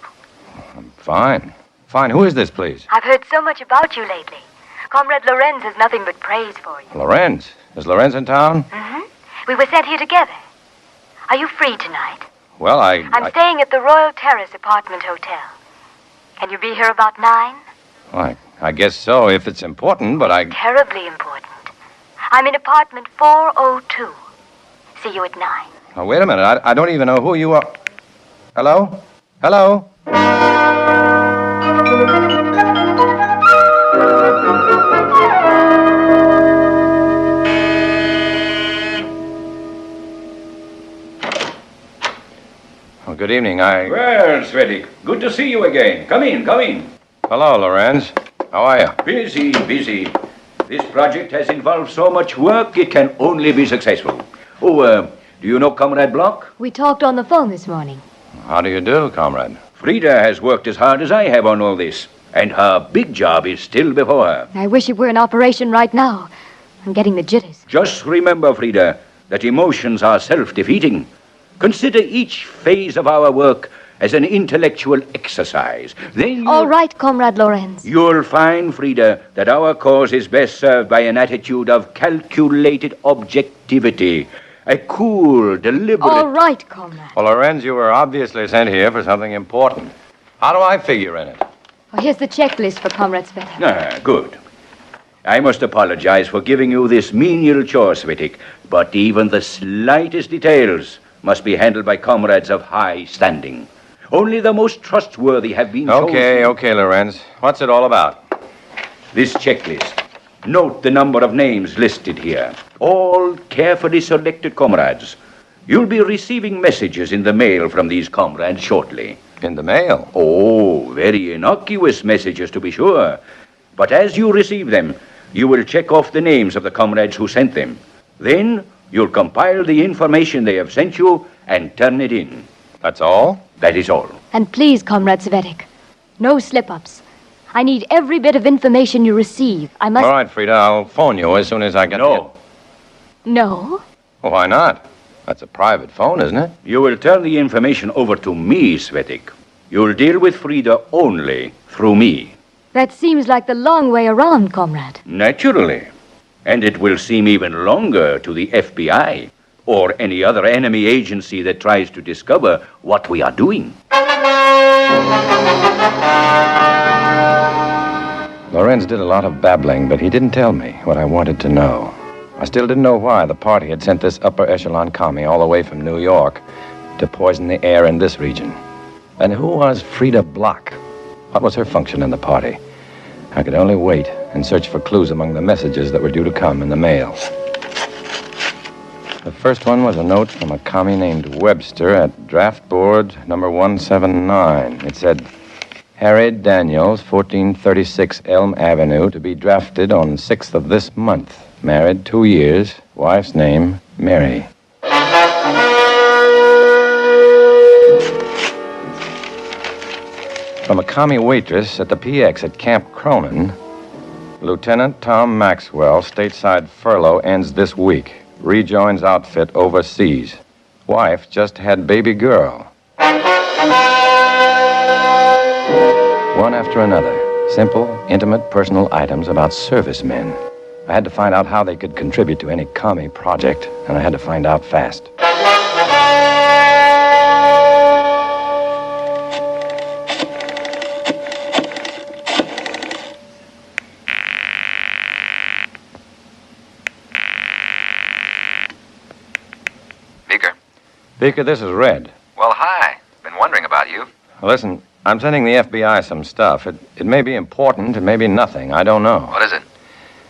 I'm fine. Fine. Who is this, please? I've heard so much about you lately. Comrade Lorenz has nothing but praise for you. Lorenz. Is Lorenz in town? Mm-hmm. We were sent here together. Are you free tonight? Well, I'm staying at the Royal Terrace Apartment Hotel. Can you be here about 9? Well, I guess so, if it's important, but Terribly important. I'm in apartment 402. See you at 9. Oh, wait a minute. I don't even know who you are. Hello? Hello? Oh, good evening. Well, Svedig, good to see you again. Come in. Hello, Lorenz. How are you? Busy. This project has involved so much work, it can only be successful. Oh, Do you know Comrade Block? We talked on the phone this morning. How do you do, comrade? Frida has worked as hard as I have on all this, and her big job is still before her. I wish it were in operation right now. I'm getting the jitters. Just remember, Frida, that emotions are self-defeating. Consider each phase of our work as an intellectual exercise. Then All right, Comrade Lorenz. you'll find, Frida, that our cause is best served by an attitude of calculated objectivity. A cool, deliberate... All right, Comrade. Well, Lorenz, you were obviously sent here for something important. How do I figure in it? Well, here's the checklist for Comrade Svetik. Ah, good. I must apologize for giving you this menial chore, Svetik, but even the slightest details must be handled by comrades of high standing. Only the most trustworthy have been chosen. Okay, Lorenz. What's it all about? This checklist. Note the number of names listed here. All carefully selected comrades. You'll be receiving messages in the mail from these comrades shortly. In the mail? Oh, very innocuous messages, to be sure. But as you receive them, you will check off the names of the comrades who sent them. Then you'll compile the information they have sent you and turn it in. That's all? That is all. And please, Comrade Svetik, no slip-ups. I need every bit of information you receive. I must... All right, Frida, I'll phone you as soon as I get No. No? Well, why not? That's a private phone, isn't it? You will turn the information over to me, Svetik. You'll deal with Frida only through me. That seems like the long way around, Comrade. Naturally. And it will seem even longer to the FBI or any other enemy agency that tries to discover what we are doing. Lorenz did a lot of babbling, but he didn't tell me what I wanted to know. I still didn't know why the party had sent this upper echelon commie all the way from New York to poison the air in this region. And who was Frida Block? What was her function in the party? I could only wait and search for clues among the messages that were due to come in the mail. The first one was a note from a commie named Webster at draft board number 179. It said, Harry Daniels, 1436 Elm Avenue, to be drafted on 6th of this month. Married 2 years. Wife's name, Mary. From a commie waitress at the PX at Camp Cronin, Lieutenant Tom Maxwell, stateside furlough ends this week. Rejoins outfit overseas. Wife just had baby girl. One after another. Simple, intimate, personal items about servicemen. I had to find out how they could contribute to any commie project, and I had to find out fast. Beaker, this is Red. Well, hi. Been wondering about you. Listen, I'm sending the FBI some stuff. It may be important, it may be nothing. I don't know. What is it?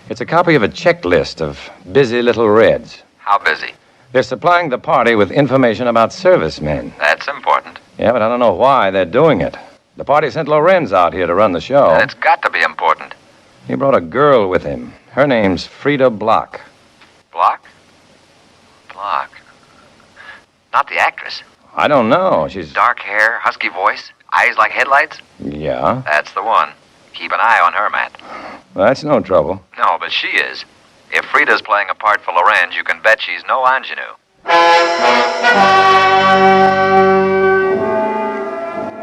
It's a copy of a checklist of busy little Reds. How busy? They're supplying the party with information about servicemen. That's important. Yeah, but I don't know why they're doing it. The party sent Lorenz out here to run the show. It's got to be important. He brought a girl with him. Her name's Frida Block. Block? Block. Not the actress. I don't know. She's... Dark hair, husky voice, eyes like headlights? Yeah. That's the one. Keep an eye on her, Matt. That's no trouble. No, but she is. If Frida's playing a part for Lorenz, you can bet she's no ingenue.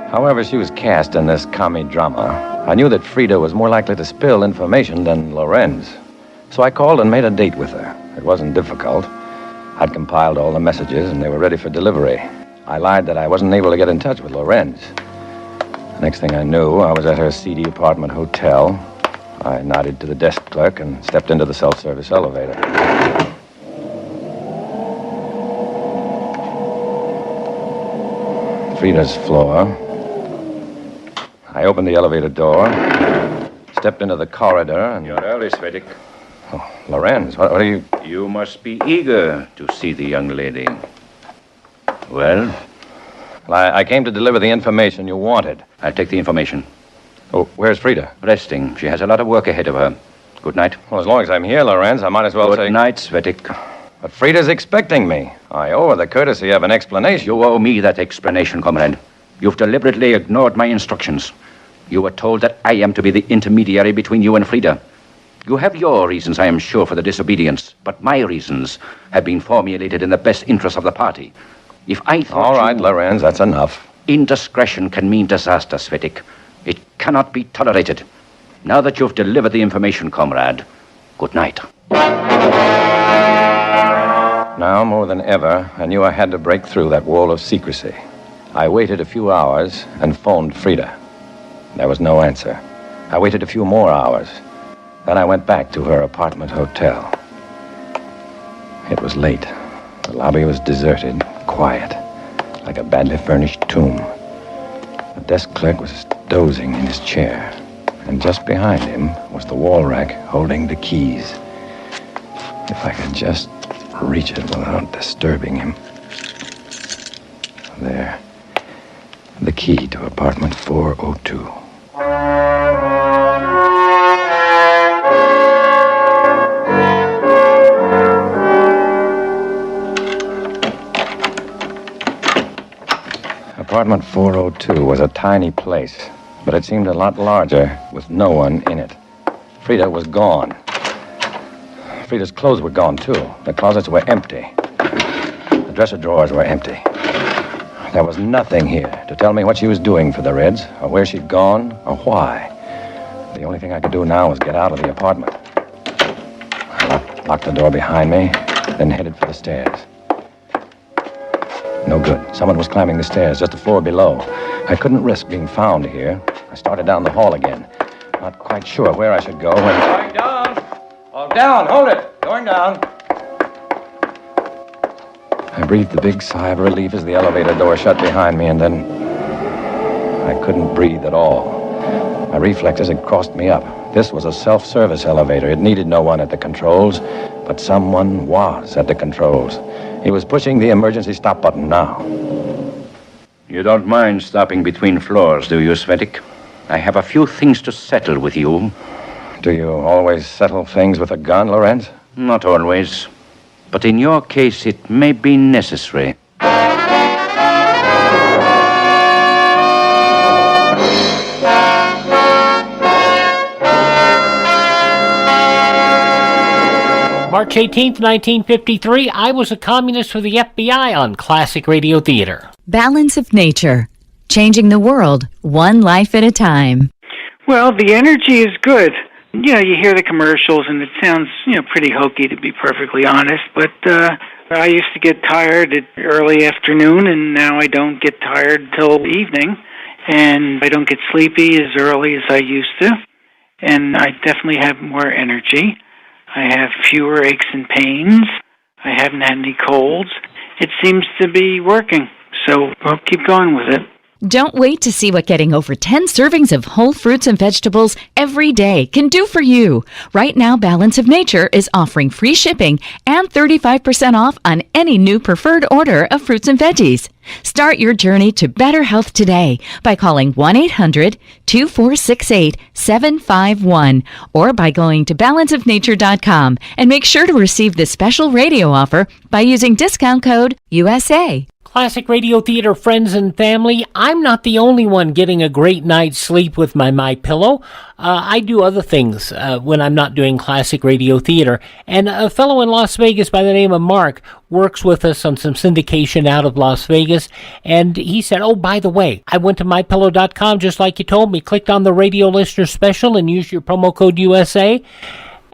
However she was cast in this commie drama, I knew that Frida was more likely to spill information than Lorenz. So I called and made a date with her. It wasn't difficult. I'd compiled all the messages, and they were ready for delivery. I lied that I wasn't able to get in touch with Lorenz. The next thing I knew, I was at her seedy apartment hotel. I nodded to the desk clerk and stepped into the self-service elevator. Frida's floor. I opened the elevator door, stepped into the corridor, and... You're early, Svetik. Oh, Lorenz, what are you... You must be eager to see the young lady. Well? I came to deliver the information you wanted. I'll take the information. Oh, where's Frida? Resting. She has a lot of work ahead of her. Good night. Well, as long as I'm here, Lorenz, I might as well say... Good night, Svetik. But Frida's expecting me. I owe her the courtesy of an explanation. You owe me that explanation, comrade. You've deliberately ignored my instructions. You were told that I am to be the intermediary between you and Frida. You have your reasons, I am sure, for the disobedience, but my reasons have been formulated in the best interest of the party. If I thought All right, Lorenz, that's enough. Indiscretion can mean disaster, Svetik. It cannot be tolerated. Now that you've delivered the information, comrade, good night. Now, more than ever, I knew I had to break through that wall of secrecy. I waited a few hours and phoned Frida. There was no answer. I waited a few more hours. Then I went back to her apartment hotel. It was late. The lobby was deserted, quiet, like a badly furnished tomb. The desk clerk was dozing in his chair, and just behind him was the wall rack holding the keys. If I could just reach it without disturbing him. There. The key to apartment 402. Apartment 402 was a tiny place, but it seemed a lot larger with no one in it. Frida was gone. Frida's clothes were gone, too. The closets were empty. The dresser drawers were empty. There was nothing here to tell me what she was doing for the Reds, or where she'd gone, or why. The only thing I could do now was get out of the apartment. I locked the door behind me, then headed for the stairs. No good. Someone was climbing the stairs, just a floor below. I couldn't risk being found here. I started down the hall again, not quite sure where I should go when... Going down! Oh, down! Hold it! Going down! I breathed a big sigh of relief as the elevator door shut behind me, and then... I couldn't breathe at all. My reflexes had crossed me up. This was a self-service elevator. It needed no one at the controls, but someone was at the controls. He was pushing the emergency stop button now. You don't mind stopping between floors, do you, Svetik? I have a few things to settle with you. Do you always settle things with a gun, Lorenz? Not always. But in your case, it may be necessary. March 18th, 1953, I was a communist for the FBI on Classic Radio Theater. Balance of Nature. Changing the world, one life at a time. Well, the energy is good. You know, you hear the commercials and it sounds, pretty hokey, to be perfectly honest. But I used to get tired at early afternoon, and now I don't get tired till evening. And I don't get sleepy as early as I used to. And I definitely have more energy. I have fewer aches and pains. I haven't had any colds. It seems to be working, so I'll keep going with it. Don't wait to see what getting over 10 servings of whole fruits and vegetables every day can do for you. Right now, Balance of Nature is offering free shipping and 35% off on any new preferred order of fruits and veggies. Start your journey to better health today by calling 1-800-2468-751 or by going to balanceofnature.com and make sure to receive this special radio offer by using discount code USA. Classic Radio Theater friends and family, I'm not the only one getting a great night's sleep with my MyPillow. I do other things when I'm not doing Classic Radio Theater. And a fellow in Las Vegas by the name of Mark works with us on some syndication out of Las Vegas. And he said, oh, by the way, I went to MyPillow.com just like you told me, clicked on the radio listener special and used your promo code USA.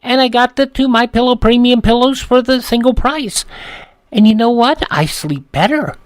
And I got the 2 MyPillow premium pillows for the single price. And you know what? I sleep better.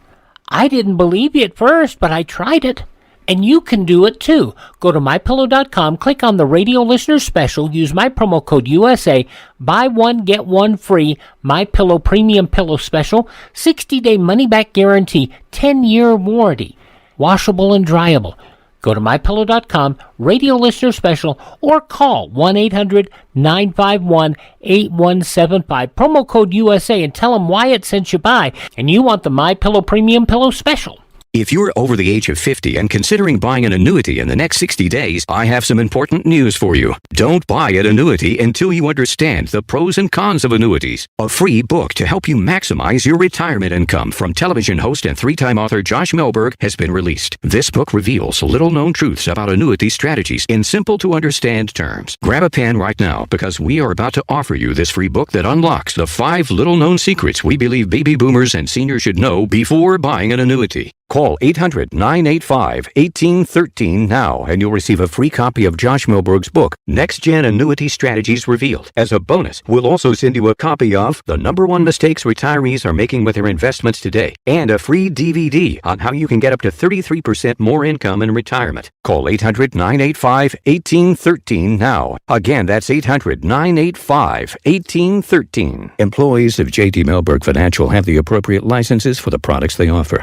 I didn't believe you at first, but I tried it. And you can do it too. Go to MyPillow.com, click on the radio listener special, use my promo code USA, buy one, get one free, MyPillow premium pillow special, 60-day money-back guarantee, 10-year warranty, washable and dryable. Go to MyPillow.com, radio listener special, or call 1-800-951-8175. Promo code USA and tell them Wyatt sent you by, and you want the MyPillow premium pillow special. If you're over the age of 50 and considering buying an annuity in the next 60 days, I have some important news for you. Don't buy an annuity until you understand the pros and cons of annuities. A free book to help you maximize your retirement income from television host and three-time author Josh Melberg has been released. This book reveals little-known truths about annuity strategies in simple-to-understand terms. Grab a pen right now because we are about to offer you this free book that unlocks the 5 little-known secrets we believe baby boomers and seniors should know before buying an annuity. Call 800-985-1813 now and you'll receive a free copy of Josh Milberg's book, Next Gen Annuity Strategies Revealed. As a bonus, we'll also send you a copy of The #1 Mistakes Retirees Are Making with Their Investments Today and a free DVD on how you can get up to 33% more income in retirement. Call 800-985-1813 now. Again, that's 800-985-1813. Employees of J.D. Milberg Financial have the appropriate licenses for the products they offer.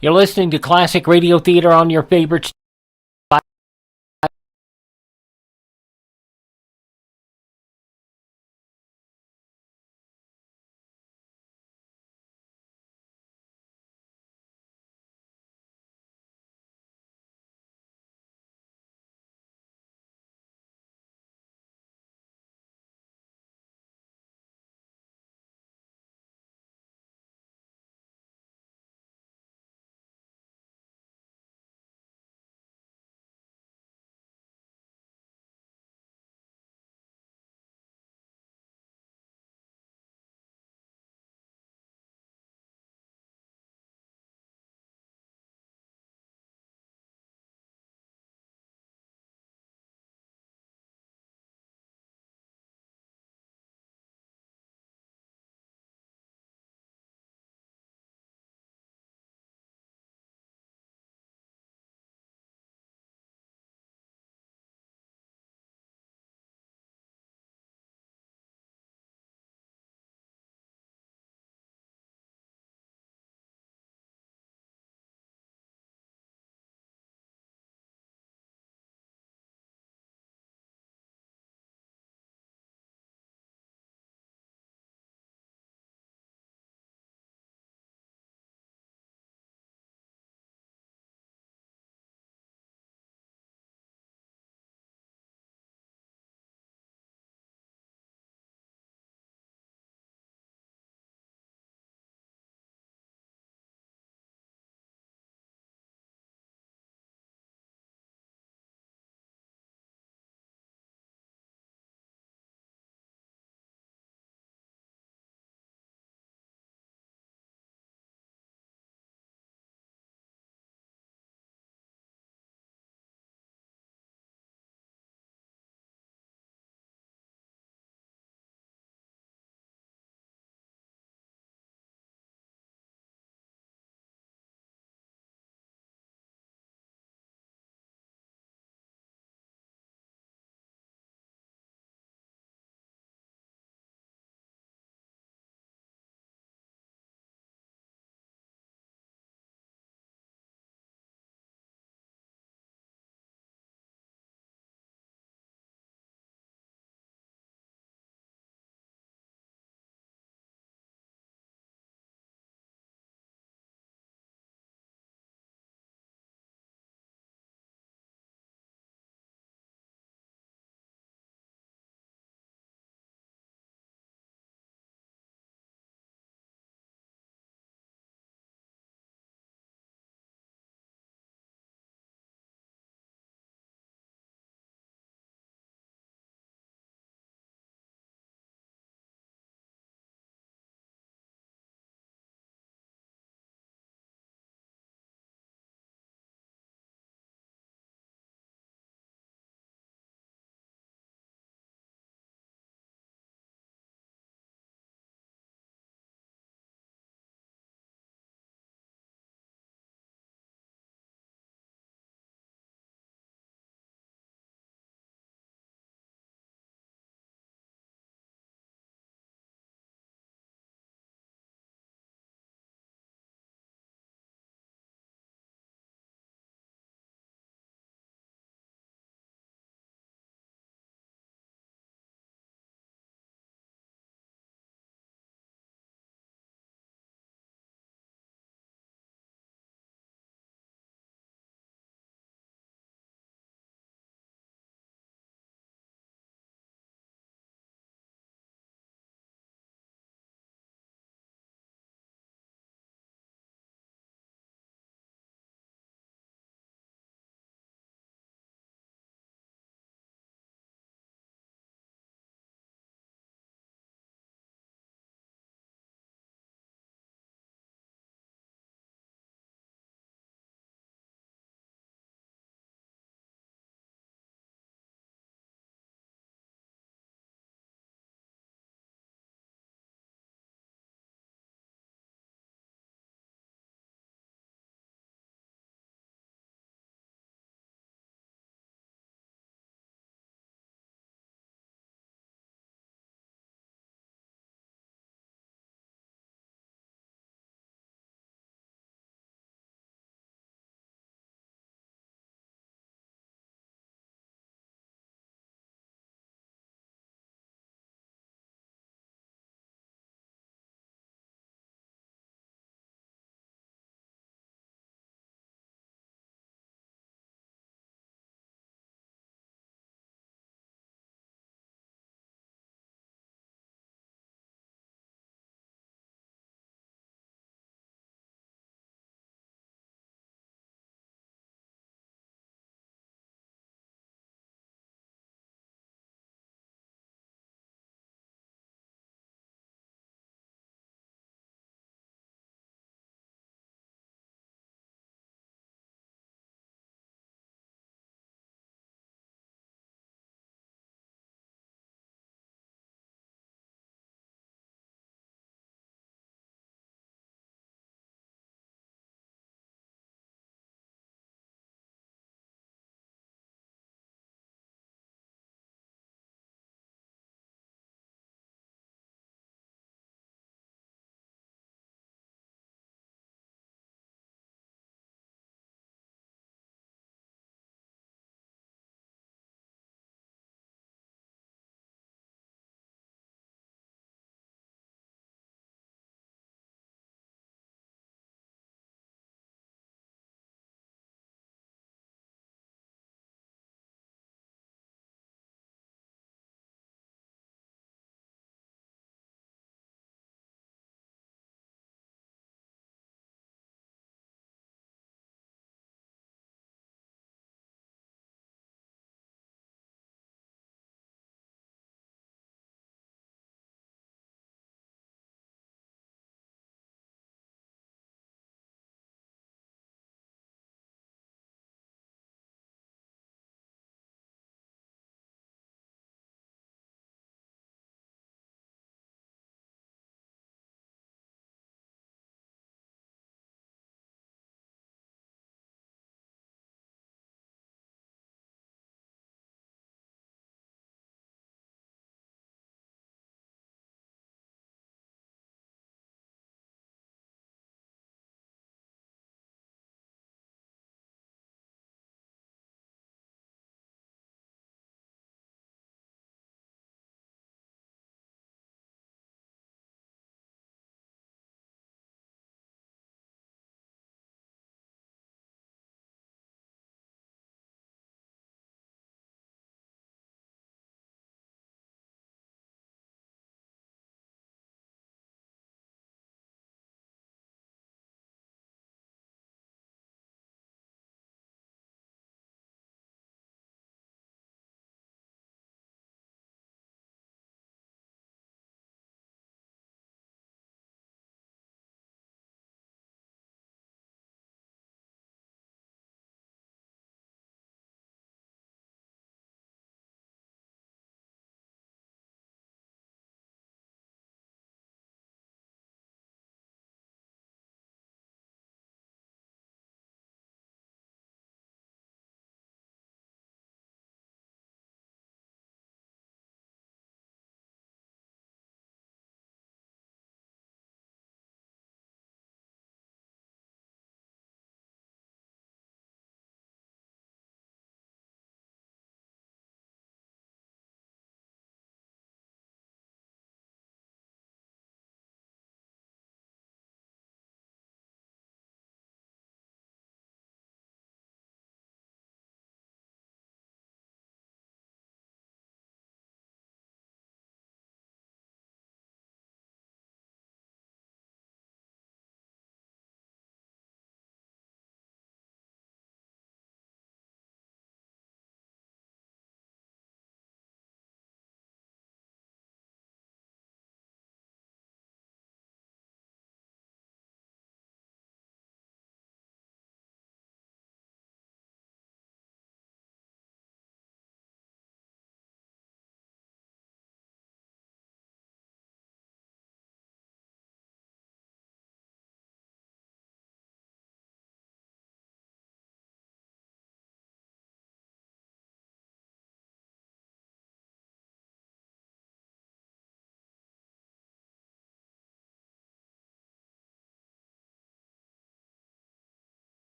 You're listening to Classic Radio Theater on your favorite